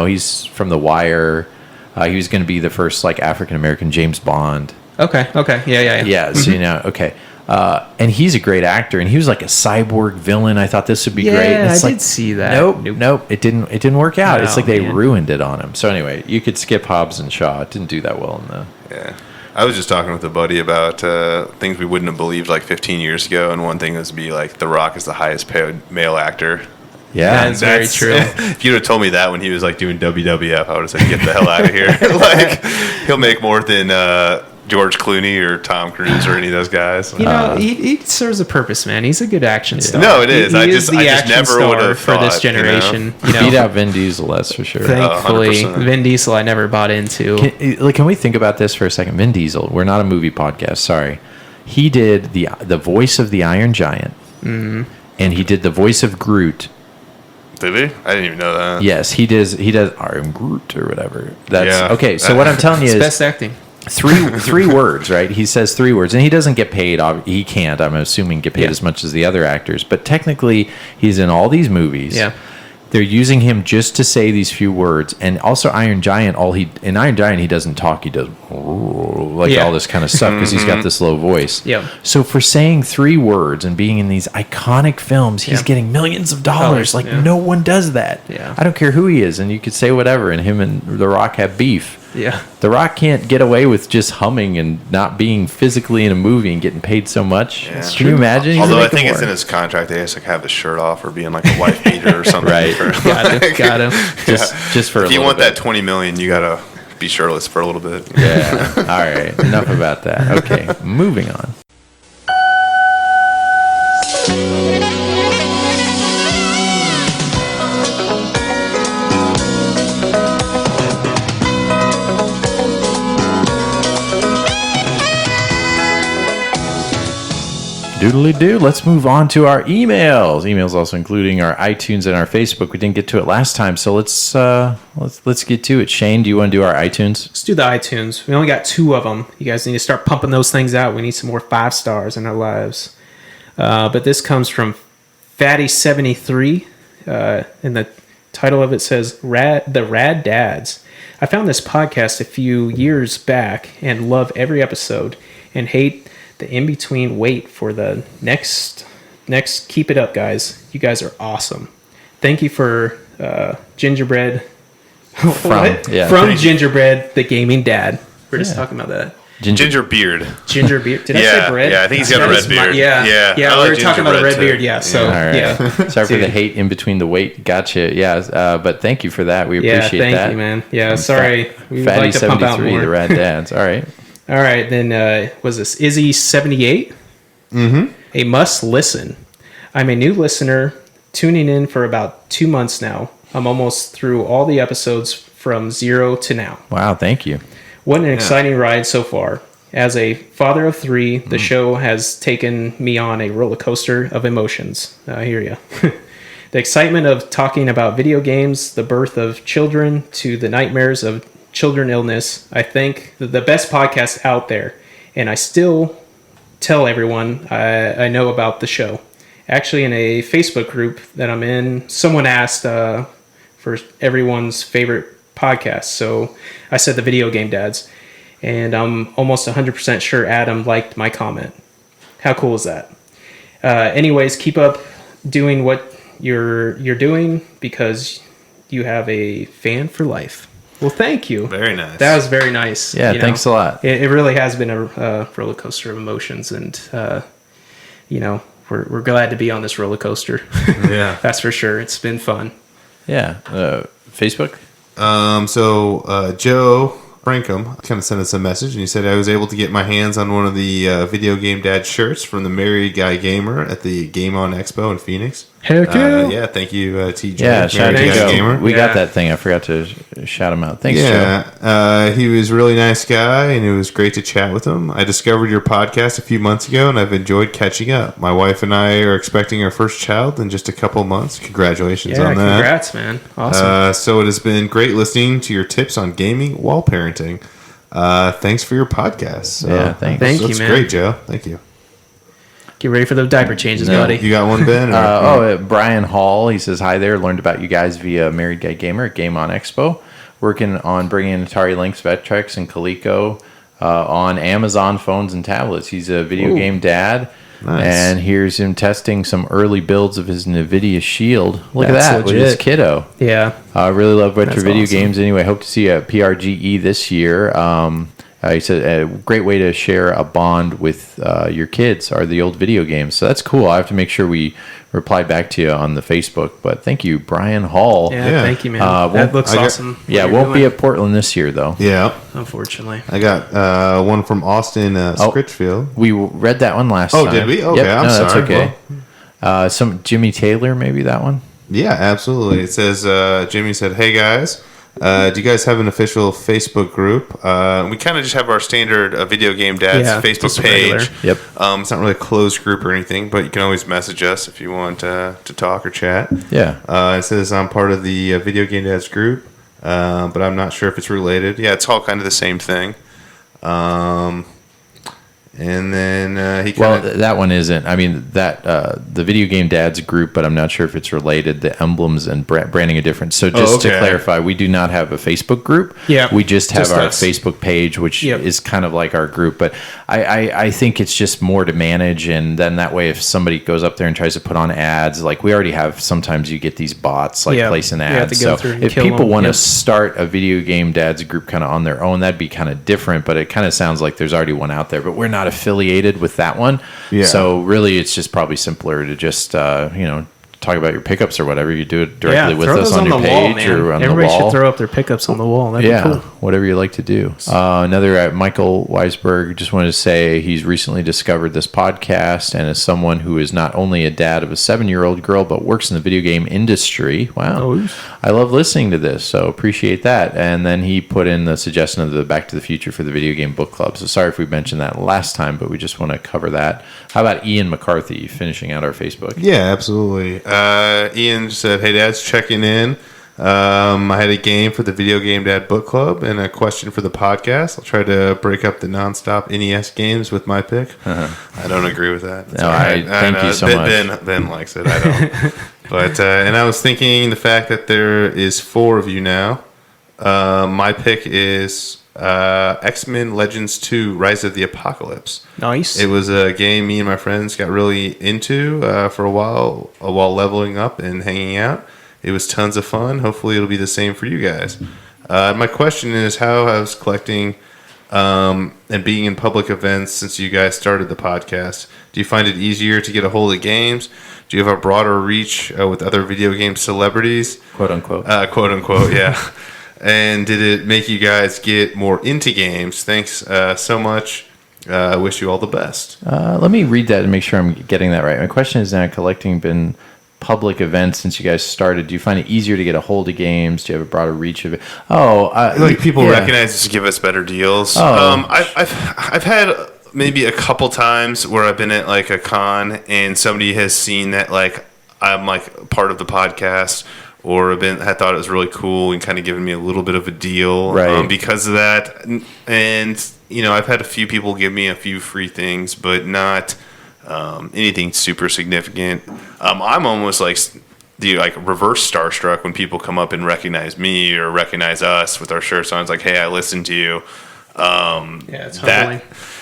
He's from The Wire. He was going to be the first like African American James Bond. Okay. Yeah. Yeah. So okay. And he's a great actor, and he was like a cyborg villain. I thought this would be great. And I did see that. Nope. It didn't work out. No, it's like they ruined it on him. So anyway, you could skip Hobbs and Shaw. It didn't do that well in the. Yeah. I was just talking with a buddy about things we wouldn't have believed like 15 years ago, and one thing was to be like The Rock is the highest paid male actor. Yeah, that's very true. If you'd have told me that when he was like doing WWF, I would have said, "Get the hell out of here!" Like he'll make more than George Clooney or Tom Cruise or any of those guys. He serves a purpose, man. He's a good action star. No, it is. He I is just the never action would have for this generation. Beat out Vin Diesel, that's for sure. Thankfully, 100%. Vin Diesel I never bought into. Can we think about this for a second? Vin Diesel. We're not a movie podcast. Sorry. He did the voice of the Iron Giant, and he did the voice of Groot. Did he? I didn't even know that. Yes, he does. He does. I'm Groot or whatever. That's okay. So Yeah. what I'm telling you is Best acting. three words, right? He says 3 words, and he doesn't get paid. He can't. I'm assuming get paid as much as the other actors, but technically, he's in all these movies. Yeah. They're using him just to say these few words, and also Iron Giant. In Iron Giant, he doesn't talk. He does all this kind of stuff because he's got this low voice. Yeah. So for saying 3 words and being in these iconic films, he's getting millions of dollars. Like no one does that. Yeah. I don't care who he is, and you could say whatever. And him and The Rock have beef. Yeah. The Rock can't get away with just humming and not being physically in a movie and getting paid so much. Yeah. Can you imagine? He's Although I making think it's more. in his contract, they have to have his shirt off or being like a wife beater or something. Right. Got him. Just for if a you little want bit. that $20 million, you gotta be shirtless for a little bit. Yeah. All right. Enough about that. Okay. Moving on. Doodly-doo. Let's move on to our emails. Emails also including our iTunes and our Facebook. We didn't get to it last time, so let's get to it. Shane, do you want to do our iTunes? Let's do the iTunes. We only got 2 of them. You guys need to start pumping those things out. We need some more 5 stars in our lives. But this comes from Fatty73, and the title of it says The Rad Dads. I found this podcast a few years back and love every episode and hate the in-between wait for the next. Keep it up, guys. You guys are awesome. Thank you for Gingerbread. From Gingerbread, the gaming dad. We're just talking about that. Ginger beard. Ginger beard. Did I say bread? Yeah, I think he's got a red beard. Yeah. I We like were talking about a red beard. Yeah. So All right. yeah. Sorry for the hate in between the wait. Gotcha. Yeah. But thank you for that. We appreciate that. Thank you, man. Yeah. Sorry. We would Fatty like to pump out 73, more. the Rad Dads. All right. All right. Then was this Izzy78? Mm-hmm. A must listen. I'm a new listener, tuning in for about 2 months now. I'm almost through all the episodes from 0 to now. Wow. Thank you. What an exciting ride so far. As a father of 3, the show has taken me on a roller coaster of emotions. I hear you. The excitement of talking about video games, the birth of children, to the nightmares of children illness. I think the best podcast out there. And I still tell everyone I know about the show. Actually, in a Facebook group that I'm in, someone asked for everyone's favorite podcast. So I said the Video Game Dads. And I'm almost 100% sure Adam liked my comment. How cool is that? Anyways, keep up doing what you're doing because you have a fan for life. Well, thank you. Very nice. That was very nice. Yeah. Thanks a lot. It really has been a roller coaster of emotions, and we're glad to be on this roller coaster. Yeah, that's for sure. It's been fun. Yeah. Facebook. So Joe Frankham kind of sent us a message, and he said I was able to get my hands on one of the Video Game Dad shirts from the Merry Guy Gamer at the Game On Expo in Phoenix. Heck yeah. Yeah, thank you, TJ. Yeah, shout out to Married Guy Gamer. Joe. We got that thing. I forgot to shout him out. Thanks, Joe. Yeah, he was a really nice guy, and it was great to chat with him. I discovered your podcast a few months ago, and I've enjoyed catching up. My wife and I are expecting our first child in just a couple of months. Congratulations on that. Congrats, man. Awesome. So it has been great listening to your tips on gaming while parenting. Thanks for your podcast. So Yeah, thanks. Thank you, that's man. great, Joe. Thank you. Get ready for those diaper changes, buddy. You got one, Ben? Or- Brian Hall, he says, hi there. Learned about you guys via Married Guy Gamer at Game On Expo. Working on bringing Atari Lynx, Vectrex, and Coleco on Amazon phones and tablets. He's a video game dad. Nice. And here's him testing some early builds of his NVIDIA Shield. Look That's at that with his legit. kiddo. Yeah. I really love retro That's video awesome. games. Anyway, hope to see you at PRGE this year. He said a great way to share a bond with your kids are the old video games. So that's cool. I have to make sure we reply back to you on the Facebook. But thank you, Brian Hall. Yeah, thank you, man. That That looks I got- awesome. Yeah, what won't you're be doing, at Portland this year, though. Yeah. unfortunately. I got one from Austin Scritchfield. We read that one last Oh, time. did we? Okay, I'm That's sorry. okay. Some Jimmy Taylor, maybe that one? Yeah, absolutely. It says, Jimmy said, hey, guys. Do you guys have an official Facebook group? We kind of just have our standard video game dads Yeah, Facebook just regular. page. Yep. It's not really a closed group or anything, but you can always message us if you want to talk or chat. Yeah. It says I'm part of the video game dads group, but I'm not sure if it's related. Yeah, it's all kind of the same thing. And then he Well, kind of... that one isn't. I mean, that the video game dads group, but I'm not sure if it's related. The emblems and branding are different. So just to okay. clarify, we do not have a Facebook group. Yeah, we just have just our us. Facebook page, which Yep. is kind of like our group. But I think it's just more to manage, and then that way, if somebody goes up there and tries to put on ads, like we already have. Sometimes you get these bots like Yeah, placing you have ads. to go So through and if kill people them. want to Yep. start a video game dads group kind of on their own, that'd be kind of different. But it kind of sounds like there's already one out there. But we're not affiliated with that one. Yeah. So really, it's just probably simpler to just talk about your pickups or whatever. You do it directly with throw us those on your the page wall, man. or on Everybody the wall. should throw up their pickups on the wall. That'd Yeah, be cool. whatever you like to do. Another Michael Weisberg just wanted to say he's recently discovered this podcast, and as someone who is not only a dad of a 7-year-old girl but works in the video game industry, wow, Oh. I love listening to this, so appreciate that. And then he put in the suggestion of the Back to the Future for the Video Game Book Club. So sorry if we mentioned that last time, but we just want to cover that. How about Ian McCarthy finishing out our Facebook? Yeah, absolutely. Ian said, hey, Dad's checking in. I had a game for the Video Game Dad Book Club and a question for the podcast. I'll try to break up the nonstop NES games with my pick. I don't agree with that. That's No, all right. thank you so much. Ben likes it. I don't. But and I was thinking the fact that there is 4 of you now. My pick is X-Men Legends 2: Rise of the Apocalypse. Nice. It was a game me and my friends got really into for a while leveling up and hanging out. It was tons of fun. Hopefully it'll be the same for you guys. My question is, how has collecting and being in public events since you guys started the podcast, do you find it easier to get a hold of games? Do you have a broader reach with other video game celebrities? Quote unquote. Quote unquote, yeah. And did it make you guys get more into games? Thanks so much. I wish you all the best. Let me read that and make sure I'm getting that right. My question is now, collecting been public events since you guys started, do you find it easier to get a hold of games? Do you have a broader reach of it? Like people yeah. recognize us to give us better deals. Oh. I've had maybe a couple times where I've been at like a con and somebody has seen that like I'm like part of the podcast, or had thought it was really cool and kind of given me a little bit of a deal Right. because of that. And I've had a few people give me a few free things, but not anything super significant. I'm almost like reverse starstruck when people come up and recognize me or recognize us with our shirts on. It's like, hey, I listened to you. It's humbling.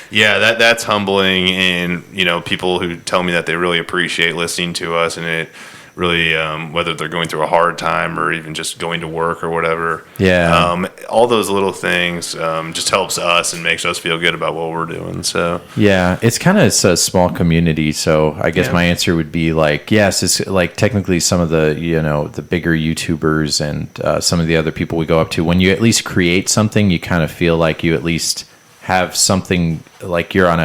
That's humbling, and people who tell me that they really appreciate listening to us, and it really whether they're going through a hard time or even just going to work or whatever. Yeah. All those little things just helps us and makes us feel good about what we're doing. So Yeah, it's kind of a small community, so I guess Yeah. my answer would be like, yes, it's like technically some of the, the bigger YouTubers and some of the other people we go up to, when you at least create something, you kind of feel like you at least have something, like you're on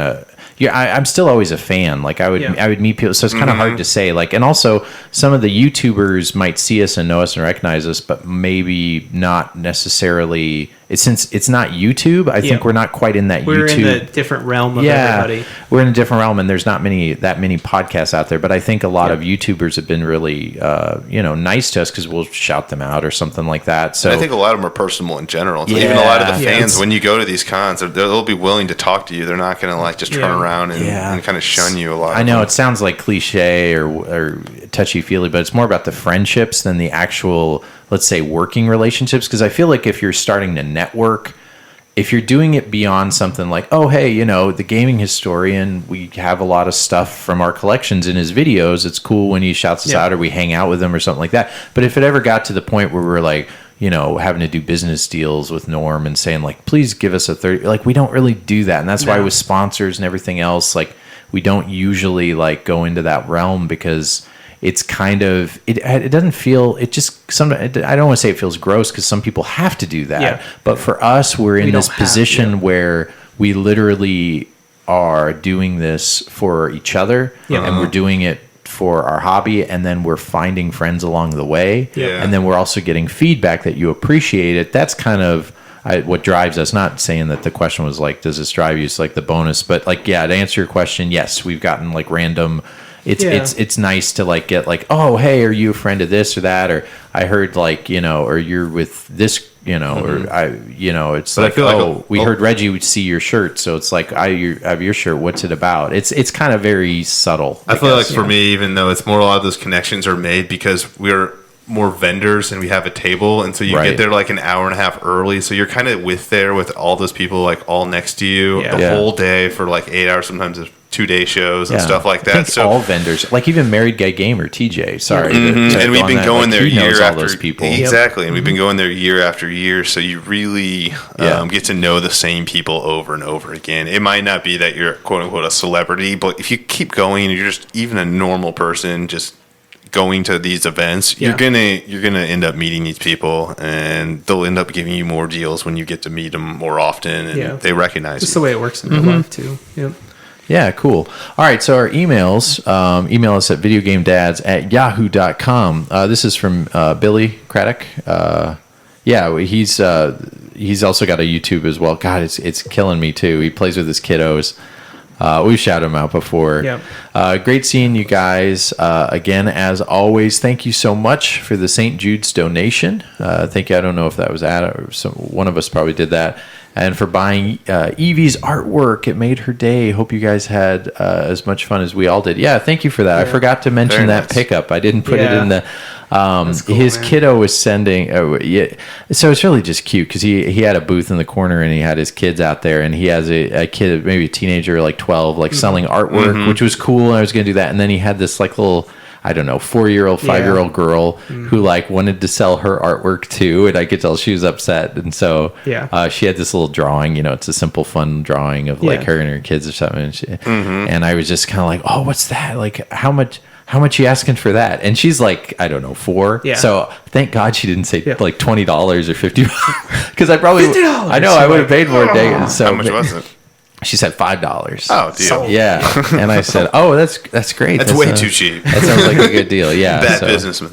I'm still always a fan. Like I would meet people, so it's kind of hard to say. Like, and also some of the YouTubers might see us and know us and recognize us, but maybe not necessarily. Since it's not YouTube, I think we're not quite in that we're YouTube. We're in a different realm of everybody. We're in a different realm, and there's not that many podcasts out there. But I think a lot of YouTubers have been really, nice to us because we'll shout them out or something like that. So and I think a lot of them are personable in general. So even a lot of the fans, when you go to these cons, they'll be willing to talk to you. They're not going to like just turn around and kind of shun you a lot. I know it sounds like cliche or touchy-feely, but it's more about the friendships than the actual, let's say, working relationships. Because I feel like if you're starting to network, if you're doing it beyond something like, oh, hey, the gaming historian, we have a lot of stuff from our collections in his videos. It's cool when he shouts us out or we hang out with him or something like that. But if it ever got to the point where we're like, having to do business deals with Norm and saying like, please give us a 30, like we don't really do that. And that's why with sponsors and everything else, like we don't usually like go into that realm because it's kind of it doesn't feel I don't want to say it feels gross because some people have to do that, but for us we're in this position where we literally are doing this for each other and we're doing it for our hobby, and then we're finding friends along the way, and then we're also getting feedback that you appreciate it. That's kind of what drives us. Not saying that the question was like, does this drive you? It's like the bonus, but like, to answer your question, yes, we've gotten like random. It's nice to like get like, oh, hey, are you a friend of this or that? Or I heard like, or you're with this, or it's but like, we heard Reggie would see your shirt. So it's like, I have your shirt. What's it about? It's kind of very subtle. I feel like for me, even though it's more, a lot of those connections are made because we're more vendors and we have a table, and so you get there like an hour and a half early, so you're kind of with all those people like all next to you the whole day for like 8 hours, sometimes 2-day shows and stuff like that. So all vendors, like even Married Guy Gamer, TJ, sorry, and we've been going there year after those people. Exactly, and we've been going there year after year, so you really get to know the same people over and over again. It might not be that you're quote unquote a celebrity, but if you keep going and you're just even a normal person just going to these events, you're gonna end up meeting these people, and they'll end up giving you more deals when you get to meet them more often, and they recognize you. It's the way it works in real life too. Yep. Yeah, cool. All right, so our emails, email us at videogamedads@yahoo.com. This is from Billy Craddock. He's also got a YouTube as well. God, it's killing me too. He plays with his kiddos. We've shouted him out before. Yep. Great seeing you guys. Again, as always, thank you so much for the St. Jude's donation. Thank you. I don't know if that was one of us probably did that. And for buying Evie's artwork. It made her day. Hope you guys had as much fun as we all did. Yeah, thank you for that. Yeah. I forgot to mention that pickup. I didn't put it in the... cool, his kiddo was sending... So it's really just cute because he had a booth in the corner and he had his kids out there, and he has a kid, maybe a teenager, like 12, like selling artwork, which was cool, and I was going to do that. And then he had this like little... I don't know, 4-year-old, 5-year-old girl who like wanted to sell her artwork too, and I could tell she was upset. And so she had this little drawing, it's a simple, fun drawing of like her and her kids or something. And, and I was just kind of like, oh, what's that? Like, how much you asking for that? And she's like, I don't know, 4. Yeah. So thank God she didn't say like $20 or $50 because I probably $50. I know I would have paid more. So how much was it? She said $5. Oh, deal. So, yeah. And I said, oh, that's great. That's way too cheap. That sounds like a good deal. Yeah. Bad businessman.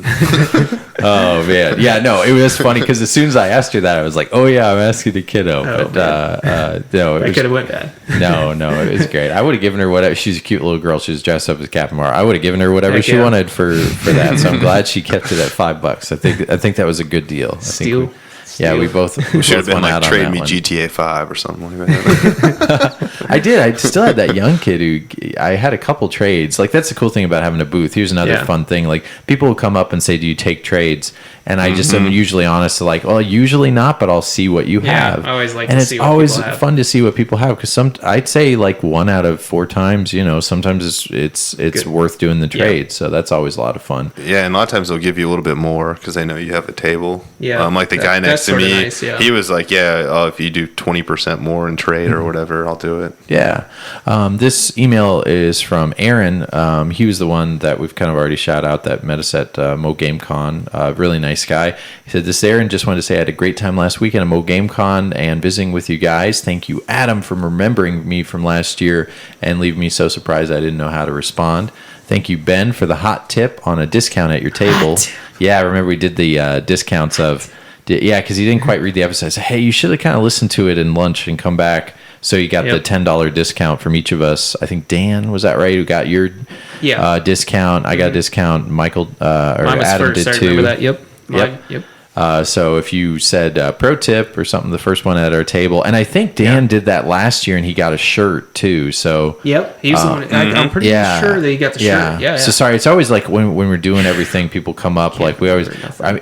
Oh, man. Yeah, no, it was funny because as soon as I asked her that, I was like, oh, yeah, I'm asking the kiddo. Oh, but no, it could have went bad. No, it was great. I would have given her whatever. She's a cute little girl. She was dressed up as Captain Marvel. I would have given her whatever she wanted for that. So I'm glad she kept it at $5. I think that was a good deal. Steal. Yeah, we both should have been like trade me GTA 5 or something like that. I did. I still had that young kid who I had a couple trades. Like that's the cool thing about having a booth. Here's another fun thing. Like people will come up and say, "Do you take trades?" And I just am usually honest to like, well, usually not, but I'll see what you have. I always like and to see what always people have. fun to see what people have because I'd say like 1 out of 4 times. Sometimes it's worth doing the trade. So that's always a lot of fun. Yeah, and a lot of times they'll give you a little bit more because they know you have a table. Yeah, like the guy next to me. Nice, yeah. He was like, if you do 20% more in trade or whatever, I'll do it. Yeah. This email is from Aaron. He was the one that we've kind of already shout out that met us at Mo Game Con. Really nice guy. He said, this Aaron, just wanted to say I had a great time last weekend at Mo Game Con and visiting with you guys. Thank you, Adam, for remembering me from last year and leaving me so surprised I didn't know how to respond. Thank you, Ben, for the hot tip on a discount at your table. Yeah, I remember we did the discounts of... Yeah, because he didn't quite read the episode. I said, hey, you should have kind of listened to it in lunch and come back. So you got the $10 discount from each of us. I think Dan, was that right? Who got your discount? I got a discount. Michael or Adam did too. I remember that. Yep. Mine. Yep. So if you said pro tip or something, the first one at our table, and I think Dan did that last year, and he got a shirt too. So he was the one. I'm pretty sure that he got the shirt. Yeah. So sorry, it's always like when we're doing everything, people come up like we always.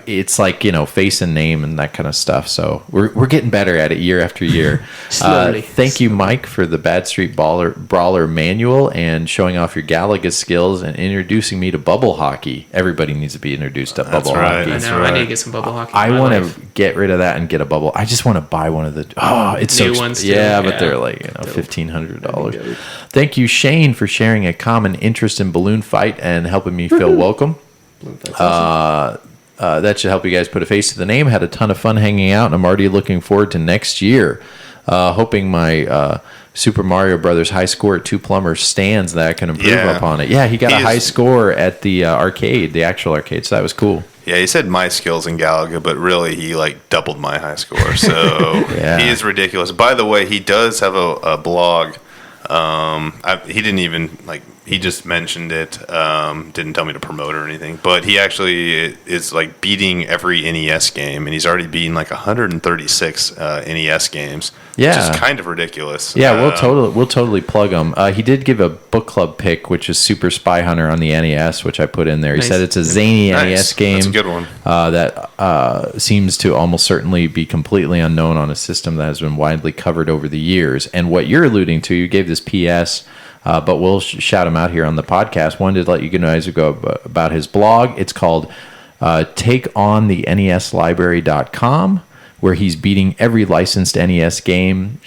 It's like face and name and that kind of stuff. So we're getting better at it year after year. Slowly. Thank you, Mike, for the Bad Street Brawler manual and showing off your Galaga skills and introducing me to bubble hockey. Everybody needs to be introduced to bubble hockey. I know. I need to get some bubble hockey. I want to get rid of that and get a bubble. I just want to buy one of the it's new so ones. but they're like $1,500. Thank you, Shane, for sharing a common interest in balloon fight and helping me feel welcome. That should help you guys put a face to the name. Had a ton of fun hanging out, and I'm already looking forward to next year. Hoping my Super Mario Brothers high score at Two Plumbers stands that I can improve upon it. Yeah, he got a high score at the arcade, the actual arcade, so that was cool. Yeah, he said my skills in Galaga, but really he doubled my high score. So he is ridiculous. By the way, he does have a blog. He didn't even he just mentioned it. Didn't tell me to promote or anything. But he actually is beating every NES game, and he's already beaten 136 NES games. Yeah, which is kind of ridiculous. Yeah, we'll totally plug him. He did give a book club pick, which is Super Spy Hunter on the NES, which I put in there. He said it's a zany NES game. That's a good one. That seems to almost certainly be completely unknown on a system that has been widely covered over the years. And what you're alluding to, you gave this PS, but we'll shout him out here on the podcast. Wanted to let you guys go about his blog. It's called TakeOnTheNESLibrary.com. where he's beating every licensed NES game,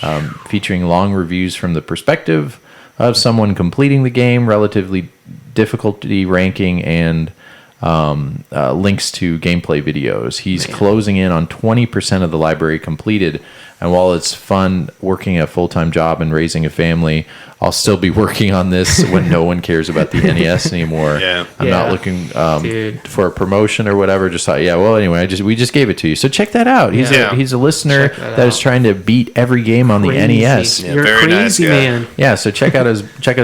featuring long reviews from the perspective of someone completing the game, relatively difficulty ranking, and links to gameplay videos. He's closing in on 20% of the library completed, and while it's fun working a full-time job and raising a family, I'll still be working on this when no one cares about the NES anymore. I'm not looking for a promotion or whatever. Just thought, anyway, we just gave it to you. So check that out. He's a listener that is trying to beat every game on the NES. You're very crazy, man. Yeah, so check out his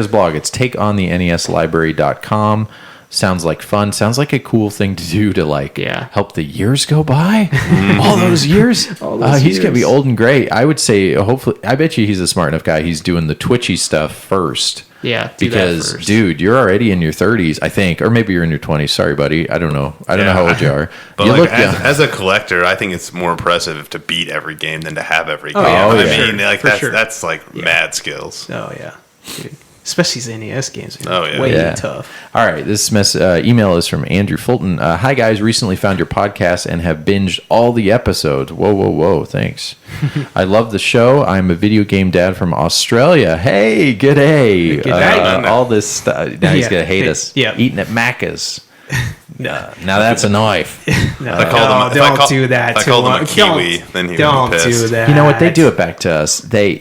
blog. It's TakeOnTheNESLibrary.com. Sounds like fun. Sounds like a cool thing to do to help the years go by. All those years. He's gonna be old and gray. I would say, hopefully, I bet you he's a smart enough guy. He's doing the Twitchy stuff first. Yeah, because dude, you're already in your 30s, I think, or maybe you're in your 20s. Sorry, buddy. I don't know. I don't know how old you are. But you look as a collector, I think it's more impressive to beat every game than to have every game. That's mad skills. Oh yeah, dude. Especially these NES games. Way tough. All right. This email is from Andrew Fulton. Hi, guys. Recently found your podcast and have binged all the episodes. Whoa. Thanks. I love the show. I'm a video game dad from Australia. Hey, good day. All this stuff. Now he's going to hate us. Yeah. Eating at Macca's. Now that's a knife. Don't do that. I called him a Kiwi. Then he don't would be pissed. do that. You know what? They do it back to us. They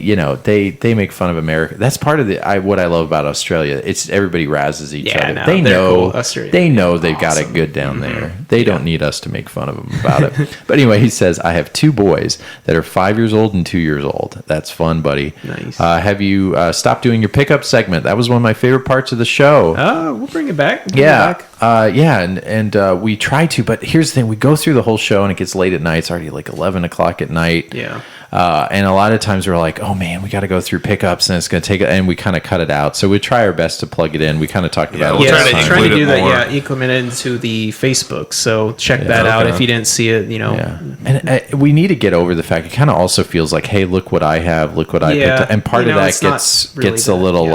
make fun of America. That's part of what I love about Australia. It's everybody razzes each other. No, they know. Cool. They know they've got it good down there. They don't need us to make fun of them about it. But anyway, he says, I have 2 boys that are 5 years old and 2 years old. That's fun, buddy. Nice. Have you stopped doing your pickup segment? That was one of my favorite parts of the show. We'll bring it back. And we try to, but here's the thing: we go through the whole show, and it gets late at night. It's already 11 o'clock at night. Yeah. And a lot of times we're like, oh man, we got to go through pickups, and it's going to take, and we kind of cut it out. So we try our best to plug it in. We kind of talked about it. We'll try to do that. Yeah, implement it into the Facebook. So check that out if you didn't see it. Yeah. And we need to get over the fact it kind of also feels like, hey, look what I have, look what I picked up. And part of that gets a little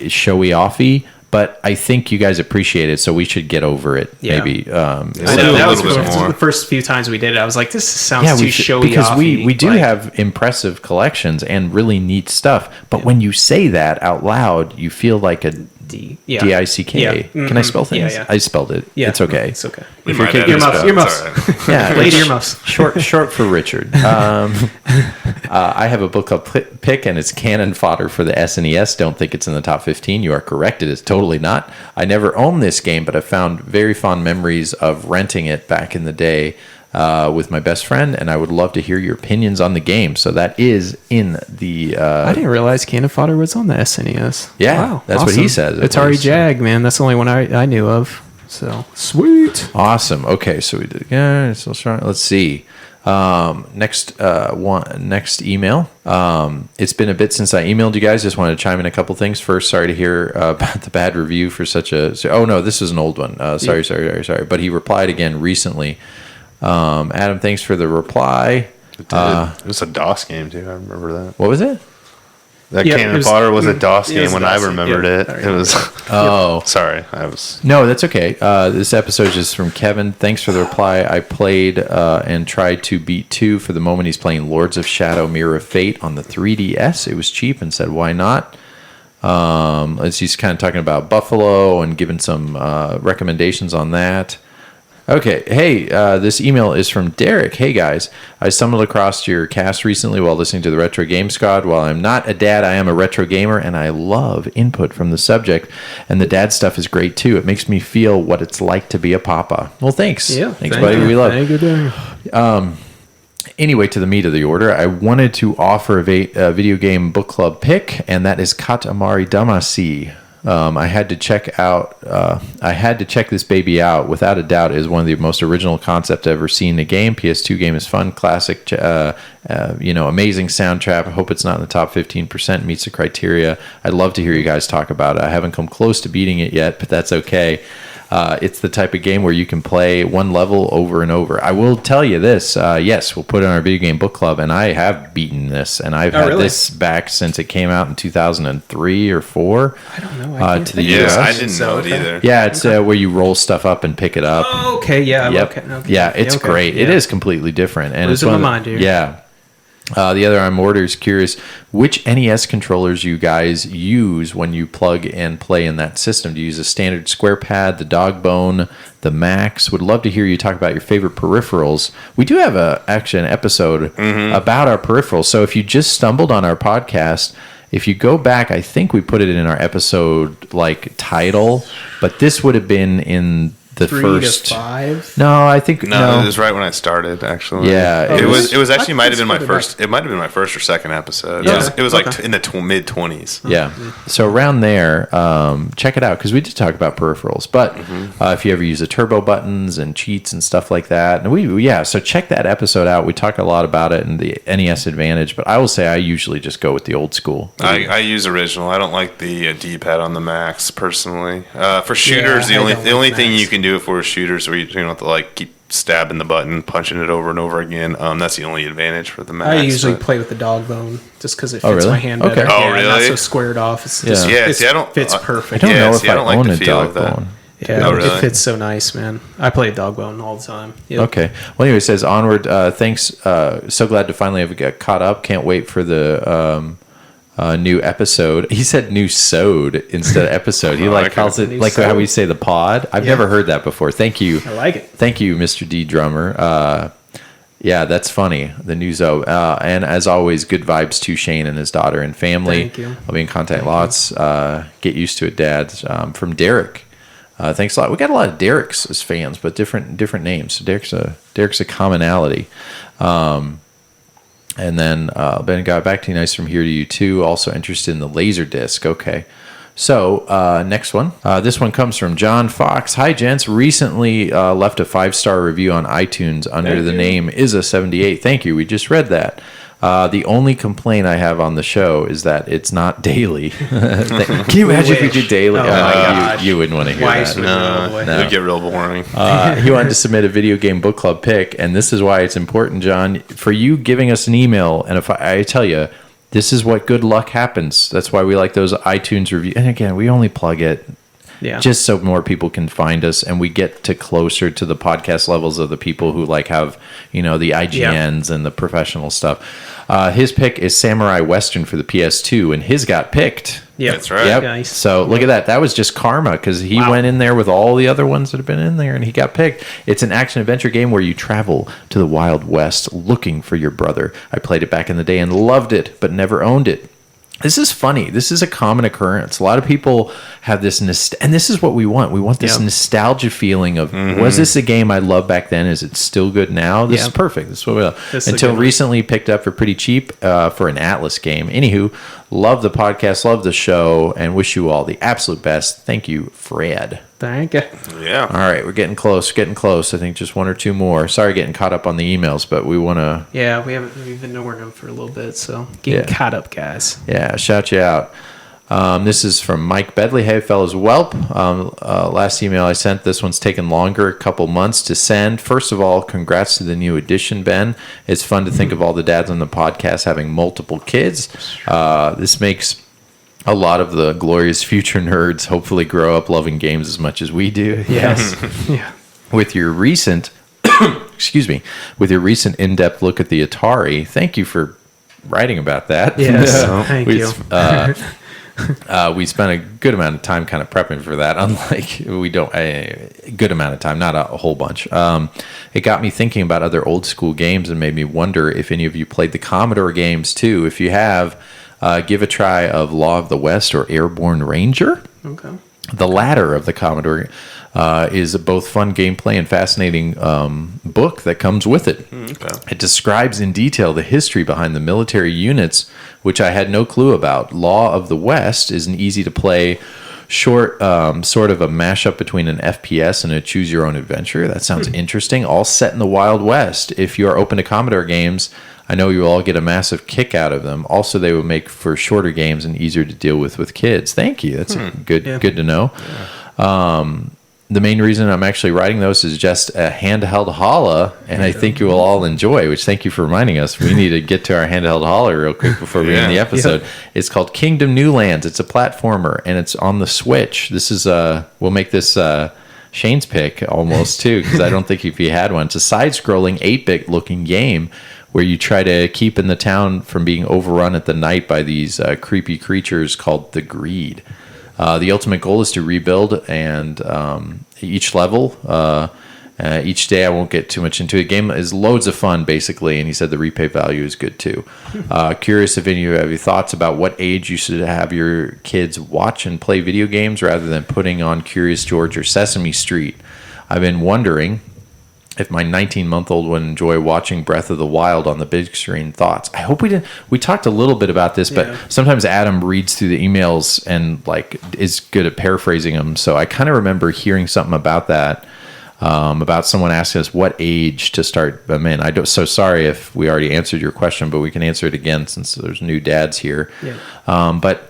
showy offy. but I think you guys appreciate it, so we should get over it. Yeah. Maybe. That was the first few times we did it. I was like, this sounds too showy, because we do have impressive collections and really neat stuff. But when you say that out loud, you feel like a D-I-C-K. Yeah. Can I spell things? Yeah. I spelled it. Yeah. It's okay. It's okay. We might edit Earmuffs. it. Yeah, Lady earmuffs. Short for Richard. I have a book called Pick, and it's cannon fodder for the SNES. Don't think it's in the top 15. You are correct. It is totally not. I never owned this game, but I found very fond memories of renting it back in the day with my best friend, and I would love to hear your opinions on the game. So that is in the... I didn't realize Cannon Fodder was on the SNES. Yeah, wow, that's awesome. what he says. It's Atari Jag, man. That's the only one I knew of. So sweet. Awesome. Okay, so we did... Yeah, so let's see. Next email. It's been a bit since I emailed you guys. Just wanted to chime in a couple things. First, sorry to hear about the bad review for such a... Oh, no, this is an old one. Sorry. But he replied again recently. Adam, thanks for the reply. It was a DOS game too. I remember that. What was it? That Cannon Fodder was a DOS game when I remembered it. Yeah. It was. Oh, sorry. I was. No, that's okay. This episode is just from Kevin. Thanks for the reply. I played and tried to beat 2 for the moment. He's playing Lords of Shadow Mirror of Fate on the 3DS. It was cheap and said, why not? As he's kind of talking about Buffalo and giving some recommendations on that. Okay, hey, this email is from Derek. Hey, guys, I stumbled across your cast recently while listening to the Retro Game Squad. While I'm not a dad, I am a retro gamer, and I love input from the subject, and the dad stuff is great, too. It makes me feel what it's like to be a papa. Well, thanks. Yeah, thanks, buddy. We love it. Thank you. Anyway, to the meat of the order, I wanted to offer a video game book club pick, and that is Katamari Damacy. I had to check this baby out. Without a doubt, it is one of the most original concepts I've ever seen in a game. PS2 game is fun, classic, amazing soundtrack. I hope it's not in the top 15%, meets the criteria. I'd love to hear you guys talk about it. I haven't come close to beating it yet, but that's okay. It's the type of game where you can play one level over and over. I will tell you this. Yes, we'll put it on our video game book club, and I have beaten this, and I've had this back since it came out in 2003 or 4. I don't know. To the US. I didn't know it either. Yeah, it's where you roll stuff up and pick it up. Oh, okay, yeah. Yep. Okay. Yeah, it's okay. great. Yeah. It is completely different. And Losing my mind here. Yeah. The other, I'm orders curious, which NES controllers you guys use when you plug and play in that system? Do you use a standard square pad, the dog bone, the Max? Would love to hear you talk about your favorite peripherals. We do have an episode about our peripherals. So if you just stumbled on our podcast, if you go back, I think we put it in our episode title, but this would have been in the 3 first to 5. No, I think no. It was right when I started. Actually, yeah. It was actually might have been my first. It might have been my first or second episode. Yeah. It was like in the mid-20s. Yeah. So around there, check it out because we did talk about peripherals. But if you ever use the turbo buttons and cheats and stuff like that, and so check that episode out. We talk a lot about it and the NES advantage. But I will say I usually just go with the old school. I use original. I don't like the D-pad on the Max personally. For shooters, the only thing you can do it for shooters where you don't have to keep stabbing the button, punching it over and over again. That's the only advantage for the Max. I usually play with the dog bone just because it fits my hand better. Okay. Oh, really? Not so squared off. It's just, fits perfect. I don't know if I like own the a feel dog of that. bone. Yeah, Oh, really? It fits so nice, man. I play dog bone all the time. Yep. Okay. Well, anyway, it says onward. Thanks. So glad to finally have got caught up. Can't wait for the new episode. He said new sode instead of episode. He calls it like how we say the pod. I've never heard that before. Thank you. I like it. Thank you, Mr. D Drummer. Yeah, that's funny. The new Zo. And as always, good vibes to Shane and his daughter and family. Thank you. I'll be in contact lots. Get used to it, Dad. From Derek. Thanks a lot. We got a lot of Derek's as fans, but different names. So Derek's a commonality. And then Ben got back to you. Nice from here to you too. Also interested in the Laserdisc. Okay. So next one. This one comes from John Fox. Hi, gents. Recently left a 5-star review on iTunes under the name Isa78. Thank you. We just read that. The only complaint I have on the show is that it's not daily. Can you imagine if we did daily? Oh, my God. You wouldn't want to hear that. No, it would get real boring. He wanted to submit a video game book club pick, and this is why it's important, John, for you giving us an email. And if I tell you, this is what good luck happens. That's why we like those iTunes reviews. And again, we only plug it. just so more people can find us and we get to closer to the podcast levels of the people who like have, you know, the IGNs and the professional stuff. His pick is Samurai Western for the PS2, and his got picked. Yeah, that's right. Yep. Nice. So look at that. That was just karma because he went in there with all the other ones that have been in there and he got picked. It's an action adventure game where you travel to the Wild West looking for your brother. I played it back in the day and loved it, but never owned it. This is funny. This is a common occurrence. A lot of people have this, and this is what we want. We want this nostalgia feeling of, was this a game I loved back then? Is it still good now? This is perfect. This is what we love. Until recently picked up for pretty cheap for an Atlas game. Anywho, love the podcast, love the show, and wish you all the absolute best. Thank you, Fred. Thank you. Yeah. All right, we're getting close. I think just one or two more. Sorry getting caught up on the emails, but we want to... Yeah, we've been ignoring them for a little bit, so getting caught up, guys. Yeah, shout you out. This is from Mike Bedley. Hey, fellas, welp. Last email I sent, this one's taken longer, a couple months to send. First of all, congrats to the new edition, Ben. It's fun to think of all the dads on the podcast having multiple kids. This makes a lot of the glorious future nerds hopefully grow up loving games as much as we do. Yes. Yeah. With your recent, with your recent in-depth look at the Atari, thank you for writing about that. Yes, thank you. We spent a good amount of time kind of prepping for that. Unlike a good amount of time, not a whole bunch. It got me thinking about other old school games and made me wonder if any of you played the Commodore games too. If you have, give a try of Law of the West or Airborne Ranger. Okay. The latter of the Commodore is a both fun gameplay and fascinating book that comes with it. Okay. It describes in detail the history behind the military units, which I had no clue about. Law of the West is an easy-to-play, short, sort of a mashup between an FPS and a choose-your-own-adventure. That sounds interesting. All set in the Wild West. If you are open to Commodore games, I know you will all get a massive kick out of them. Also, they will make for shorter games and easier to deal with kids. Thank you. That's good to know. Yeah. The main reason I'm actually writing those is just a handheld holla, and I think you will all enjoy, which thank you for reminding us. We need to get to our handheld holla real quick before we end the episode. It's called Kingdom New Lands. It's a platformer, and it's on the Switch. This is, we'll make this Shane's pick almost, too, because I don't think if he had one. It's a side-scrolling, 8-bit looking game where you try to keep in the town from being overrun at the night by these creepy creatures called the Greed. The ultimate goal is to rebuild, and each level, each day, I won't get too much into it. The game is loads of fun, basically, and he said the replay value is good, too. Curious if any of you have any thoughts about what age you should have your kids watch and play video games rather than putting on Curious George or Sesame Street. I've been wondering if my 19-month-old would enjoy watching Breath of the Wild on the big screen. Thoughts? I hope we did. We talked a little bit about this, but sometimes Adam reads through the emails and like is good at paraphrasing them. So I kind of remember hearing something about that, about someone asking us what age to start them in. So sorry if we already answered your question, but we can answer it again since there's new dads here. Yeah. But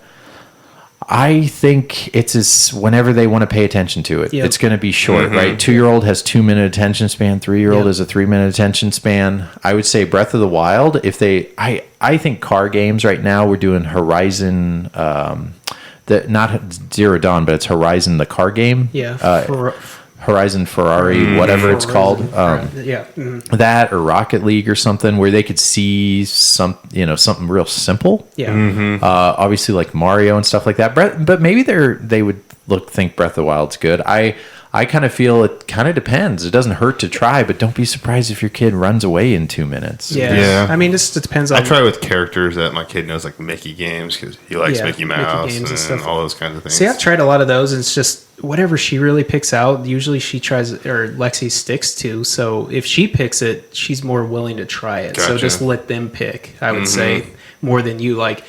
I think it's whenever they want to pay attention to it. Yep. It's going to be short, right? 2-year-old has 2-minute attention span. 3-year-old has a 3-minute attention span. I would say Breath of the Wild. I think car games right now. We're doing Horizon, not Zero Dawn, but it's Horizon the car game. Yeah. Horizon Ferrari, whatever it's called. That or Rocket League or something where they could see something real simple. Yeah. Obviously like Mario and stuff like that. But maybe they would think Breath of the Wild's good. I kind of feel it kind of depends. It doesn't hurt to try, but don't be surprised if your kid runs away in 2 minutes. Yeah. I mean, this depends on... I try with characters that my kid knows, like Mickey games, because he likes Mickey Mouse and all those kinds of things. See, I've tried a lot of those, and it's just whatever she really picks out, usually she tries, or Lexi sticks to. So if she picks it, she's more willing to try it. Gotcha. So just let them pick, I would say, more than you, like,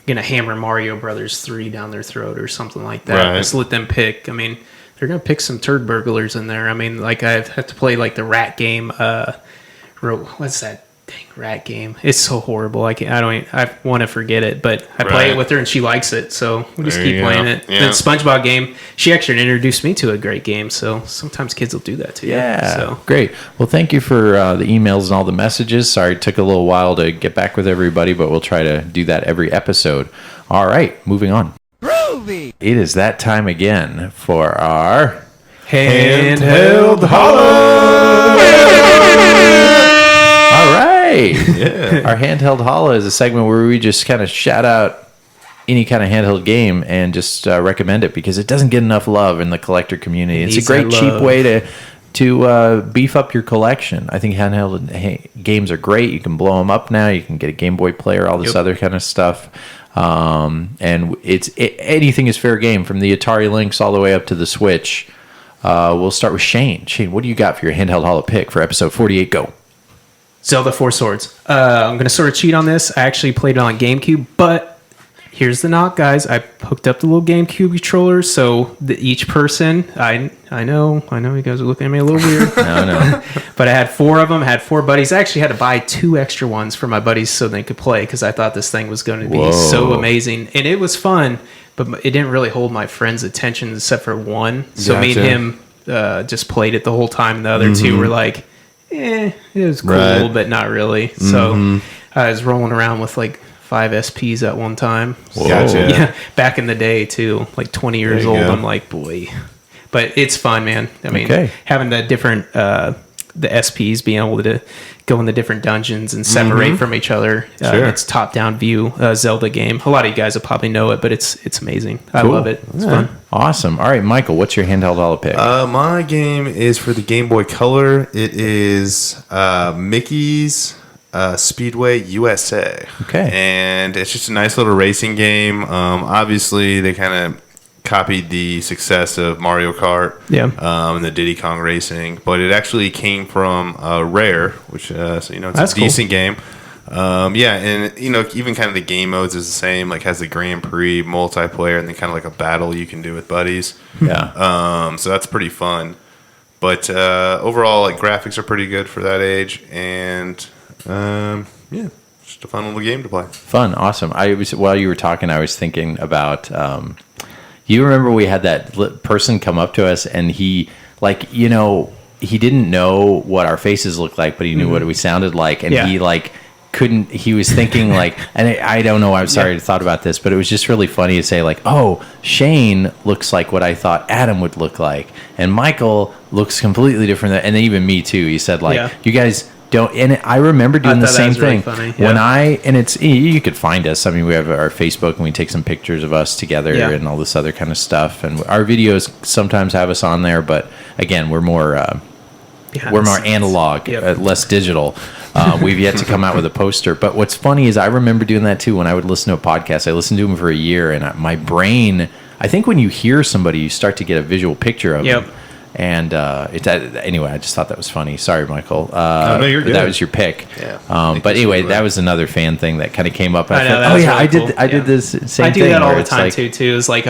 going to hammer Mario Brothers 3 down their throat or something like that. Right. Just let them pick. I mean... They're going to pick some turd burglars in there. I mean, like, I've had to play, like, the rat game. What's that dang rat game? It's so horrible. I want to forget it, but I play it with her, and she likes it, so we just keep playing it. Yeah. The SpongeBob game, she actually introduced me to a great game, so sometimes kids will do that to you. Yeah, so. Great. Well, thank you for the emails and all the messages. Sorry it took a little while to get back with everybody, but we'll try to do that every episode. All right, moving on. Groovy! It is that time again for our Handheld Holla. All right. Yeah. Our Handheld Holla is a segment where we just kind of shout out any kind of handheld game and just recommend it because it doesn't get enough love in the collector community. It's a great cheap way to beef up your collection. I think handheld games are great. You can blow them up now. You can get a Game Boy player, all this other kind of stuff. And anything is fair game, from the Atari Lynx all the way up to the Switch. We'll start with Shane. Shane, what do you got for your Handheld Hall of Pick for episode 48? Go. Zelda 4 Swords. I'm going to sort of cheat on this. I actually played it on GameCube, but here's the knock, guys. I hooked up the little GameCube controller, so each person, I know you guys are looking at me a little weird. No. But I had 4 of them, had 4 buddies. I actually had to buy 2 extra ones for my buddies so they could play because I thought this thing was going to be so amazing. And it was fun, but it didn't really hold my friend's attention except for one. So me and him just played it the whole time. And the other 2 were like, it was cool, but not really. So I was rolling around with like 5 SPs at one time. Gotcha. Yeah, back in the day too, like 20 years old. I'm like, boy, but it's fun, man. I mean, having the different the SPs, being able to go in the different dungeons and separate from each other. It's top-down view Zelda game. A lot of you guys will probably know it, but it's amazing. I love it. It's fun. Awesome. All right, Michael, what's your Handheld Hall of Pick? My game is for the Game Boy Color. It is Mickey's Speedway USA. Okay. And it's just a nice little racing game. Obviously, they kind of copied the success of Mario Kart and the Diddy Kong Racing, but it actually came from Rare, which it's a decent game. And even kind of the game modes is the same, like has the Grand Prix multiplayer and then kind of like a battle you can do with buddies. So that's pretty fun. But overall, like graphics are pretty good for that age, and just a fun little game to play. Fun, awesome. While you were talking, I was thinking about. You remember we had that person come up to us, and he didn't know what our faces looked like, but he knew what we sounded like, and he couldn't. He was thinking like, and I don't know. I'm sorry I thought about this, but it was just really funny to say like, oh, Shane looks like what I thought Adam would look like, and Michael looks completely different. And then even me too. He said like, you guys don't. And I remember doing the same thing when it's you could find us. I mean, we have our Facebook and we take some pictures of us together and all this other kind of stuff. And our videos sometimes have us on there, but again, we're more analog, less digital. We've yet to come out with a poster. But what's funny is I remember doing that too when I would listen to a podcast. I listened to them for a year, and my brain. I think when you hear somebody, you start to get a visual picture of them. And anyway, I just thought that was funny. Sorry, Michael. No, you're good. That was your pick. Yeah. But anyway, that was another fan thing that kind of came up. I know. I did this same thing. I do that all the time too. It's like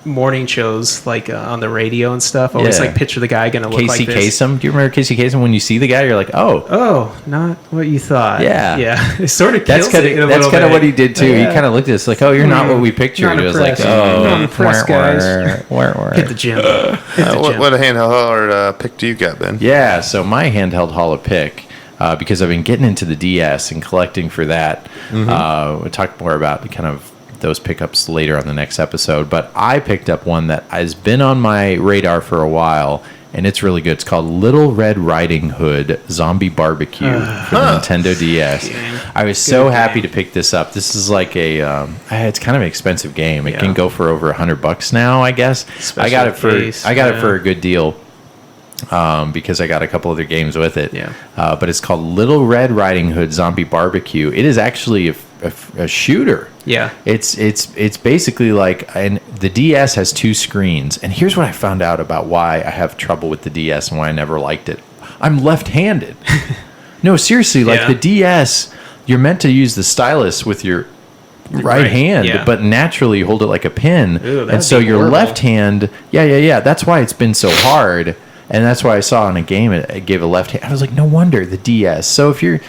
morning shows, like on the radio and stuff. I always like picture the guy going to look like this. Casey Kasem. Do you remember Casey Kasem? When you see the guy, you're like, oh, not what you thought. Yeah. It sort of kills That's kind of what he did too. He kind of looked at us like, oh, you're not what we pictured. It was like, not impressed, guys. Hit the gym. What a handheld pick do you got, Ben? Yeah, so my Handheld Hall of Pick, because I've been getting into the DS and collecting for that. We'll talk more about kind of those pickups later on the next episode. But I picked up one that has been on my radar for a while, and it's really good. It's called Little Red Riding Hood Zombie Barbecue for the Nintendo DS. I was so happy to pick this up. This is like it's kind of an expensive game. It can go for over $100 now, I guess. I got it for a good deal. Because I got a couple other games with it. But it's called Little Red Riding Hood Zombie Barbecue. It is actually a shooter. It's basically like, and the DS has 2 screens. And here's what I found out about why I have trouble with the DS and why I never liked it. I'm left-handed. No, seriously, like the DS, you're meant to use the stylus with your right hand, but naturally you hold it like a pin. And so your left hand, that's why it's been so hard. And that's why I saw in a game it gave a left hand. I was like, no wonder the DS. So if you're,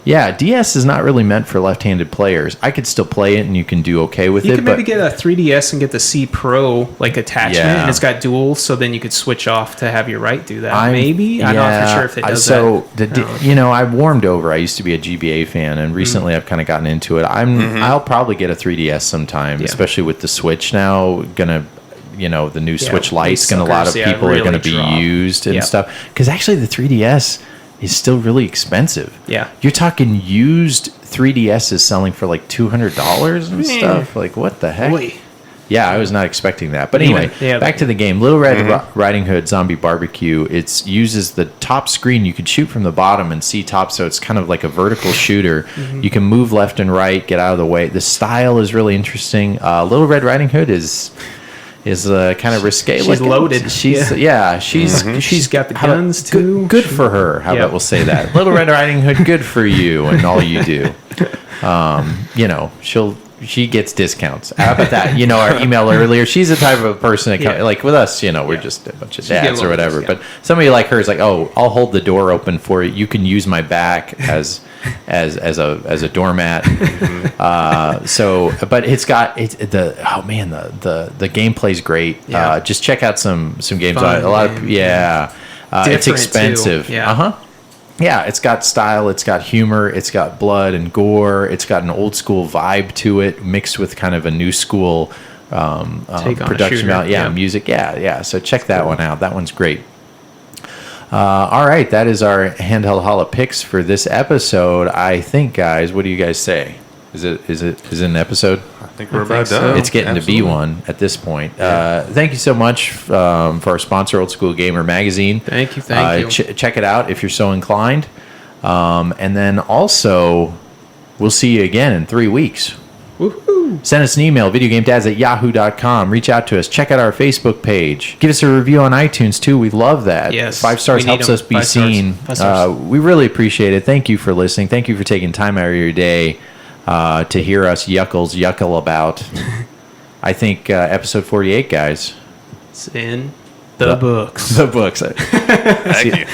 DS is not really meant for left-handed players. I could still play it, and you can do okay with it. You can maybe get a 3DS and get the C Pro attachment, and it's got dual, so then you could switch off to have your right do that. I'm not for sure if it does that. I've warmed over. I used to be a GBA fan, and recently I've kind of gotten into it. I'll probably get a 3DS sometime, especially with the Switch now. the new Switch Lite's these a lot of suckers, people are really going to be drop. used and Yep. stuff. Because actually the 3DS is still really expensive. Yeah. You're talking used 3DS is selling for like $200 and stuff. Like, what the heck? Boy. Yeah, I was not expecting that. But Even- anyway, yeah, back to the game. Little Red Riding Hood Zombie Barbecue. It uses the top screen. You could shoot from the bottom and see top, so it's kind of like a vertical shooter. You can move left and right, get out of the way. The style is really interesting. Little Red Riding Hood is kind of risque. She's loaded. She's got the guns, too. Good for her. How about we'll say that? Little Red Riding Hood, good for you and all you do. She gets discounts. How about that? Our email earlier. She's the type of person that like with us. We're just a bunch of dads or whatever. But somebody like her is like, oh, I'll hold the door open for you. You can use my back as a doormat. But the gameplay's great. Yeah. Just check out some games. Fun, A lot of it's expensive. Too. Yeah. Yeah, it's got style, it's got humor, it's got blood and gore, it's got an old school vibe to it, mixed with kind of a new school production value. Yeah, music. Yeah. So check that one out. That one's great. All right, that is our Handheld Holla picks for this episode. I think, guys, what do you guys say? Is it an episode? I think we're about done. It's getting to be one at this point. Thank you so much for our sponsor, Old School Gamer Magazine. Thank you. Check it out if you're so inclined. And then also, we'll see you again in 3 weeks. Woohoo! Send us an email, videogamedads@yahoo.com. Reach out to us. Check out our Facebook page. Give us a review on iTunes, too. We love that. Yes. 5 stars helps us be seen. 5 stars. We really appreciate it. Thank you for listening. Thank you for taking time out of your day to hear us yuckle about. I think episode 48, guys. It's in the books. The books. Thank you.